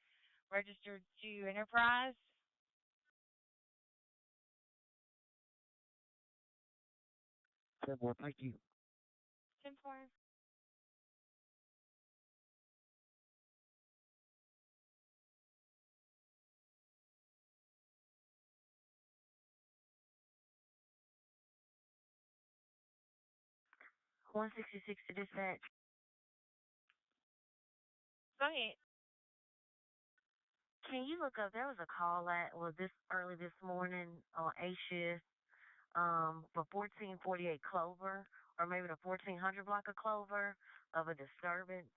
registered to Enterprise. Well, thank you. 10-4. $166 to dispatch. Go ahead. Can you look up? There was a call this early this morning on A shift for 1448 Clover, or maybe the 1400 block of Clover, of a disturbance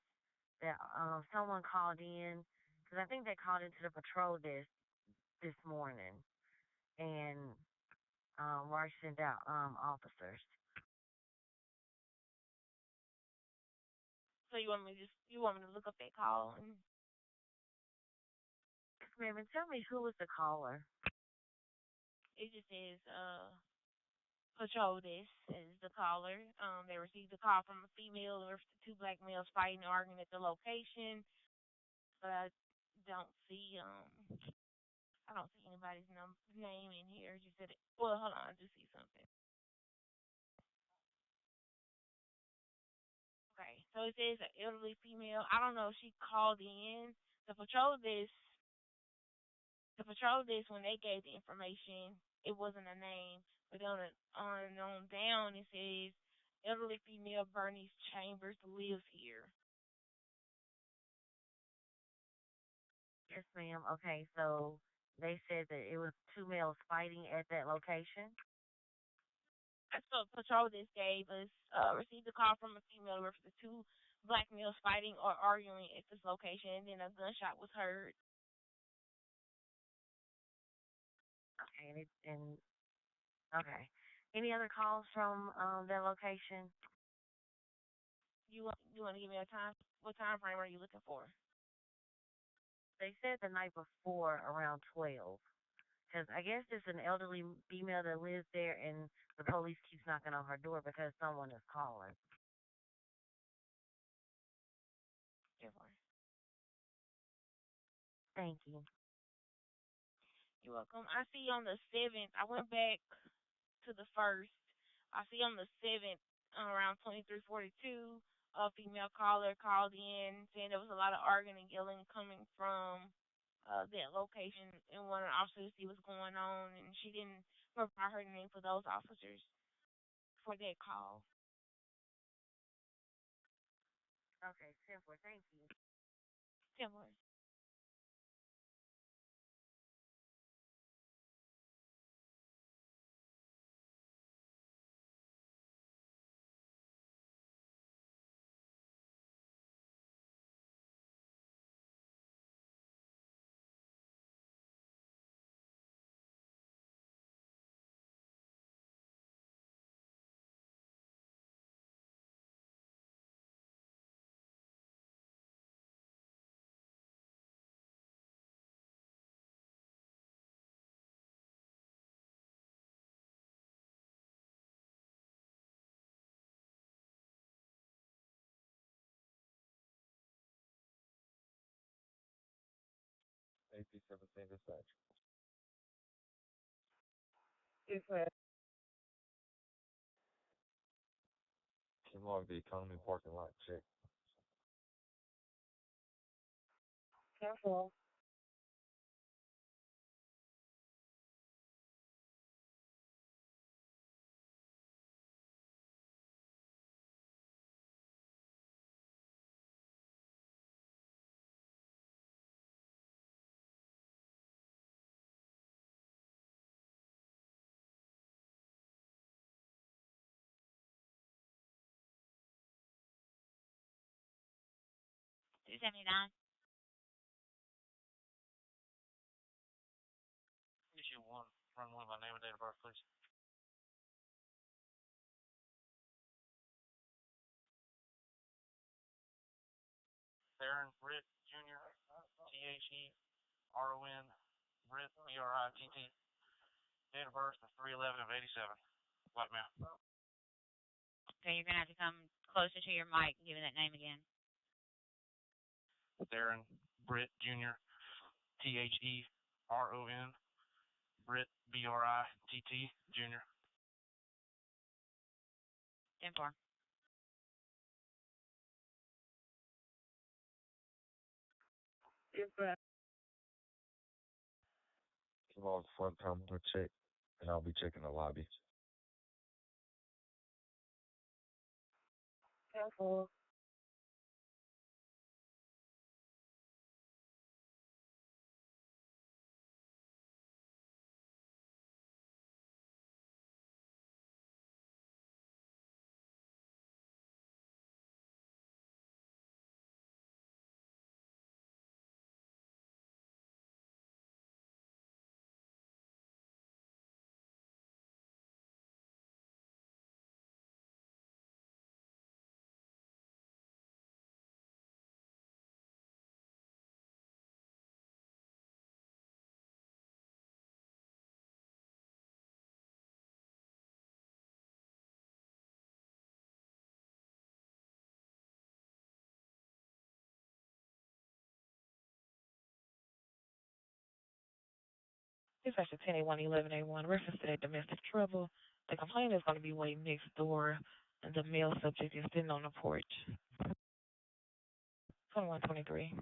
that someone called in, because I think they called into the patrol desk this morning, and Rush sent out officers. So you want me to look up that call? And Ma'am, and tell me who was the caller. it just says patrol desk is the caller. They received a call from a female. There were 2 black males fighting and arguing at the location, but I don't see anybody's name in here. Just said it. Well, hold on, I do see something. Okay, so it says an elderly female. I don't know if she called in. The patrol desk, when they gave the information, it wasn't a name. But on down, it says elderly female Bernice Chambers lives here. Yes, ma'am. Okay, so they said that it was 2 males fighting at that location. That's what patrol desk gave us. Received a call from a female with the 2 black males fighting or arguing at this location, and then a gunshot was heard. Okay, okay. Any other calls from that location? You want to give me a time? What time frame are you looking for? They said the night before around 12. Because I guess there's an elderly female that lives there, and the police keeps knocking on her door because someone is calling. Thank you. You're welcome. I see on the 7th, I went back to the 1st. I see on the 7th, around 23:42, a female caller called in saying there was a lot of arguing and yelling coming from that location, and wanted an officer to see what's going on, and she didn't provide her name for those officers for that call. Okay, 10-4. Thank you. 10-4. 17 dispatch. Dispatch. Can log the economy parking lot check. 10-4. $2.79. Get you one, run one by name and date of birth, please. Theron Britt Jr. THERON Britt BRITT. Date of birth is 3/11 of 87. White male. Okay, you're gonna have to come closer to your mic and give me that name again. Theron Britt Jr. THERON Britt BRITT Jr. 10-4. Dispatch. Can log the front terminal check, and I'll be checking the lobby. 10-4. Dispatch to 10-1-11-A1. Reference to that domestic trouble. The complaint is going to be waiting next door, and the male subject is sitting on the porch. 2123.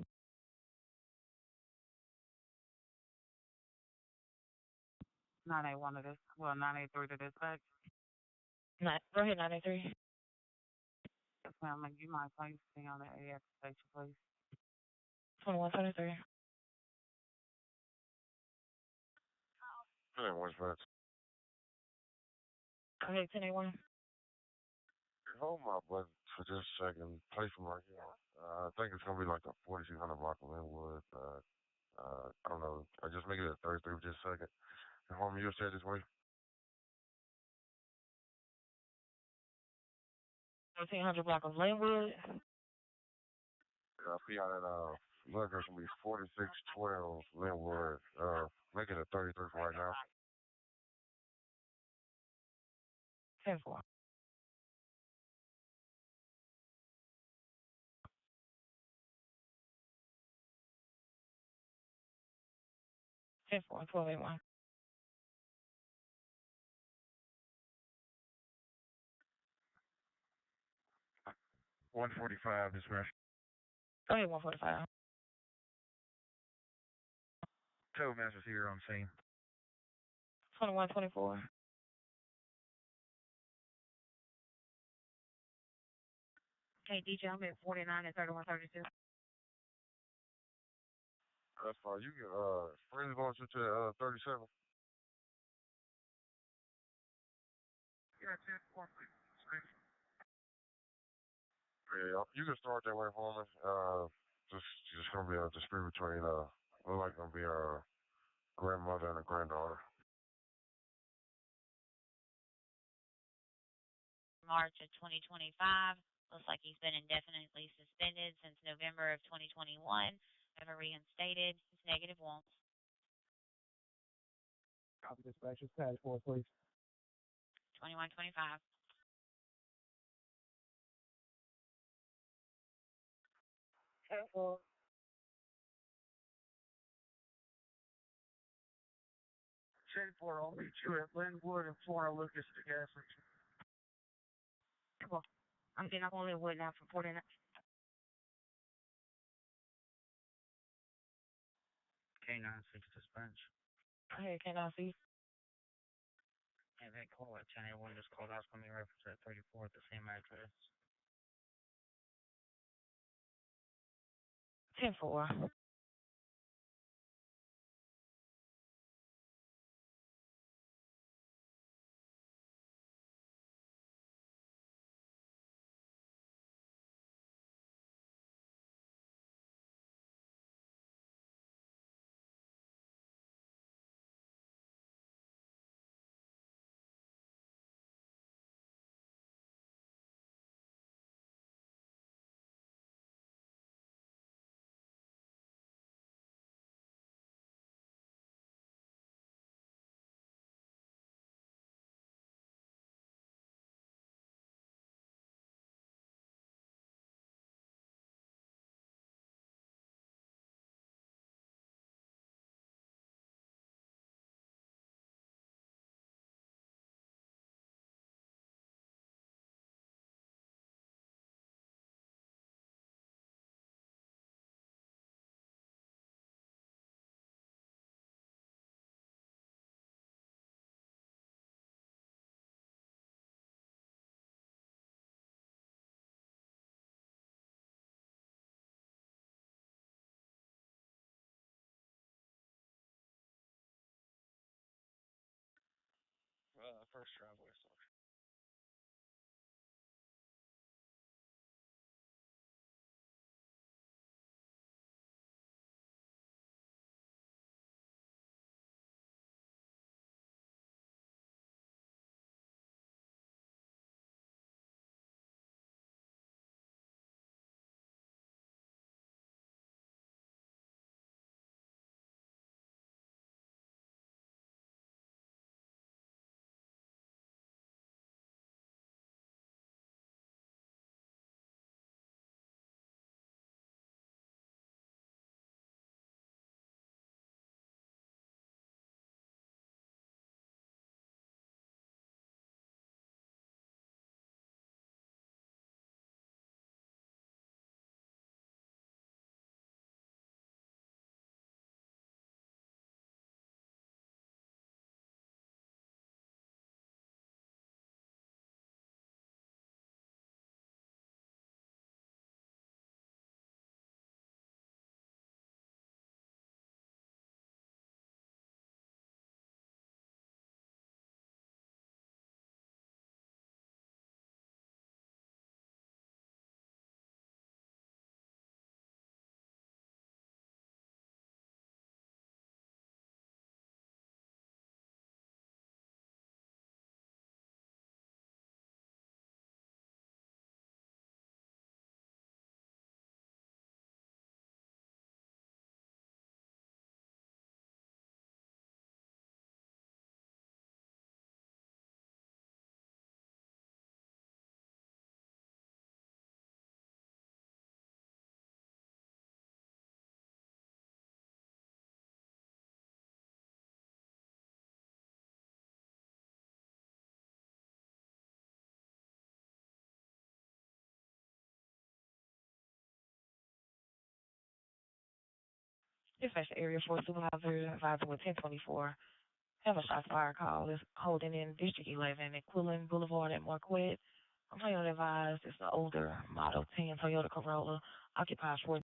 981 to this. Well, 983 to dispatch. Go ahead, 983. Yes, ma'am. You might place me on the AX station, please. 2123. Hey, what's that? Go ahead, 10-1. Hold my button for just a second. Place them right here. I think it's gonna be like the 4600 block of Linwood. I don't know. I just make it a 33 for just a second. And home, you said this way. 1300 block of Linwood. I see how that look, it's gonna be 4612 Linwood. Make it a 33 for right now. 10-4. 10-4. 12-8-1. $145 dispatch. Go ahead, 145. Tow masters here on scene. 2124. Okay, DJ, I'm at 49 and 3132. That's fine. You can freely going to 37. Yeah, 10-4, please. Yeah, you can start that way for me. Just gonna be a dispute between look like gonna be a grandmother and a granddaughter. March of 2025. Looks like he's been indefinitely suspended since November of 2021. Never reinstated. His negative won't. Copy dispatch. Dispatch for us, please. 2125. Careful. Shreveport. I'll meet you at Linwood and Flora Lucas at the gas station. Cool. I'm getting up on Linwood now for 49. K96 dispatch. Hey, can I see? Yeah, that call at 1081 just called out coming reference at 34 at the same address. 10-4. First driveway selection. Dispatch area for supervisor advisor with 1024. Have a shot fire call is holding in District 11 at Quillen Boulevard at Marquette. I'm highly advised it's an older Model 10 Toyota Corolla occupies 4